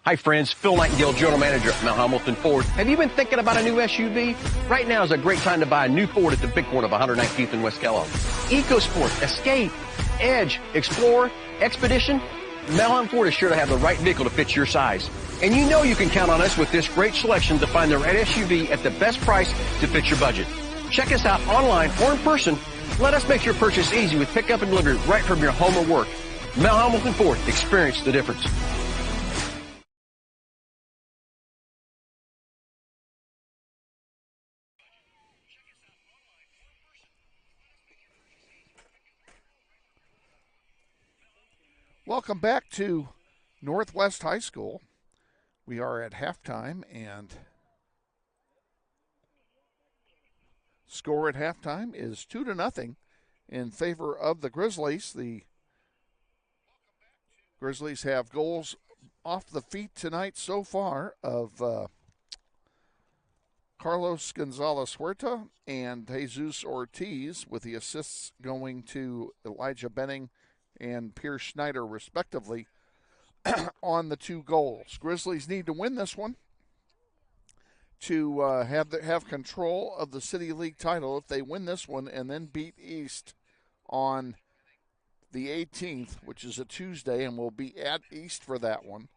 Hi friends, Phil Nightingale, General Manager at Mount Hamilton Ford. Have you been thinking about a new SUV? Right now is a great time to buy a new Ford at the big corner of 119th and West Kellogg. EcoSport, Escape, Edge, Explorer, Expedition. Mount Hamilton Ford is sure to have the right vehicle to fit your size. And you know you can count on us with this great selection to find the right SUV at the best price to fit your budget. Check us out online or in person. Let us make your purchase easy with pickup and delivery right from your home or work. Mount Hamilton Ford, experience the difference. Welcome back to Northwest High School. We are at halftime, and score at halftime is 2-0 in favor of the Grizzlies. The Grizzlies have goals off the feet tonight so far of Carlos Gonzalez Huerta and Jesus Ortiz, with the assists going to Elijah Benning and Pierce Schneider, respectively, on the two goals. Grizzlies need to win this one to have control of the City League title. If they win this one and then beat East on the 18th, which is a Tuesday, and we'll be at East for that one.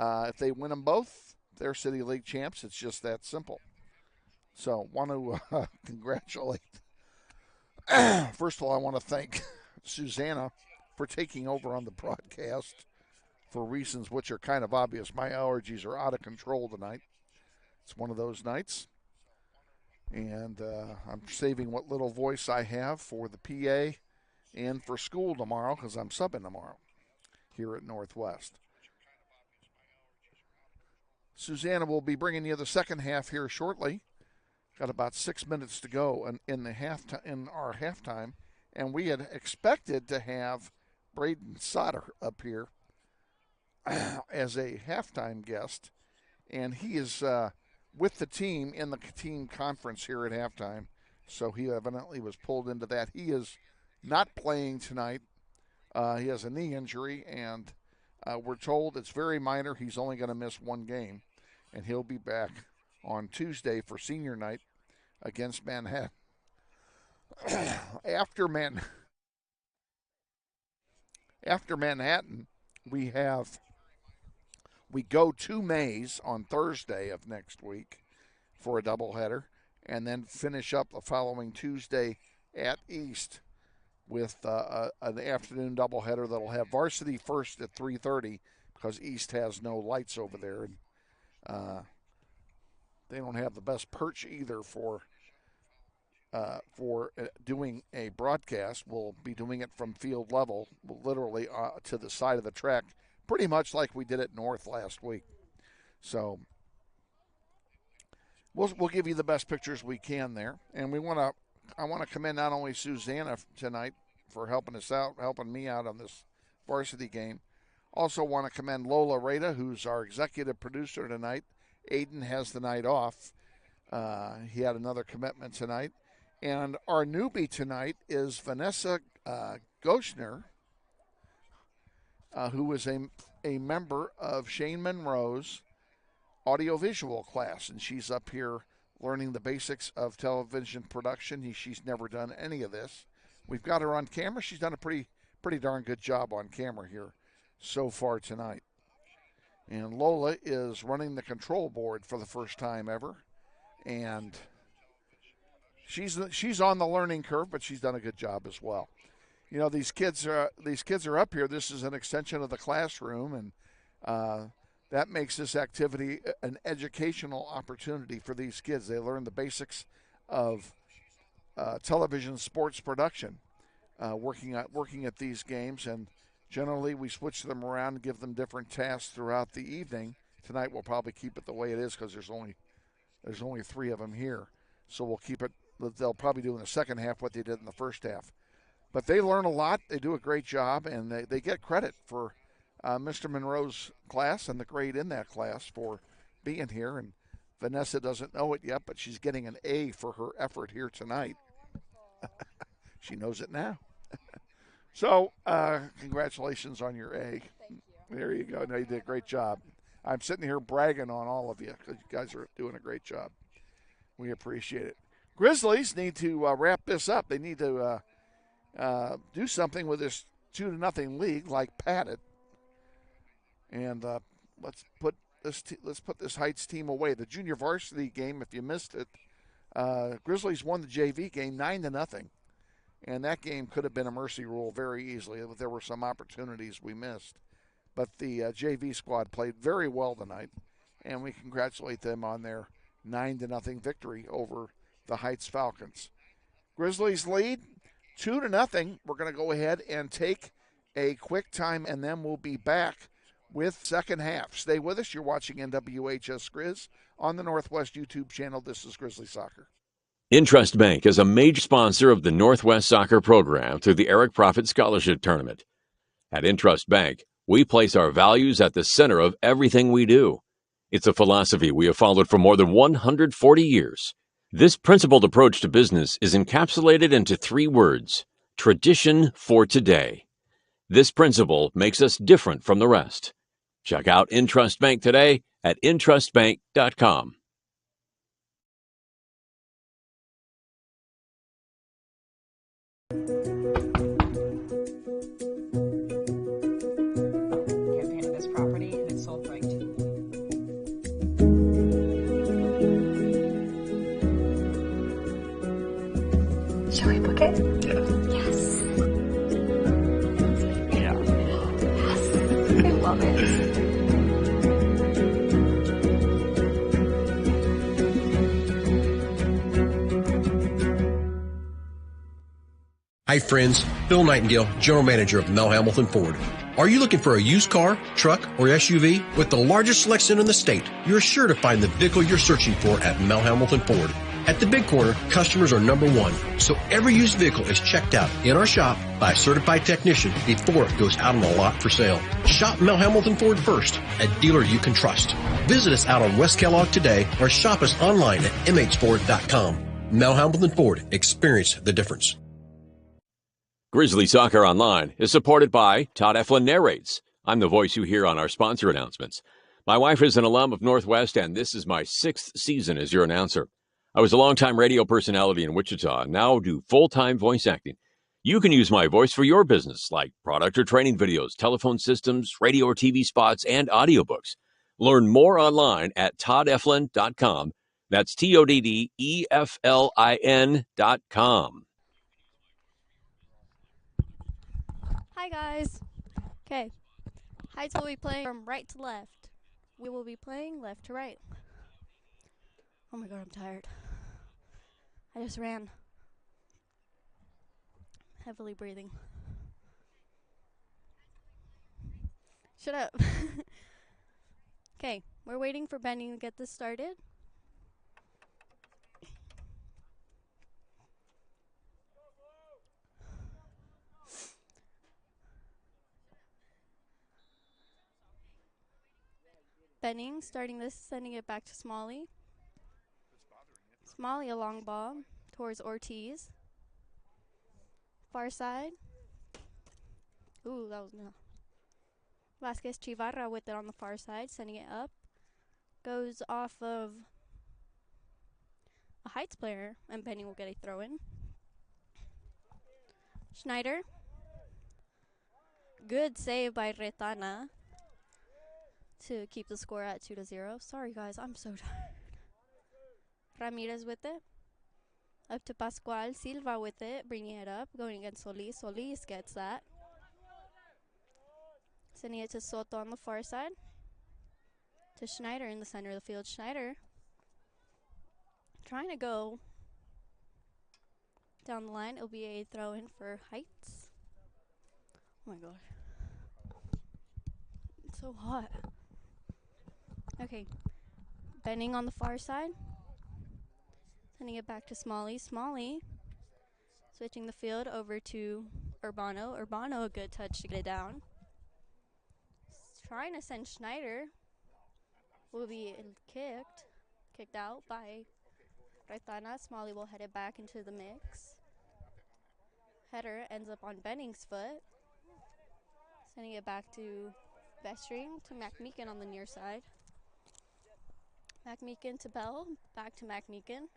If they win them both, they're City League champs. It's just that simple. So, want to congratulate. First of all, I want to thank Sussana for taking over on the broadcast for reasons which are kind of obvious. My allergies are out of control tonight. It's one of those nights. And I'm saving what little voice I have for the PA and for school tomorrow, because I'm subbing tomorrow here at Northwest. Sussana will be bringing you the second half here shortly. Got about 6 minutes to go in our halftime, and we had expected to have Braden Sauter up here as a halftime guest, and he is with the team in the team conference here at halftime, so he evidently was pulled into that. He is not playing tonight. He has a knee injury, and we're told it's very minor. He's only going to miss one game, and he'll be back on Tuesday for senior night against Manhattan. After Manhattan, we go to Mays on Thursday of next week for a doubleheader, and then finish up the following Tuesday at East with an afternoon doubleheader that'll have Varsity first at 3:30 because East has no lights over there, and they don't have the best perch either for doing a broadcast. We'll be doing it from field level, literally to the side of the track, pretty much like we did at North last week. So we'll give you the best pictures we can there. And I want to commend not only Sussana tonight for helping us out, helping me out on this varsity game. Also want to commend Lola Reyda, who's our executive producer tonight. Aiden has the night off. He had another commitment tonight. And our newbie tonight is Vanessa Gouchener, who is a member of Shane Monroe's audiovisual class. And she's up here learning the basics of television production. She's never done any of this. We've got her on camera. She's done a pretty darn good job on camera here so far tonight. And Lola is running the control board for the first time ever. And she's on the learning curve, but she's done a good job as well. You know, these kids are up here. This is an extension of the classroom, and that makes this activity an educational opportunity for these kids. They learn the basics of television sports production, working at these games, and generally we switch them around and give them different tasks throughout the evening. Tonight we'll probably keep it the way it is because there's only 3 of them here, so we'll keep it. They'll probably do in the second half what they did in the first half. But they learn a lot. They do a great job, and they get credit for Mr. Monroe's class and the grade in that class for being here. And Vanessa doesn't know it yet, but she's getting an A for her effort here tonight. She knows it now. So congratulations on your A. Thank you. There you go. No, you did a great job. I'm sitting here bragging on all of you because you guys are doing a great job. We appreciate it. Grizzlies need to wrap this up. They need to do something with this 2-0 lead, like pat it. And let's put this Heights team away. The junior varsity game, if you missed it, Grizzlies won the JV game 9-0, and that game could have been a mercy rule very easily. There were some opportunities we missed, but the JV squad played very well tonight, and we congratulate them on their 9-0 victory over the Heights Falcons. Grizzlies lead 2-0. We're going to go ahead and take a quick time, and then we'll be back with second half. Stay with us. You're watching NWHS Grizz on the Northwest YouTube channel. This is Grizzly Soccer. Intrust Bank is a major sponsor of the Northwest Soccer program through the Eric Profit Scholarship Tournament. At Intrust Bank, we place our values at the center of everything we do. It's a philosophy we have followed for more than 140 years. This principled approach to business is encapsulated into 3 words: tradition for today. This principle makes us different from the rest. Check out Intrust Bank today at intrustbank.com. Campaign of this property and it's sold right to you. Shall we book it? Yes. Yeah. Yes. I love it. Hi friends, Bill Nightingale, General Manager of Mel Hamilton Ford. Are you looking for a used car, truck, or SUV? With the largest selection in the state, you're sure to find the vehicle you're searching for at Mel Hamilton Ford. At the Big Corner, customers are number 1, so every used vehicle is checked out in our shop by a certified technician before it goes out on the lot for sale. Shop Mel Hamilton Ford first, a dealer you can trust. Visit us out on West Kellogg today or shop us online at mhford.com. Mel Hamilton Ford, experience the difference. Grizzly Soccer Online is supported by Todd Eflin Narrates. I'm the voice you hear on our sponsor announcements. My wife is an alum of Northwest, and this is my 6th season as your announcer. I was a longtime radio personality in Wichita and now do full-time voice acting. You can use my voice for your business, like product or training videos, telephone systems, radio or TV spots, and audiobooks. Learn more online at toddeflin.com. That's TODDEFLIN.com. Hi guys. Okay. Heights will be playing from right to left. We will be playing left to right. Oh my god, I'm tired. I just ran. Heavily breathing. Shut up. Okay, we're waiting for Benny to get this started. Benning starting this, sending it back to Smalley. Smalley a long ball towards Ortiz. Far side. Ooh, that was no. Vasquez Chivarra with it on the far side, sending it up. Goes off of a Heights player, and Benning will get a throw in. Schneider. Good save by Retana to keep the score at 2-0. Sorry, guys, I'm so tired. Ramirez with it. Up to Pascual. Silva with it, bringing it up, going against Solis. Solis gets that. Sending it to Soto on the far side. To Schneider in the center of the field. Schneider trying to go down the line. It'll be a throw in for Heights. Oh my gosh. It's so hot. Okay. Benning on the far side. Sending it back to Smalley. Smalley switching the field over to Urbano. Urbano, a good touch to get it down. Trying to send Schneider. Will be kicked out by Retana. Smalley will head it back into the mix. Header ends up on Benning's foot. Sending it back to Bestring, to McMeekin on the near side. McMeekin to Bell, back to McMeekin.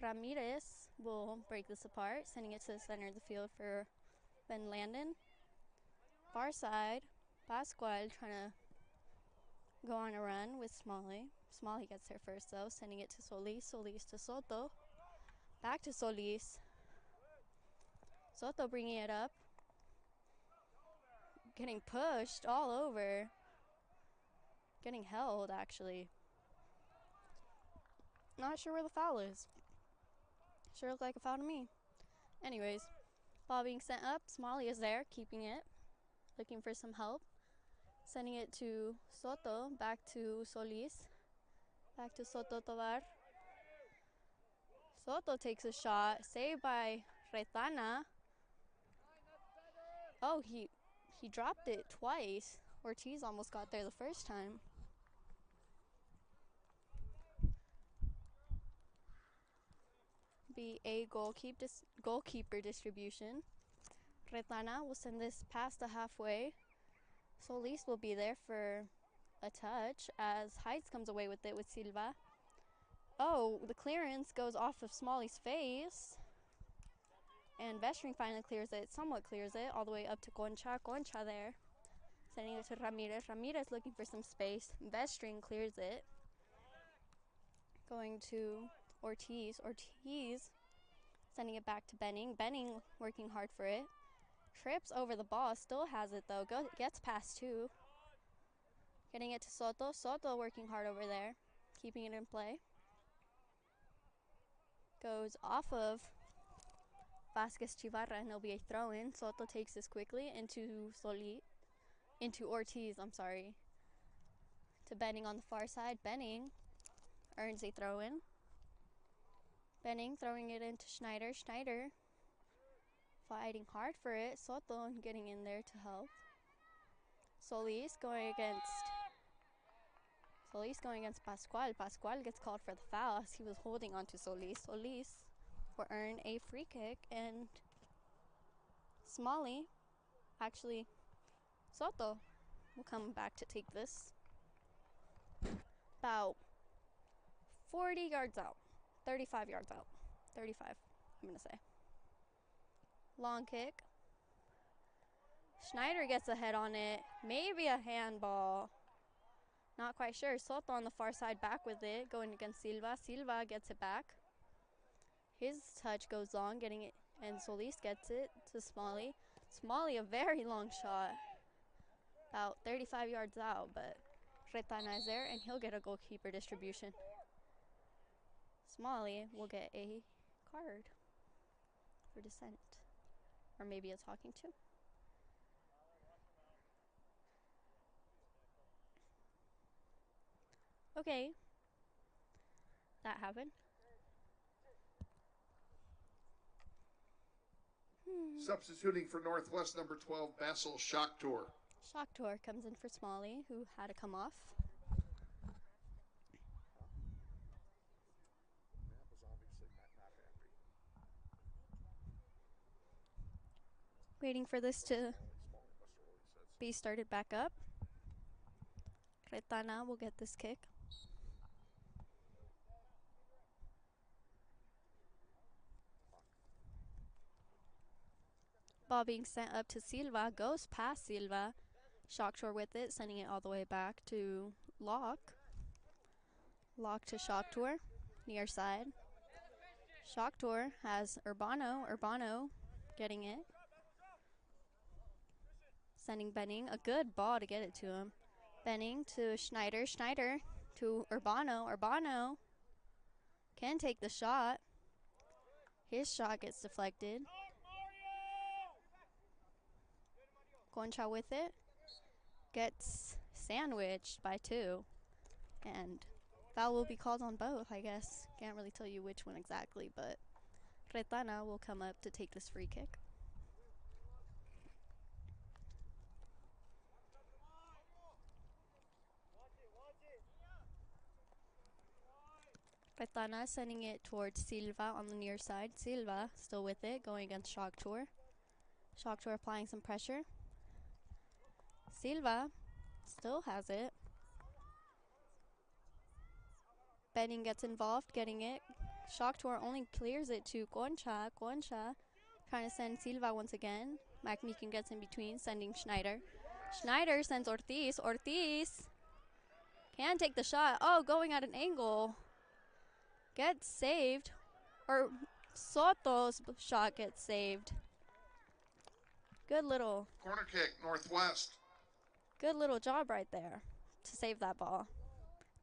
Ramirez will break this apart, sending it to the center of the field for Ben Landon. Far side, Pascual trying to go on a run with Smalley. Smalley gets there first though, sending it to Solis. Solis to Soto. Back to Solis. Soto bringing it up. Getting pushed all over. Getting held, actually. Not sure where the foul is. Sure looked like a foul to me. Anyways, ball being sent up. Smalley is there, keeping it. Looking for some help. Sending it to Soto, back to Solis. Back to Soto Tovar. Soto takes a shot. Saved by Retana. Oh, he dropped it twice. Ortiz almost got there the first time. Be a goalkeeper distribution. Retana will send this past the halfway. Solis will be there for a touch as Heights comes away with it with Silva. Oh, the clearance goes off of Smalley's face. And Bestring finally clears it, somewhat clears it, all the way up to Concha. Concha there. Sending it to Ramirez. Ramirez looking for some space. Bestring clears it. Going to Ortiz. Ortiz sending it back to Benning. Benning working hard for it. Trips over the ball. Still has it though. Gets past two. Getting it to Soto. Soto working hard over there. Keeping it in play. Goes off of Vasquez Chivarra and it'll be a throw-in. Soto takes this quickly into Ortiz, to Benning on the far side. Benning earns a throw-in. Benning throwing it into Schneider. Schneider fighting hard for it. Soto getting in there to help. Solis going against Pascual. Pascual gets called for the foul as he was holding on to Solis. Solis will earn a free kick, and Soto will come back to take this. About 40 yards out. 35 yards out. 35, I'm going to say. Long kick. Schneider gets a head on it. Maybe a handball. Not quite sure. Soto on the far side back with it, going against Silva. Silva gets it back. His touch goes long, getting it, and Solis gets it to Smalley. Smalley, a very long shot. About 35 yards out, but Retana is there, and he'll get a goalkeeper distribution. Smalley will get a card for dissent. Or maybe a talking to. Okay. That happened. Substituting for Northwest, number 12, Basil Shocktor. Shock Tour comes in for Smalley, who had to come off. Waiting for this to be started back up. Retana will get this kick. Ball being sent up to Silva, goes past Silva. Shock Tour with it, sending it all the way back to Locke. Locke to Shock Tour, near side. Shock Tour has Urbano. Urbano getting it. Sending Benning, a good ball to get it to him. Benning to Schneider. Schneider to Urbano. Urbano can take the shot. His shot gets deflected. Concha with it. Gets sandwiched by 2. And foul will be called on both, I guess. Can't really tell you which one exactly, but Retana will come up to take this free kick. Retana sending it towards Silva on the near side. Silva still with it, going against Shock Tour. Shock Tour applying some pressure. Silva still has it. Benning gets involved, getting it. Shock Tour only clears it to Concha. Concha trying to send Silva once again. McMeekin gets in between, sending Schneider. Schneider sends Ortiz. Ortiz can take the shot. Oh, going at an angle. Gets saved. Or Soto's shot gets saved. Good little corner kick, Northwest. Good little job right there to save that ball.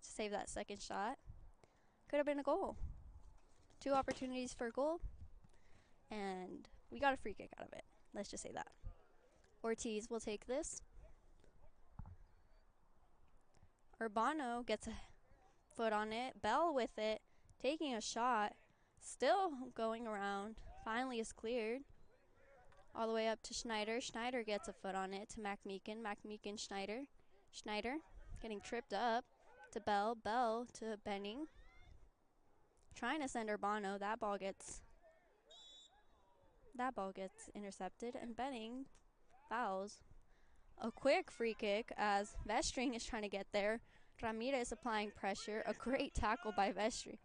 To save that second shot. Could have been a goal. 2 opportunities for a goal. And we got a free kick out of it. Let's just say that. Ortiz will take this. Urbano gets a foot on it. Bell with it. Taking a shot. Still going around. Finally is cleared. All the way up to Schneider. Schneider gets a foot on it to McMeekin. McMeekin, Schneider. Schneider getting tripped up to Bell. Bell to Benning. Trying to send Urbano. That ball gets intercepted. And Benning fouls. A quick free kick as Vestring is trying to get there. Ramirez applying pressure. A great tackle by Vestring.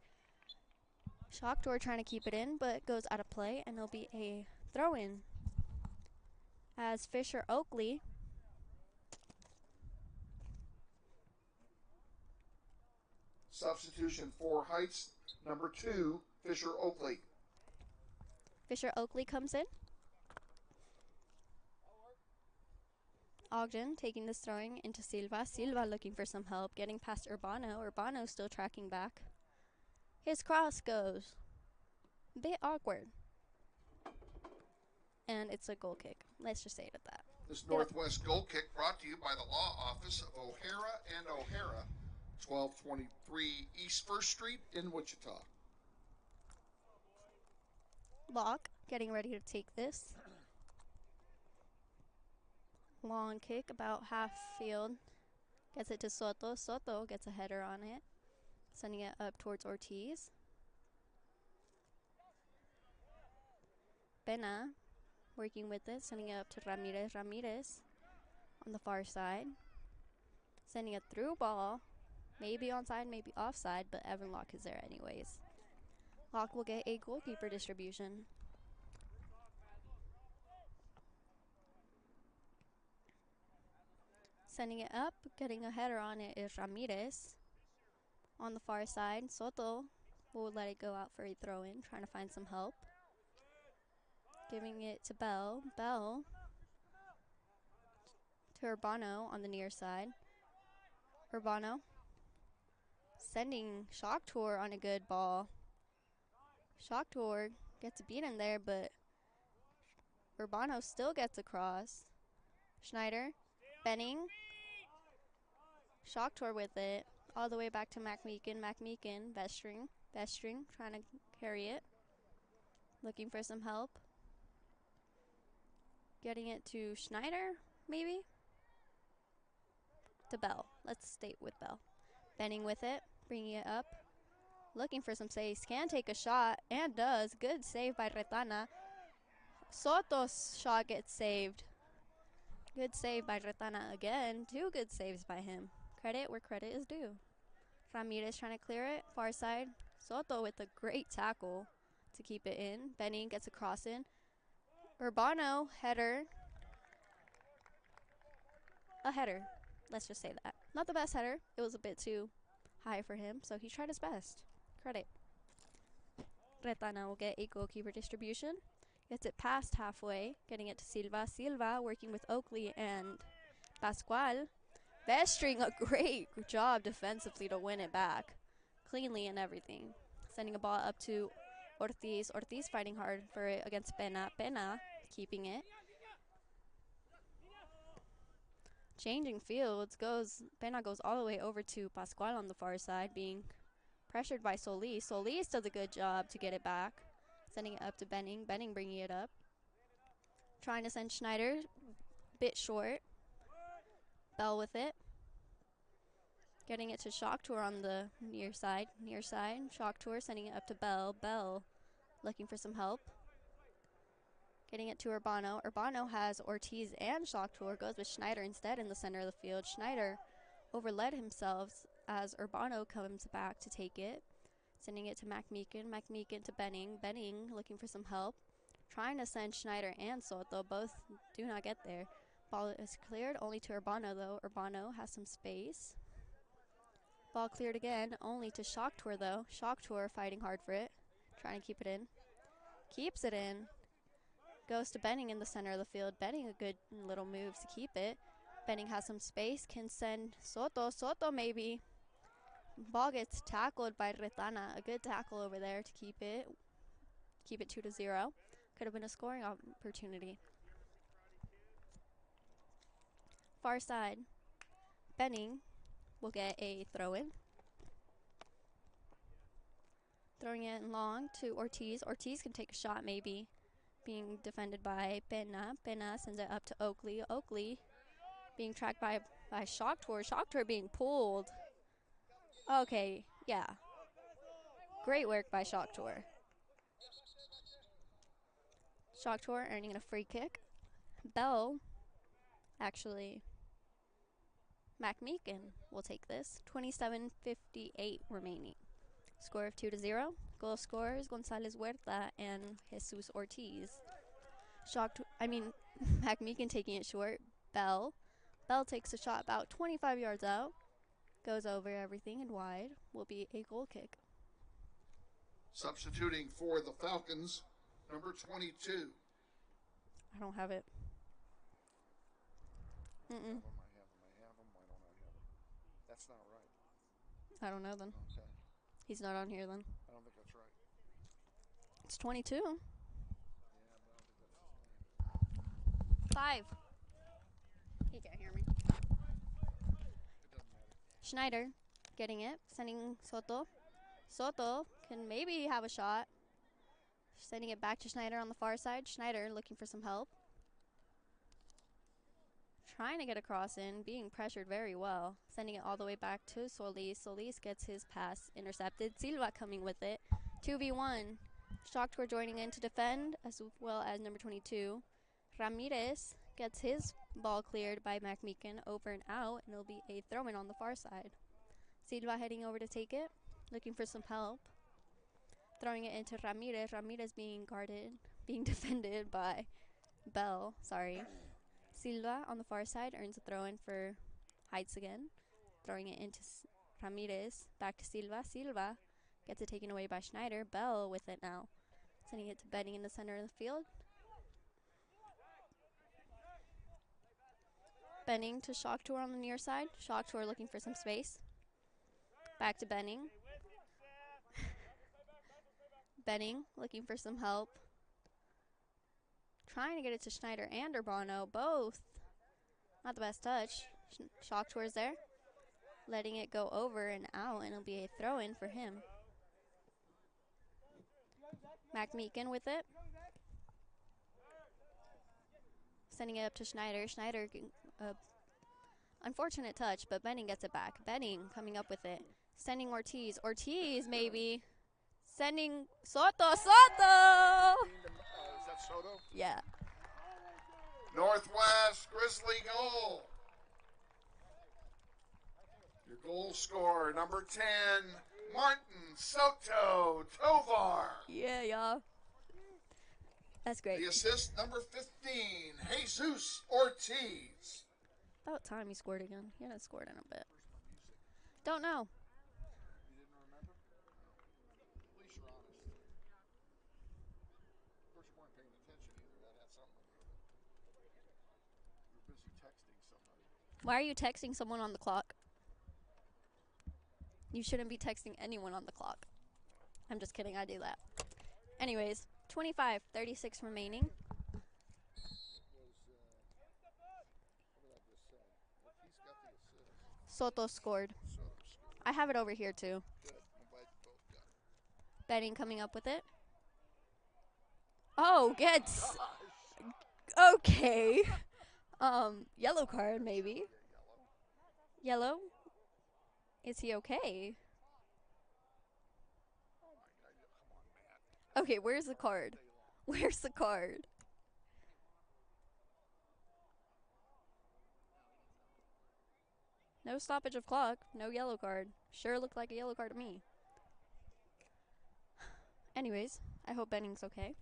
Shock Tour trying to keep it in, but goes out of play, and it'll be a throw-in. As Fisher Oakley substitution for Heights, number 2, Fisher Oakley. Fisher Oakley comes in. Ogden taking this throwing into Silva. Silva looking for some help, getting past Urbano. Urbano still tracking back. His cross goes a bit awkward. And it's a goal kick. Let's just say it at that. This Northwest goal kick brought to you by the Law Office of O'Hara and O'Hara, 1223 East 1st Street in Wichita. Locke getting ready to take this. Long kick about half field. Gets it to Soto. Soto gets a header on it. Sending it up towards Ortiz. Pena working with it. Sending it up to Ramirez. Ramirez on the far side. Sending a through ball. Maybe onside, maybe offside, but Evan Locke is there anyways. Locke will get a goalkeeper distribution. Sending it up, getting a header on it is Ramirez. On the far side, Soto will let it go out for a throw-in, trying to find some help. Giving it to Bell. Bell to Urbano on the near side. Urbano sending Shock Tour on a good ball. Shock Tour gets a beat in there, but Urbano still gets across. Schneider, Benning, Shock Tour with it. All the way back to McMeekin. McMeekin, Vestring trying to carry it. Looking for some help. Getting it to Schneider, maybe? to Bell. Let's stay with Bell. Benning with it, bringing it up. Looking for some saves. Can take a shot, and does. Good save by Retana. Soto's shot gets saved. Good save by Retana again. 2 good saves by him. Credit where credit is due. Ramirez trying to clear it. Far side. Soto with a great tackle to keep it in. Benning gets a cross in. Urbano, header. A header. Let's just say that. Not the best header. It was a bit too high for him, so he tried his best. Credit. Retana will get a goalkeeper distribution. Gets it past halfway, getting it to Silva. Silva working with Oakley and Pascual. Vestring a great job defensively to win it back. Cleanly and everything. Sending a ball up to Ortiz. Ortiz fighting hard for it against Pena. Pena keeping it. Changing fields. Pena goes all the way over to Pascual on the far side, being pressured by Solis. Solis does a good job to get it back. Sending it up to Benning. Benning bringing it up. Trying to send Schneider. Bit short. Bell with it. Getting it to Shock Tour on the near side. Shock Tour sending it up to Bell. Bell looking for some help. Getting it to Urbano. Urbano has Ortiz and Shock Tour. Goes with Schneider instead in the center of the field. Schneider overled himself as Urbano comes back to take it. Sending it to McMeekin. McMeekin to Benning. Benning looking for some help. Trying to send Schneider and Soto. Both do not get there. Ball is cleared only to Urbano though. Urbano has some space. Ball cleared again only to Shock Tour though. Shock Tour fighting hard for it. Trying to keep it in. Keeps it in. Goes to Benning in the center of the field. Benning a good little move to keep it. Benning has some space. Can send Soto. Soto maybe. Ball gets tackled by Retana. A good tackle over there to keep it. Keep it 2-0. Could have been a scoring opportunity. Far side. Benning will get a throw-in. Throwing it in long to Ortiz. Ortiz can take a shot maybe. Being defended by Pena. Pena sends it up to Oakley. Oakley being tracked by Shock Tour. Shock Tour being pulled. Okay, yeah. Great work by Shock Tour. Shock Tour earning a free kick. Bell, actually, McMeekin will take this. 27:58 remaining. Score of 2-0. Goal scorers Gonzalez Huerta and Jesus Ortiz. McMeekin taking it short. Bell takes a shot about 25 yards out. Goes over everything and wide. Will be a goal kick. Substituting for the Falcons, number 22. I don't have it. I have them. Why don't I have them? That's not right. I don't know then. Okay. He's not on here then. I don't think that's right. It's 22. Yeah, but I don't think that's 5. He can't hear me. It doesn't matter. Schneider getting it. Sending Soto. Soto can maybe have a shot. Sending it back to Schneider on the far side. Schneider looking for some help. Trying to get a cross in. Being pressured very well. Sending it all the way back to Solis. Solis gets his pass intercepted. Silva coming with it. 2v1. Shock Tour joining in to defend as well as number 22. Ramirez gets his ball cleared by McMeekin over and out, and it'll be a throw-in on the far side. Silva heading over to take it, looking for some help. Throwing it into Ramirez. Ramirez being guarded, being defended by Bell. Sorry. Silva on the far side earns a throw-in for Heights again. Throwing it into Ramirez. Back to Silva. Silva gets it taken away by Schneider. Bell with it now. Sending it to Benning in the center of the field. Benning to Shock Tour on the near side. Shock Tour looking for some space. Back to Benning. Benning looking for some help. Trying to get it to Schneider and Urbano. Both not the best touch. Shock Tour's there. Letting it go over and out, and it'll be a throw-in for him. McMeekin with it. Sending it up to Schneider. Schneider Unfortunate touch, but Benning gets it back. Benning coming up with it. Sending Ortiz. Ortiz, maybe. Sending Soto. Is that Soto? Yeah. Northwest Grizzly goal. Your goal scorer, number 10, Martin Soto Tovar. Yeah, y'all. That's great. The assist, number 15, Jesus Ortiz. About time he scored again. He hasn't scored in a bit. Don't know. You didn't remember? At least you're honest. Of course, you weren't paying attention either. That had something to do with it. You were busy texting somebody. Why are you texting someone on the clock? You shouldn't be texting anyone on the clock. I'm just kidding. I do that. Anyways, 25:36 remaining. Soto scored. I have it over here too. Benning coming up with it. Oh, gets. Okay. Yellow card maybe. Yellow. Is he okay? Okay, where's the card? Where's the card? No stoppage of clock. No yellow card. Sure looked like a yellow card to me. Anyways, I hope Benning's okay.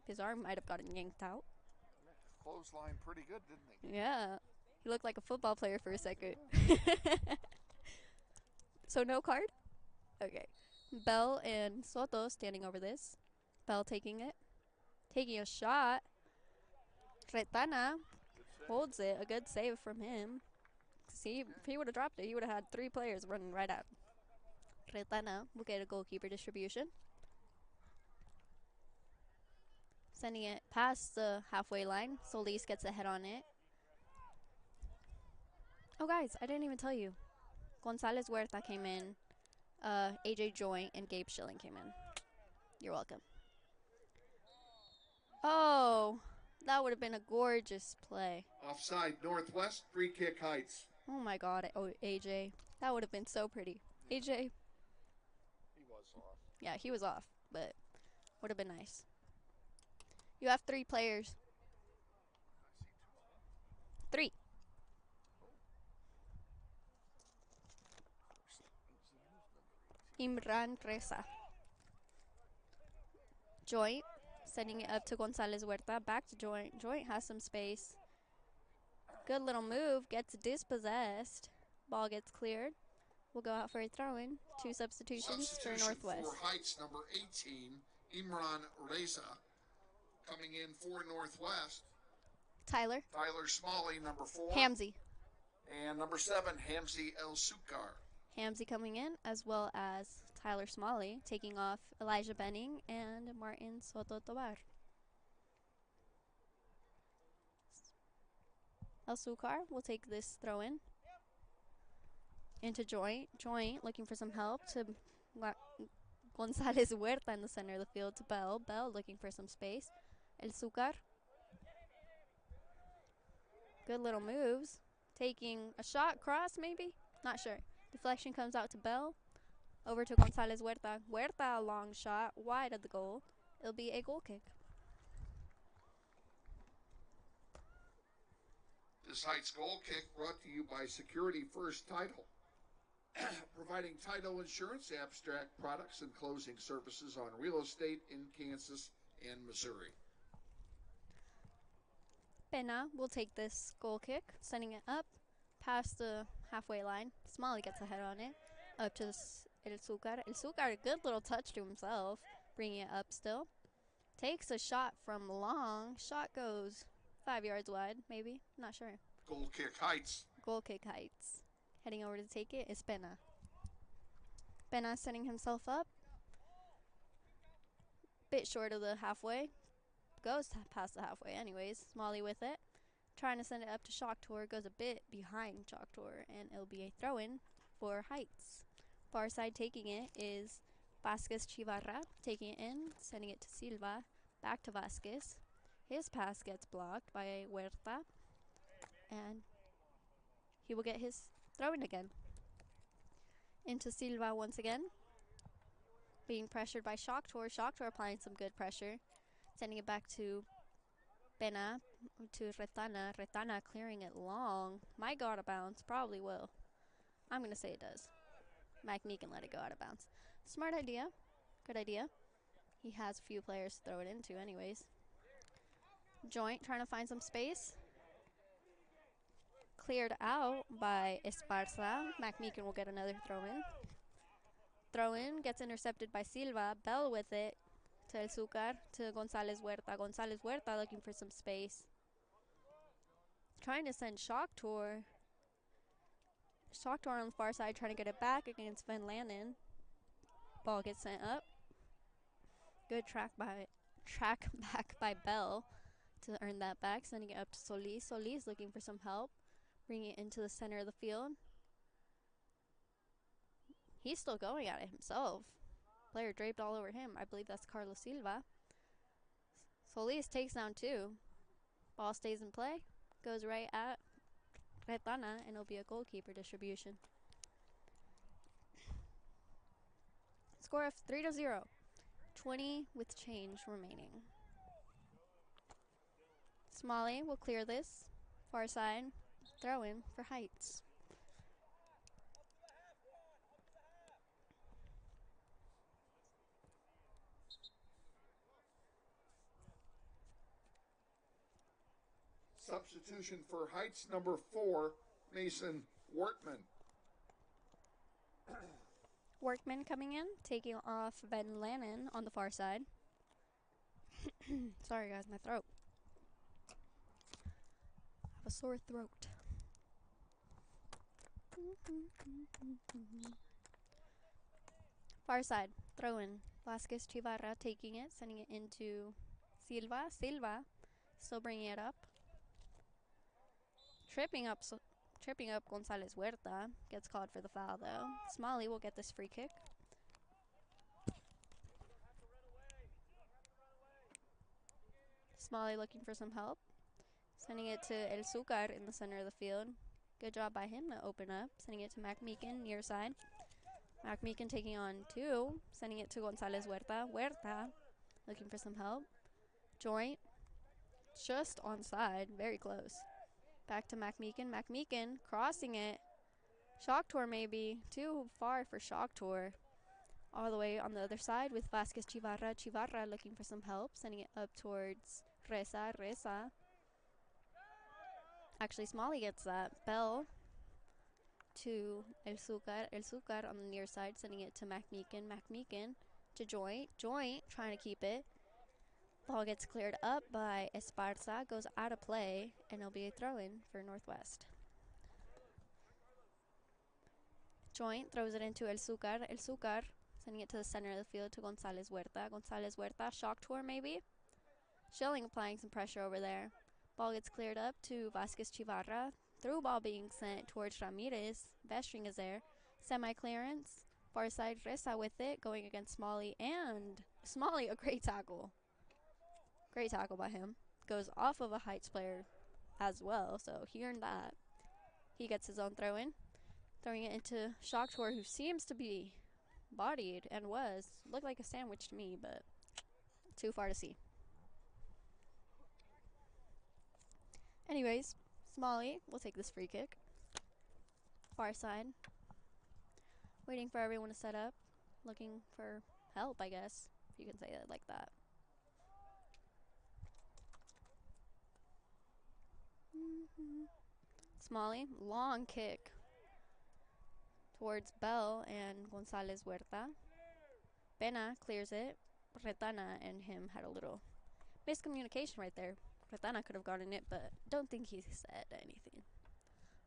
His arm might have gotten yanked out. Clothesline pretty good, didn't he? Yeah. He looked like a football player for a second. So no card? Okay. Bell and Soto standing over this. Bell taking it. Taking a shot. Retana holds it. A good save from him. See, if he would have dropped it, he would have had 3 players running right out. Retana will get a goalkeeper distribution. Sending it past the halfway line. Solis gets a head on it. Oh, guys, I didn't even tell you. Gonzalez Huerta came in. AJ Joint and Gabe Schilling came in. You're welcome. Oh, that would have been a gorgeous play. Offside Northwest, free kick Heights. Oh, my God. Oh, AJ. That would have been so pretty. AJ. He was off. Yeah, he was off, but would have been nice. You have 3 players. 3. Imran Reza. Joint sending it up to Gonzalez Huerta. Back to Joint. Joint has some space. Good little move. Gets dispossessed. Ball gets cleared. We'll go out for a throw-in. 2 substitutions for Northwest. For Heights, number 18, Imran Reza. Coming in for Northwest. Tyler Smalley, number 4. Hamzy. And number 7, Hamzy El Sukar. Hamzy coming in, as well as Tyler Smalley, taking off Elijah Benning and Martin Soto Tobar. El Sukar will take this throw-in into Joint. Joint looking for some help to Gonzalez Huerta in the center of the field to Bell. Bell looking for some space. El Sukar. Good little moves. Taking a shot, cross maybe? Not sure. Deflection comes out to Bell. Over to Gonzalez Huerta. Huerta, a long shot, wide of the goal. It'll be a goal kick. This Heights goal kick brought to you by Security First Title. Providing title insurance, abstract products, and closing services on real estate in Kansas and Missouri. Pena will take this goal kick, sending it up past the halfway line. Smalley gets a head on it. Up to El Sukar. El Sukar, a good little touch to himself, bringing it up still. Takes a shot from long. Shot goes 5 yards wide, maybe. Not sure. Goal kick Heights. Goal kick Heights. Heading over to take it is Pena. Pena setting himself up. Bit short of the halfway. Goes past the halfway anyways. Smalley with it. Trying to send it up to Shock Tour. Goes a bit behind Shock Tour. And it'll be a throw-in for Heights. Far side taking it is Vasquez Chivarra. Taking it in. Sending it to Silva. Back to Vasquez. His pass gets blocked by Huerta. And he will get his throw-in again. Into Silva once again. Being pressured by Shocktor. Shocktor applying some good pressure. Sending it back to Pena, to Retana. Retana clearing it long. Might go out of bounds. Probably will. I'm going to say it does. Magnique can let it go out of bounds. Smart idea. Good idea. He has a few players to throw it into anyways. Joint trying to find some space. Cleared out by Esparza. McMeekin will get another throw-in. Throw-in gets intercepted by Silva. Bell with it to El Zucar, to Gonzalez Huerta. Gonzalez Huerta looking for some space. Trying to send Shocktor. Shocktor on the far side trying to get it back against Van Lannen. Ball gets sent up. Good track back by Bell to earn that back. Sending it up to Solis. Solis looking for some help. Bringing it into the center of the field. He's still going at it himself. Player draped all over him. I believe that's Carlos Silva. Solis takes down 2. Ball stays in play. Goes right at Retana, and it'll be a goalkeeper distribution. Score of 3-0. 20 with change remaining. Smalley will clear this. Far side. Throw in for Heights. Substitution for Heights, number 4, Mason Workman. Workman coming in, taking off Van Lannen on the far side. Sorry guys, my throat. I have a sore throat. Far side, throw in. Vasquez Chivarra taking it, sending it into Silva. Silva still bringing it up. Tripping up Gonzalez Huerta. Gets called for the foul though. Smalley will get this free kick. Smalley looking for some help. Sending it to El Zucar in the center of the field. Good job by him to open up. Sending it to McMeekin near side. McMeekin taking on 2. Sending it to Gonzalez Huerta. Huerta looking for some help. Joint. Just onside. Very close. Back to McMeekin. McMeekin crossing it. Shocktor maybe. Too far for Shocktor. All the way on the other side with Vasquez Chivarra. Chivarra looking for some help. Sending it up towards Reza. Reza. Actually, Smalley gets that. Bell to El Zucar. El Zucar on the near side. Sending it to McMeekin. McMeekin to Joint. Joint trying to keep it. Ball gets cleared up by Esparza, goes out of play, and it'll be a throw-in for Northwest. Joint throws it into El Zucar. El Zucar sending it to the center of the field to Gonzalez Huerta. Gonzalez Huerta, Shocktor maybe. Schilling applying some pressure over there. Ball gets cleared up to Vasquez Chivarra. Through ball being sent towards Ramirez. Vestring is there. Semi-clearance. Far side Reza with it, going against Smalley. And Smalley, a great tackle. Great tackle by him. Goes off of a Heights player as well, so he earned that. He gets his own throw-in. Throwing it into Shocktor, who seems to be bodied and was. Looked like a sandwich to me, but too far to see. Anyways, Smalley will take this free kick. Far side. Waiting for everyone to set up. Looking for help, I guess, if you can say it like that. Smalley, long kick towards Bell and Gonzalez Huerta. Pena clears it. Retana and him had a little miscommunication right there. Retana could have gotten it, but don't think he said anything.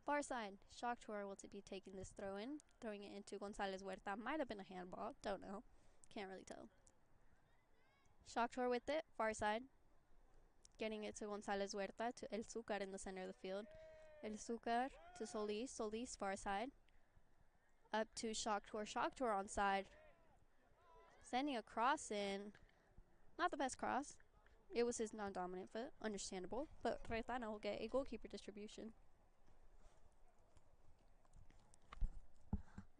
Far side, Shocktor will be taking this throw-in, throwing it into Gonzalez Huerta. Might have been a handball, don't know. Can't really tell. Shocktor with it, far side. Getting it to Gonzalez Huerta, to El Zucar in the center of the field. El Zucar to Solis. Solis far side. Up to Shocktor. Shocktor on side. Sending a cross in. Not the best cross. It was his non-dominant foot. Understandable. But Retana will get a goalkeeper distribution.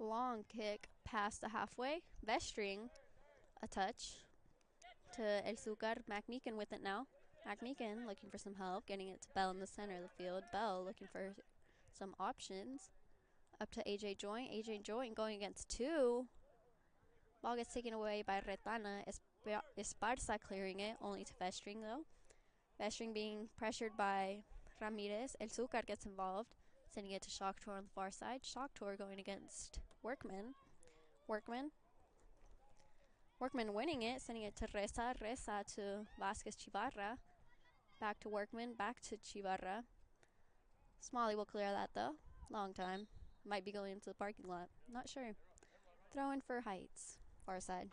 Long kick past the halfway. Vestring a touch to El Zucar. McMeekin with it now. McMeekin looking for some help, getting it to Bell in the center of the field. Bell looking for some options. Up to AJ Joint. AJ Joint going against two. Ball gets taken away by Retana. Esparza clearing it, only to Vestring though. Vestring being pressured by Ramirez. El Zucar gets involved, sending it to Shocktor on the far side. Shocktor going against Workman. Workman winning it, sending it to Reza. Reza to Vasquez Chivarra. Back to Workman, back to Chivarra. Smalley will clear that though. Long time. Might be going into the parking lot. Not sure. Throw in for Heights. Far side.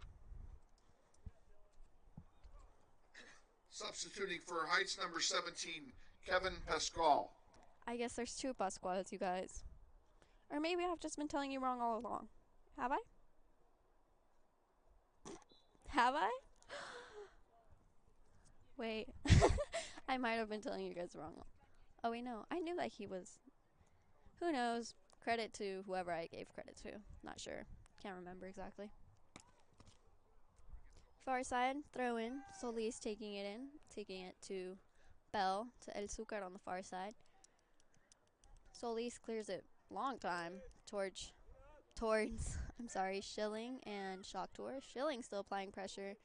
Substituting for Heights number 17, Kevin Pascal. I guess there's two Pasquales, you guys. Or maybe I've just been telling you wrong all along. Have I? Have I? Wait. I might have been telling you guys wrong. Oh, wait, no. I knew that he was... Who knows? Credit to whoever I gave credit to. Not sure. Can't remember exactly. Far side, throw in. Solis taking it in. Taking it to Bell, to El Zucar on the far side. Solis clears it long time towards Schilling and Shocktor. Schilling still applying pressure.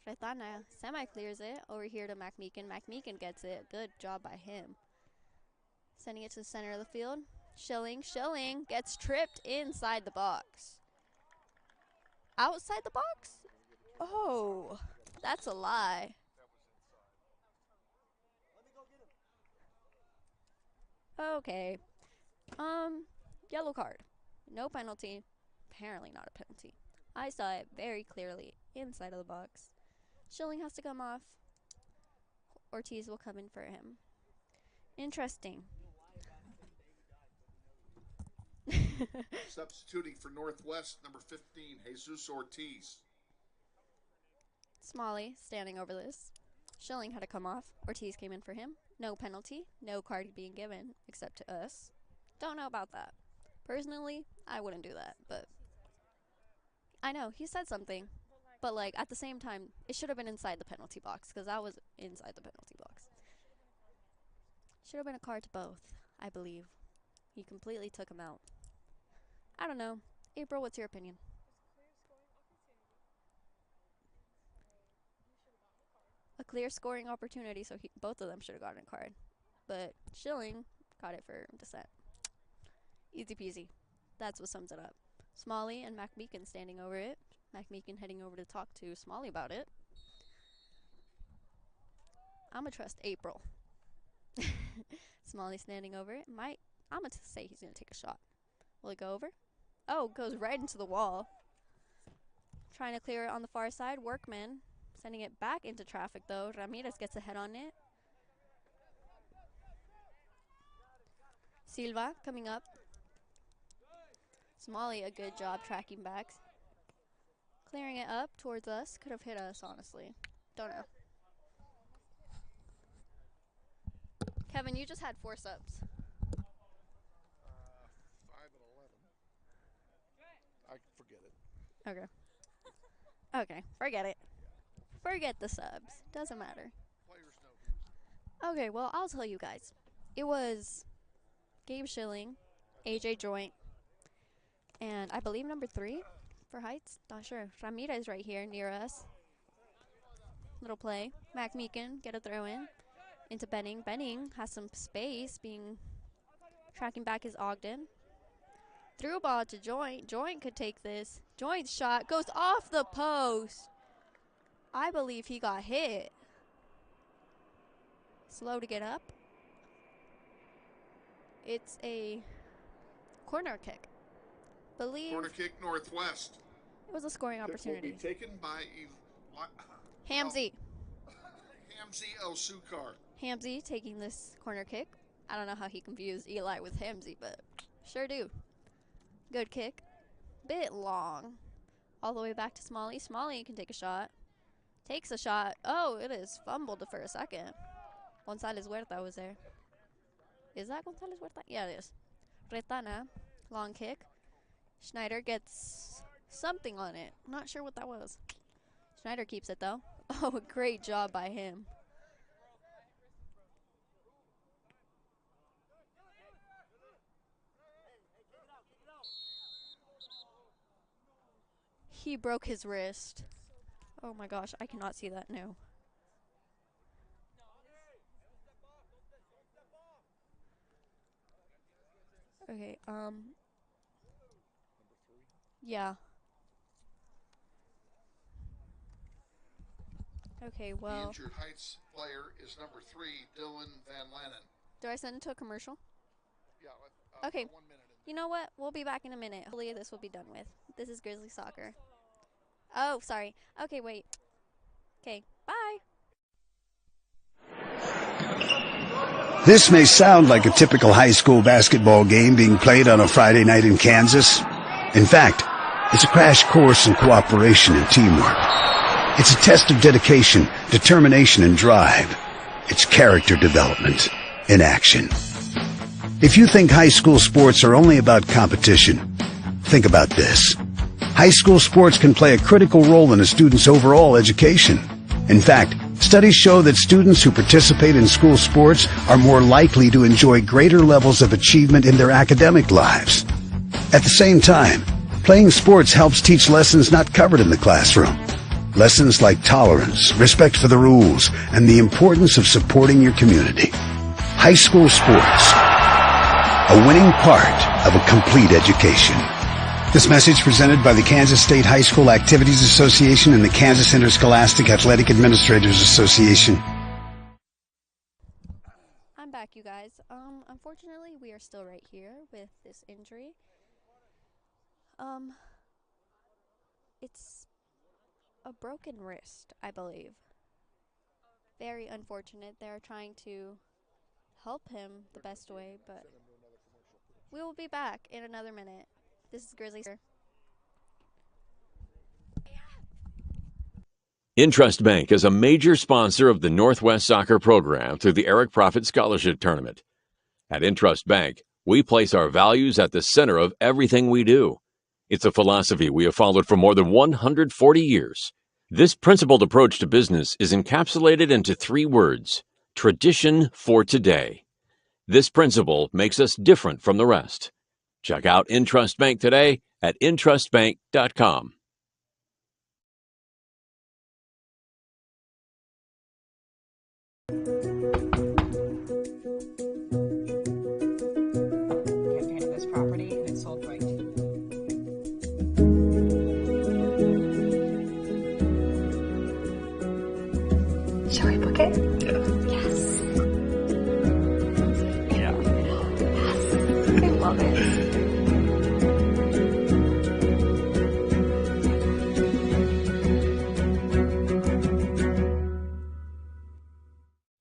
Retana semi-clears it over here to McMeekin. McMeekin gets it. Good job by him. Sending it to the center of the field. Schilling gets tripped inside the box. Outside the box? Oh, that's a lie. Okay. Yellow card. No penalty. Apparently not a penalty. I saw it very clearly inside of the box. Schilling has to come off. Ortiz will come in for him. Interesting. Substituting for Northwest, number 15, Jesus Ortiz. Smalley standing over this. Schilling had to come off. Ortiz came in for him. No penalty. No card being given, except to us. Don't know about that. Personally, I wouldn't do that, but... I know, he said something. But, like, at the same time, it should have been inside the penalty box, because that was inside the penalty box. Should have been a card to both, I believe. He completely took him out. I don't know. April, what's your opinion? A clear scoring opportunity, so both of them should have gotten a card. But Schilling got it for dissent. Easy peasy. That's what sums it up. Smalley and McMeekin standing over it. McMeekin heading over to talk to Smalley about it. I'm going to trust April. Smalley standing over it. I'm going to say he's going to take a shot. Will it go over? Oh, goes right into the wall. Trying to clear it on the far side. Workman sending it back into traffic, though. Ramirez gets a head on it. Silva coming up. Smalley, a good job tracking back. Clearing it up towards us. Could have hit us, honestly. Don't know. Kevin, you just had 4 subs. 5 and 11. I forget it. Okay. Okay, forget it. Forget the subs. Doesn't matter. Players know. Okay, well, I'll tell you guys. It was Gabe Schilling, AJ Joint, and I believe number 3 for Heights. Not sure. Ramirez right here near us. Little play. McMeekin get a throw in into Benning. Benning has some space, tracking back his Ogden. Threw a ball to Joint. Joint could take this. Joint's shot goes off the post. I believe he got hit. Slow to get up. It's a corner kick. Corner kick Northwest. It was a scoring opportunity. Will be taken by Hamzy. Hamzy El Sukar. Hamzy taking this corner kick. I don't know how he confused Eli with Hamzy, but sure do. Good kick. Bit long. All the way back to Smalley. Smalley can take a shot. Takes a shot. Oh, it is fumbled for a second. Gonzalez Huerta was there. Is that Gonzalez Huerta? Yeah, it is. Retana. Long kick. Schneider gets something on it. I'm not sure what that was. Schneider keeps it, though. Oh, great job by him. He broke his wrist. Oh my gosh, I cannot see that now. Okay, yeah. Okay, The well. injured Heights player is number 3, Dylan Van Lannen. Do I send it to a commercial? Yeah. Okay. 1 minute. You know what? We'll be back in a minute. Hopefully this will be done with. This is Grizzly Soccer. Oh, sorry. Okay, wait. Okay, bye. This may sound like a typical high school basketball game being played on a Friday night in Kansas. In fact, it's a crash course in cooperation and teamwork. It's a test of dedication, determination, and drive. It's character development in action. If you think high school sports are only about competition, think about this. High school sports can play a critical role in a student's overall education. In fact, studies show that students who participate in school sports are more likely to enjoy greater levels of achievement in their academic lives. At the same time, playing sports helps teach lessons not covered in the classroom. Lessons like tolerance, respect for the rules, and the importance of supporting your community. High school sports, a winning part of a complete education. This message presented by the Kansas State High School Activities Association and the Kansas Interscholastic Athletic Administrators Association. I'm back, you guys. Unfortunately, we are still right here with this injury. It's a broken wrist, I believe. Very unfortunate. They're trying to help him the best way, but we will be back in another minute. This is Grizzlies. Intrust Bank is a major sponsor of the Northwest Soccer Program through the Eric Profit Scholarship Tournament. At Intrust Bank, we place our values at the center of everything we do. It's a philosophy we have followed for more than 140 years. This principled approach to business is encapsulated into 3 words: tradition for today. This principle makes us different from the rest. Check out Intrust Bank today at intrustbank.com. Campaign this property and it's sold right. Shall we book it? Yes. Yeah. Yes. I love it.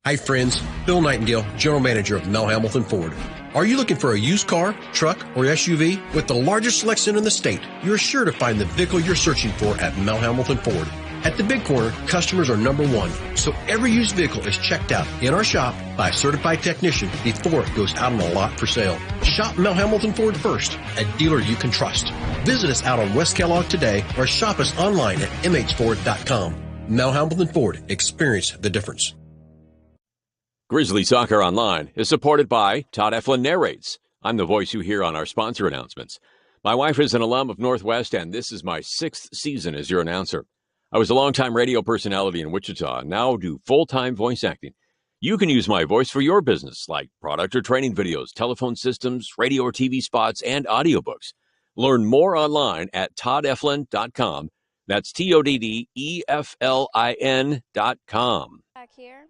Hi friends, Bill Nightingale, General Manager of Mel Hamilton Ford. Are you looking for a used car, truck, or SUV? With the largest selection in the state, you're sure to find the vehicle you're searching for at Mel Hamilton Ford. At the Big Corner, customers are number 1, so every used vehicle is checked out in our shop by a certified technician before it goes out on a lot for sale. Shop Mel Hamilton Ford first, a dealer you can trust. Visit us out on West Kellogg today or shop us online at mhford.com. Mel Hamilton Ford, experience the difference. Grizzly Soccer Online is supported by Todd Eflin Narrates. I'm the voice you hear on our sponsor announcements. My wife is an alum of Northwest, and this is my 6th season as your announcer. I was a longtime radio personality in Wichita and now do full-time voice acting. You can use my voice for your business, like product or training videos, telephone systems, radio or TV spots, and audiobooks. Learn more online at toddeflin.com. That's TODDEFLIN.com. Back here.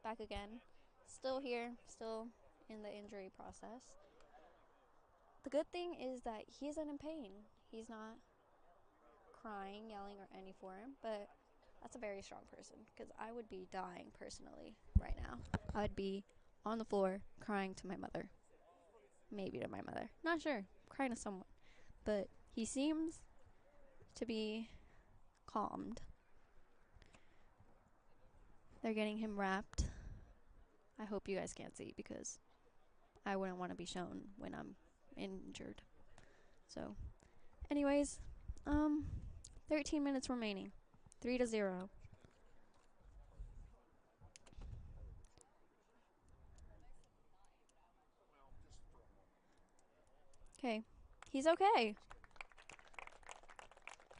Back again. Still here. Still in the injury process. The good thing is that he isn't in pain. He's not crying, yelling, or any form, but that's a very strong person because I would be dying personally right now. I'd be on the floor crying to my mother. Maybe to my mother. Not sure. Crying to someone. But he seems to be calmed. They're getting him wrapped. I hope you guys can't see because I wouldn't want to be shown when I'm injured. So Anyways, 13 minutes remaining. 3-0. Okay. He's okay.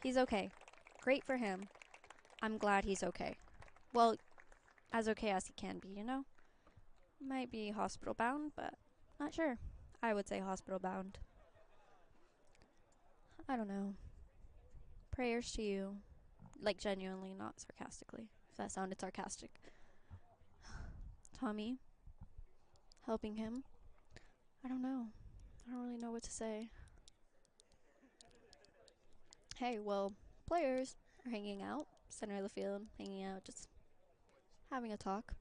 He's okay. Great for him. I'm glad he's okay. Well, as okay as he can be, you know? Might be hospital bound, but not sure. I would say hospital bound. I don't know. Prayers to you. Like, genuinely, not sarcastically. If that sounded sarcastic. Tommy. Helping him. I don't know. I don't really know what to say. Hey, well, players are hanging out. Center of the field, hanging out, just having a talk.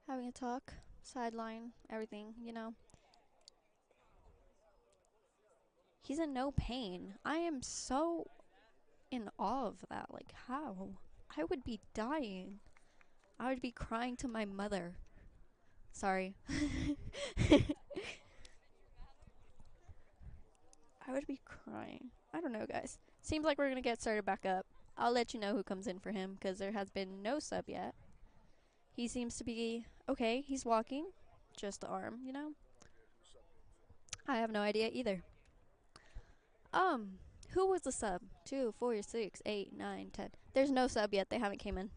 Having a talk. Sideline, everything, you know. He's in no pain. I am so in awe of that. Like, how? I would be dying. I would be crying to my mother. Sorry. I would be crying. I don't know, guys. Seems like we're going to get started back up. I'll let you know who comes in for him because there has been no sub yet. He seems to be okay. He's walking. Just the arm, you know? I have no idea either. Who was the sub? 2, 4, 6, 8, 9, 10. There's no sub yet. They haven't came in.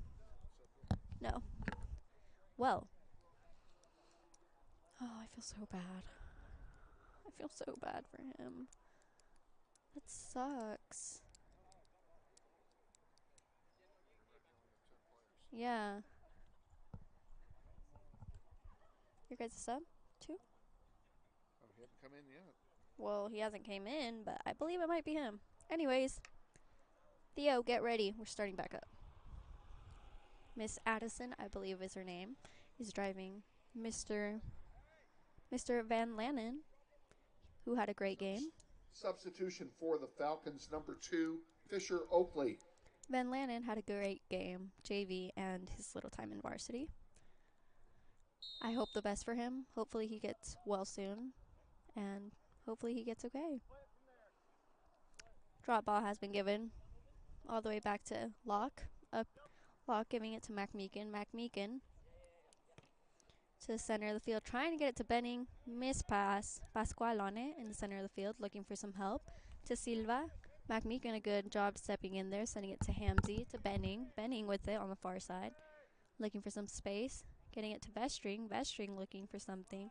No. Well. Oh, I feel so bad. I feel so bad for him. That sucks. Yeah. Your guys' sub? 2? Oh, he hasn't come in yet. Well, he hasn't came in, but I believe it might be him. Anyways, Theo, get ready. We're starting back up. Miss Addison, I believe is her name, is driving Mr. Van Lannen, who had a great game. Substitution for the Falcons, number 2, Fisher Oakley. Van Lannen had a great game, JV, and his little time in varsity. I hope the best for him. Hopefully he gets well soon, and hopefully he gets okay. Drop ball has been given all the way back to Locke. Locke giving it to McMeekin. McMeekin to the center of the field, trying to get it to Benning. Miss pass. Pascual on it in the center of the field, looking for some help. To Silva. McMeekin, a good job stepping in there, sending it to Hamzy. To Benning. Benning with it on the far side, looking for some space. Getting it to Vestring. Vestring looking for something.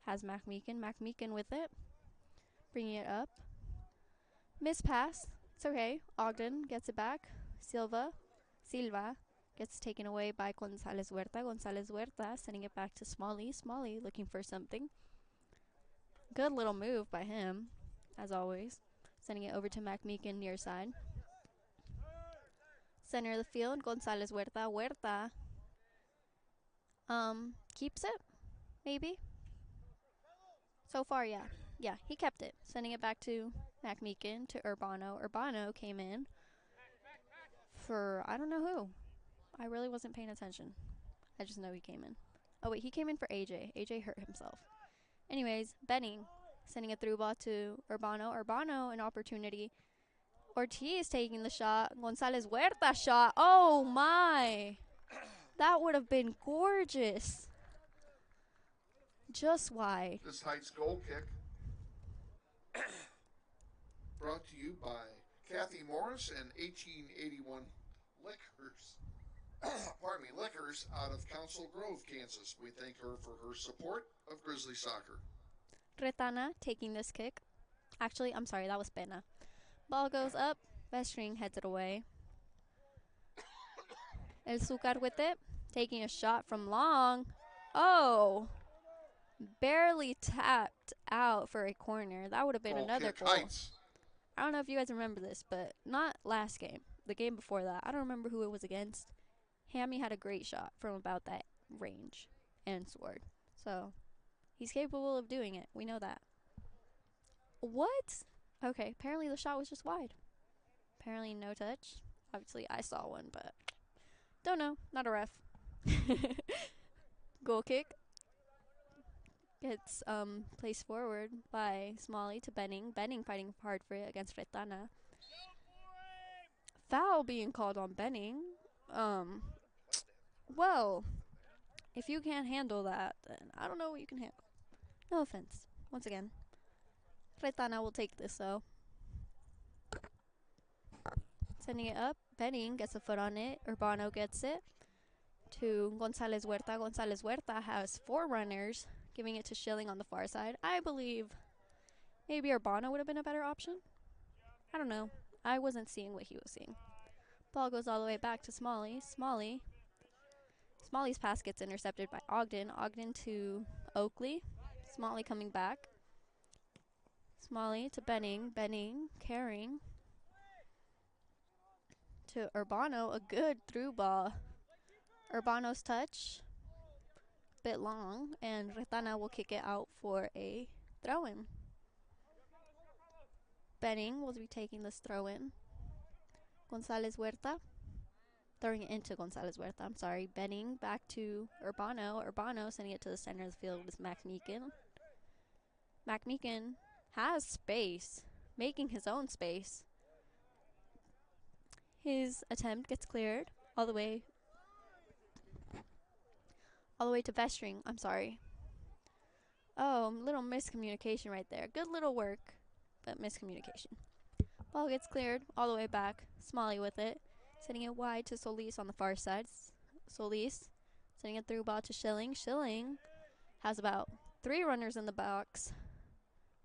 Has McMeekin. McMeekin with it. Bringing it up. Miss pass. It's okay. Ogden gets it back. Silva gets taken away by Gonzalez Huerta. Gonzalez Huerta sending it back to Smalley. Smalley looking for something. Good little move by him, as always. Sending it over to McMeekin near side. Center of the field. Gonzalez Huerta. Huerta keeps it, maybe. So far, yeah. Yeah, he kept it. Sending it back to McMeekin to Urbano. Urbano came in for I don't know who. I really wasn't paying attention. I just know he came in. Oh, wait, he came in for AJ. AJ hurt himself. Anyways, Benning sending a through ball to Urbano. Urbano, an opportunity. Ortiz taking the shot. Gonzalez Huerta shot. Oh, my. That would have been gorgeous. Just wide. This Heights goal kick brought to you by Kathy Morris and 1881 Liquors. Pardon me, Liquors out of Council Grove, Kansas. We thank her for her support of Grizzly soccer. Retana taking this kick. Actually, I'm sorry, that was Pena. Ball goes up. Vestring heads it away. El Zucar with it. Taking a shot from long. Oh. Barely tapped out for a corner. That would have been another goal. Heights. I don't know if you guys remember this, but not last game. The game before that. I don't remember who it was against. Hammy had a great shot from about that range and scored. So, he's capable of doing it. We know that. What? Okay, apparently the shot was just wide. Apparently no touch. Obviously I saw one, but don't know. Not a ref. Goal kick. gets placed forward by Smalley to Benning. Benning fighting hard for it against Retana. Foul being called on Benning. Well, if you can't handle that, then I don't know what you can handle. No offense. Once again. Retana will take this, though. Sending it up. Benning gets a foot on it. Urbano gets it to Gonzalez Huerta. Gonzalez Huerta has 4 runners, giving it to Schilling on the far side. I believe maybe Urbano would have been a better option. I don't know. I wasn't seeing what he was seeing. Ball goes all the way back to Smalley. Smalley's pass gets intercepted by Ogden. Ogden to Oakley. Smalley coming back. Smalley to Benning. Benning carrying to Urbano. A good through ball. Urbano's touch. Bit long. And Retana will kick it out for a throw-in. Benning will be taking this throw-in. Gonzalez Huerta. Throwing it into Gonzalez Huerta, I'm sorry. Benning back to Urbano. Urbano sending it to the center of the field with McMeekin. McMeekin has space, making his own space. His attempt gets cleared all the way to Vestring, I'm sorry. Oh, little miscommunication right there. Good little work, but miscommunication. Ball gets cleared all the way back. Smalley with it. Sending it wide to Solis on the far side. Solis sending it through ball to Schilling. Schilling has about 3 runners in the box.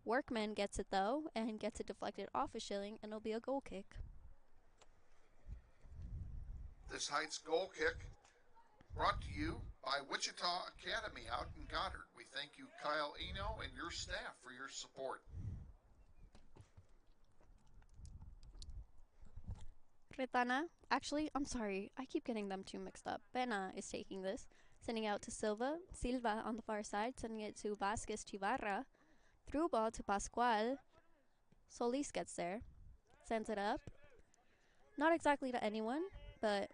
Workman gets it though and gets it deflected off of Schilling, and it'll be a goal kick. This Heights goal kick brought to you by Wichita Academy out in Goddard. We thank you, Kyle Eno, and your staff for your support. Retana, actually, I'm sorry, I keep getting them two mixed up. Pena is taking this, sending out to Silva on the far side, sending it to Vasquez Chivarra. Through ball to Pascual. Solis gets there, sends it up. Not exactly to anyone, but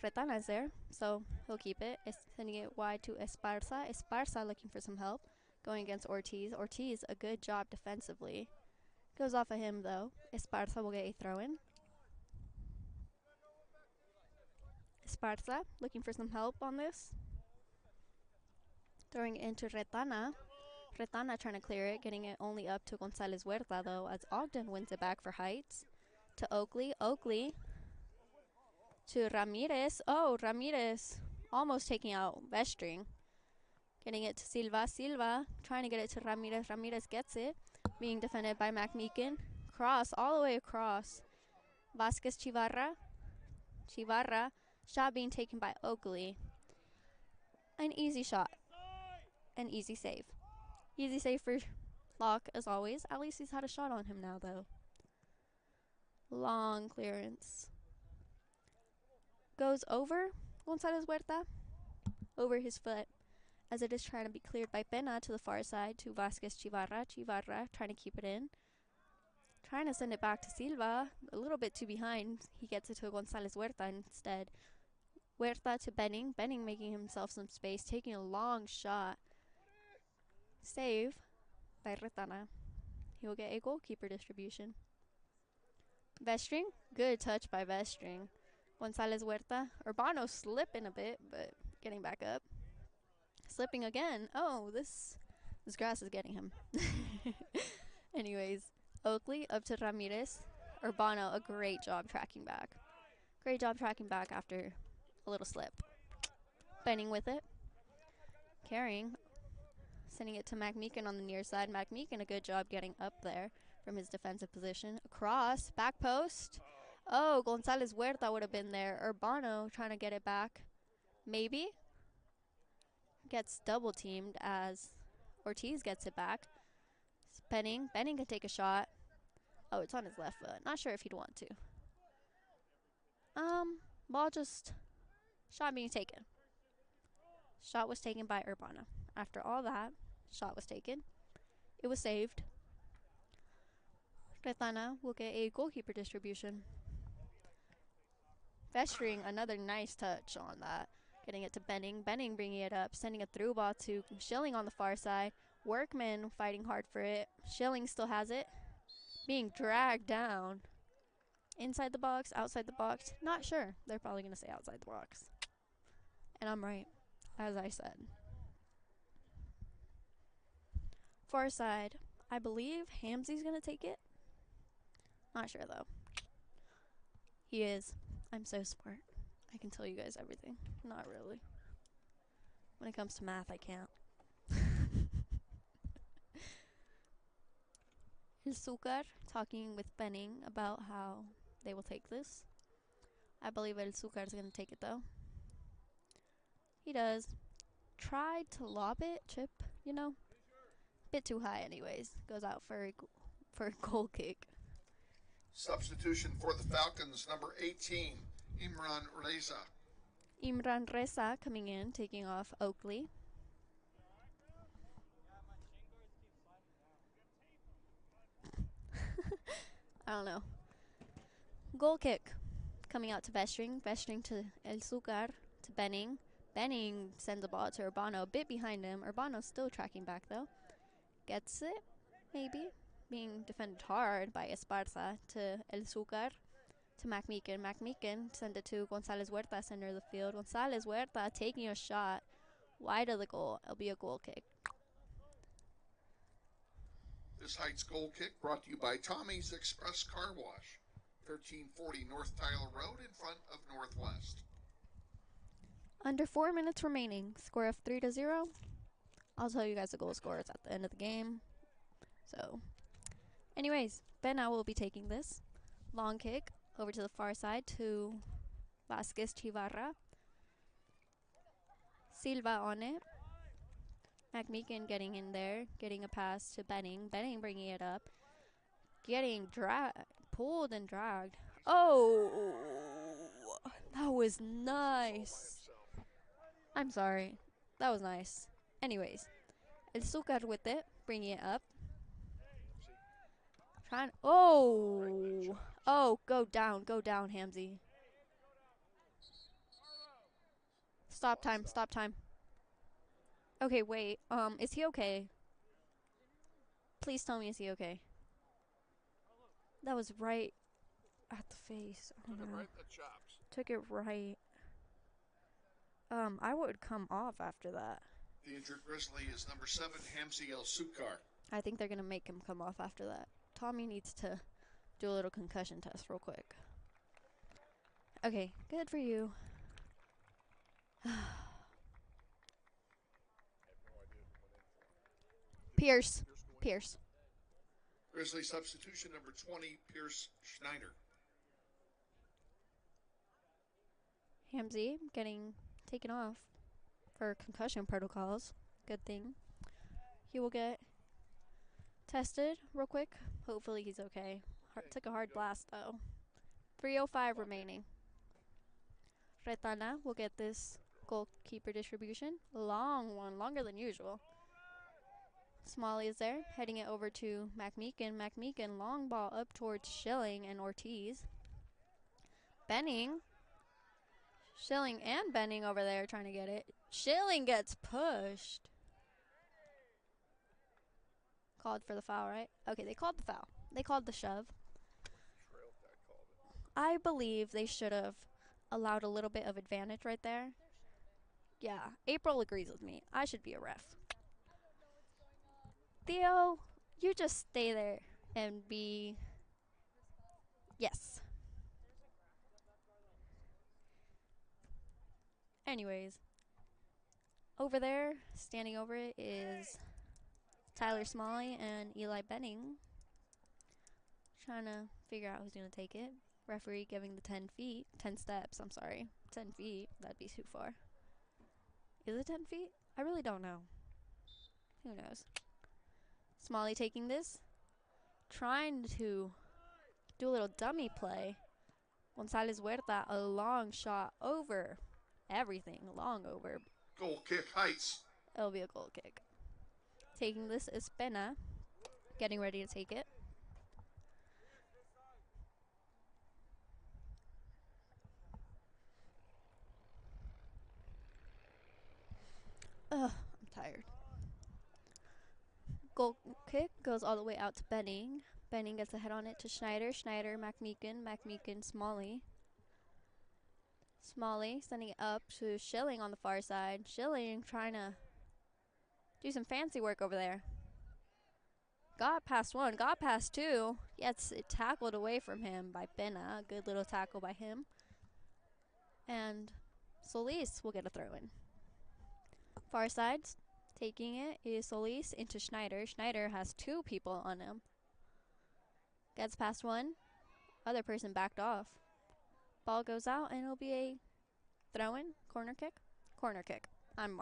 Retana is there, so he'll keep it. Sending it wide to Esparza. Esparza looking for some help, going against Ortiz. Ortiz, a good job defensively. Goes off of him, though. Esparza will get a throw-in. Esparza looking for some help on this. Throwing it into Retana. Retana trying to clear it, getting it only up to Gonzalez Huerta, though, as Ogden wins it back for Heights. To Oakley. Oakley to Ramirez. Oh, Ramirez almost taking out Vestring. Getting it to Silva. Silva trying to get it to Ramirez. Ramirez gets it. Being defended by McMeekin. Cross all the way across. Vasquez Chivarra. Chivarra. Shot being taken by Oakley. An easy shot. An easy save. Easy save for Locke, as always. At least he's had a shot on him now, though. Long clearance. Goes over Gonzalez Huerta. Over his foot. As it is trying to be cleared by Pena to the far side to Vasquez Chivarra. Chivarra trying to keep it in. Trying to send it back to Silva. A little bit too behind. He gets it to Gonzalez Huerta instead. Huerta to Benning. Benning making himself some space. Taking a long shot. Save by Retana. He will get a goalkeeper distribution. Vestring. Good touch by Vestring. Gonzalez Huerta. Urbano slipping a bit, but getting back up. Slipping again. Oh, this grass is getting him. Anyways, Oakley up to Ramirez. Urbano, a great job tracking back. Great job tracking back after a little slip. Benning with it. Carrying. Sending it to McMeekin on the near side. McMeekin, a good job getting up there from his defensive position. Across. Back post. Oh, Gonzalez Huerta would have been there. Urbano trying to get it back. Maybe. Gets double teamed as Ortiz gets it back. Benning. Benning can take a shot. Oh, it's on his left foot. Not sure if he'd want to. Ball just... Shot being taken. Shot was taken by Urbano. After all that, shot was taken. It was saved. Retana will get a goalkeeper distribution. Vestring, another nice touch on that. Getting it to Benning. Benning bringing it up. Sending a through ball to Schilling on the far side. Workman fighting hard for it. Schilling still has it. Being dragged down. Inside the box, outside the box. Not sure. They're probably going to say outside the box. And I'm right, as I said. Far side. I believe Hamzy's going to take it. Not sure, though. He is. I'm so smart. I can tell you guys everything. Not really. When it comes to math, I can't. El Zucar talking with Benning about how they will take this. I believe El Zucar is going to take it, though. He does. Tried to lob it, chip, you know. Bit too high anyways. Goes out for a goal kick. Substitution for the Falcons, number 18, Imran Reza. Imran Reza coming in, taking off Oakley. I don't know. Goal kick. Coming out to Vestring. Vestring to El Zucar. To Benning. Benning sends the ball to Urbano. A bit behind him. Urbano's still tracking back though. Gets it. Maybe. Being defended hard by Esparza to El Zucar. To McMeekin. McMeekin send it to Gonzalez Huerta, center of the field. Gonzalez Huerta taking a shot wide of the goal. It'll be a goal kick. This Heights goal kick brought to you by Tommy's Express Car Wash, 1340 North Tyler Road in front of Northwest. Under 4 minutes remaining. Score of 3-0. I'll tell you guys the goal scorers at the end of the game. So, anyways, Benna will be taking this. Long kick over to the far side to Vasquez Chivarra. Silva on it. McMeekin getting in there, getting a pass to Benning. Benning bringing it up. Getting pulled and dragged. Oh, that was nice. I'm sorry. That was nice. Anyways, El Zucar with it, bringing it up. Oh, go down, Hamzy. Stop time. Okay, wait. Is he okay? Please tell me, is he okay? That was right at the face. Oh, no. Right in the chops. Took it right. I would come off after that. The injured Grizzly is number 7, Hamzy El Zucar. I think they're going to make him come off after that. Tommy needs to do a little concussion test real quick. Okay, good for you. Pierce. Grizzly substitution number 20, Pierce Schneider. Hamzy getting taken off for concussion protocols. Good thing. He will get tested real quick. Hopefully he's okay. Took a hard blast though. 3:05 remaining. Retana will get this goalkeeper distribution. Long one, longer than usual. Smalley is there, heading it over to McMeekin. McMeekin, long ball up towards Schilling and Ortiz. Benning. Schilling and Benning over there trying to get it. Schilling gets pushed. Called for the foul, right? Okay, they called the foul. They called the shove. I believe they should have allowed a little bit of advantage right there. Yeah, April agrees with me. I should be a ref. Theo, you just stay there and be... Yes. Anyways, over there, standing over it, is Tyler Smalley and Eli Benning. Trying to figure out who's going to take it. Referee giving the 10 steps, I'm sorry. 10 feet, that'd be too far. Is it 10 feet? I really don't know. Who knows? Smalley taking this. Trying to do a little dummy play. Gonzalez Huerta, a long shot over everything. Long over. Goal kick, Heights. It'll be a goal kick. Taking this is Pena. Getting ready to take it. Ugh, I'm tired. Goal kick goes all the way out to Benning. Benning gets a head on it to Schneider. Schneider, McMeekin, Smalley. Smalley sending it up to Schilling on the far side. Schilling trying to do some fancy work over there. Got past one, got past two. Gets it tackled away from him by Benna. Good little tackle by him. And Solis will get a throw in. Far side, taking it is Solis into Schneider. Schneider has two people on him. Gets past one. Other person backed off. Ball goes out, and it'll be a throw-in, corner kick. Corner kick. I'm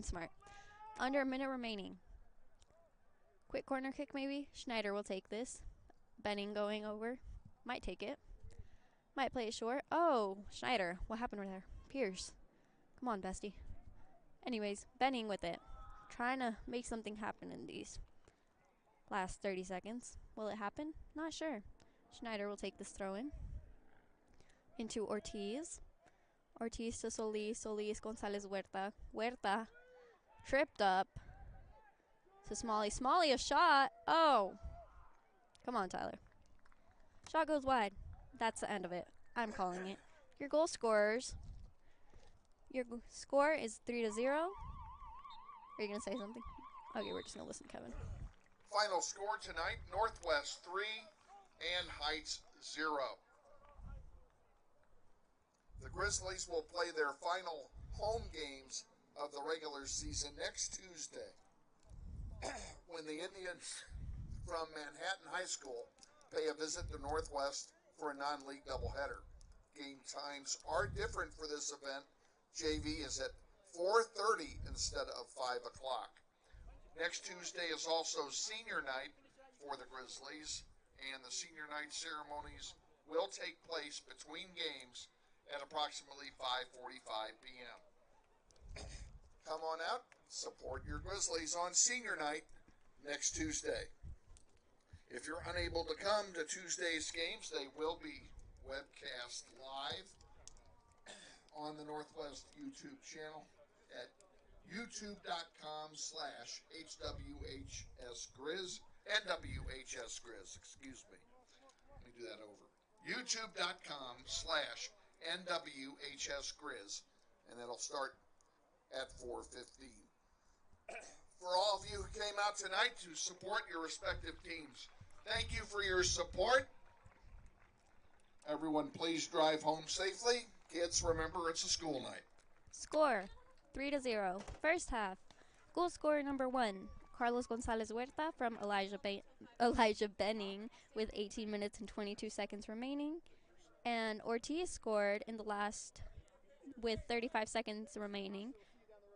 smart. Under a minute remaining. Quick corner kick, maybe. Schneider will take this. Benning going over. Might take it. Might play it short. Oh, Schneider. What happened there? Pierce. Come on, bestie. Anyways, Benning with it. Trying to make something happen in these last 30 seconds. Will it happen? Not sure. Schneider will take this throw-in. Into Ortiz. Ortiz to Solis. Solis, Gonzalez, Huerta. Huerta tripped up to Smalley. Smalley, a shot. Oh. Come on, Tyler. Shot goes wide. That's the end of it. I'm calling it. Your goal scorers. Your score is 3-0. Are you going to say something? Okay, we're just going to listen, Kevin. Final score tonight, Northwest 3 and Heights 0. The Grizzlies will play their final home games of the regular season next Tuesday when the Indians from Manhattan High School pay a visit to Northwest for a non-league doubleheader. Game times are different for this event. JV is at 4:30 instead of 5 o'clock. Next Tuesday is also senior night for the Grizzlies, and the senior night ceremonies will take place between games at approximately 5:45 p.m. Come on out, support your Grizzlies on senior night next Tuesday. If you're unable to come to Tuesday's games, they will be webcast live on the Northwest YouTube channel at youtube.com/HWHSGrizz, NWHSGrizz, excuse me. Let me do that over. youtube.com/NWHSGrizz, and that'll start at 4:15. For all of you who came out tonight to support your respective teams, thank you for your support. Everyone, please drive home safely. Kids, remember it's a school night. Score 3-0. First half. Goal scorer number 1, Carlos Gonzalez Huerta from Elijah Benning with 18 minutes and 22 seconds remaining. And Ortiz scored in the last with 35 seconds remaining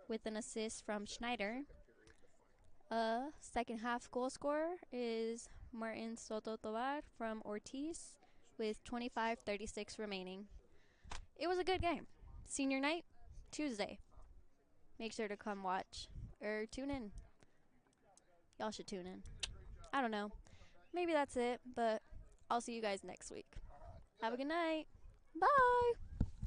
with an assist from Schneider. Second half goal scorer is Martin Soto Tovar from Ortiz with 25:36 remaining. It was a good game. Senior night, Tuesday. Make sure to come watch or tune in. Y'all should tune in. I don't know. Maybe that's it, but I'll see you guys next week. Have a good night. Bye.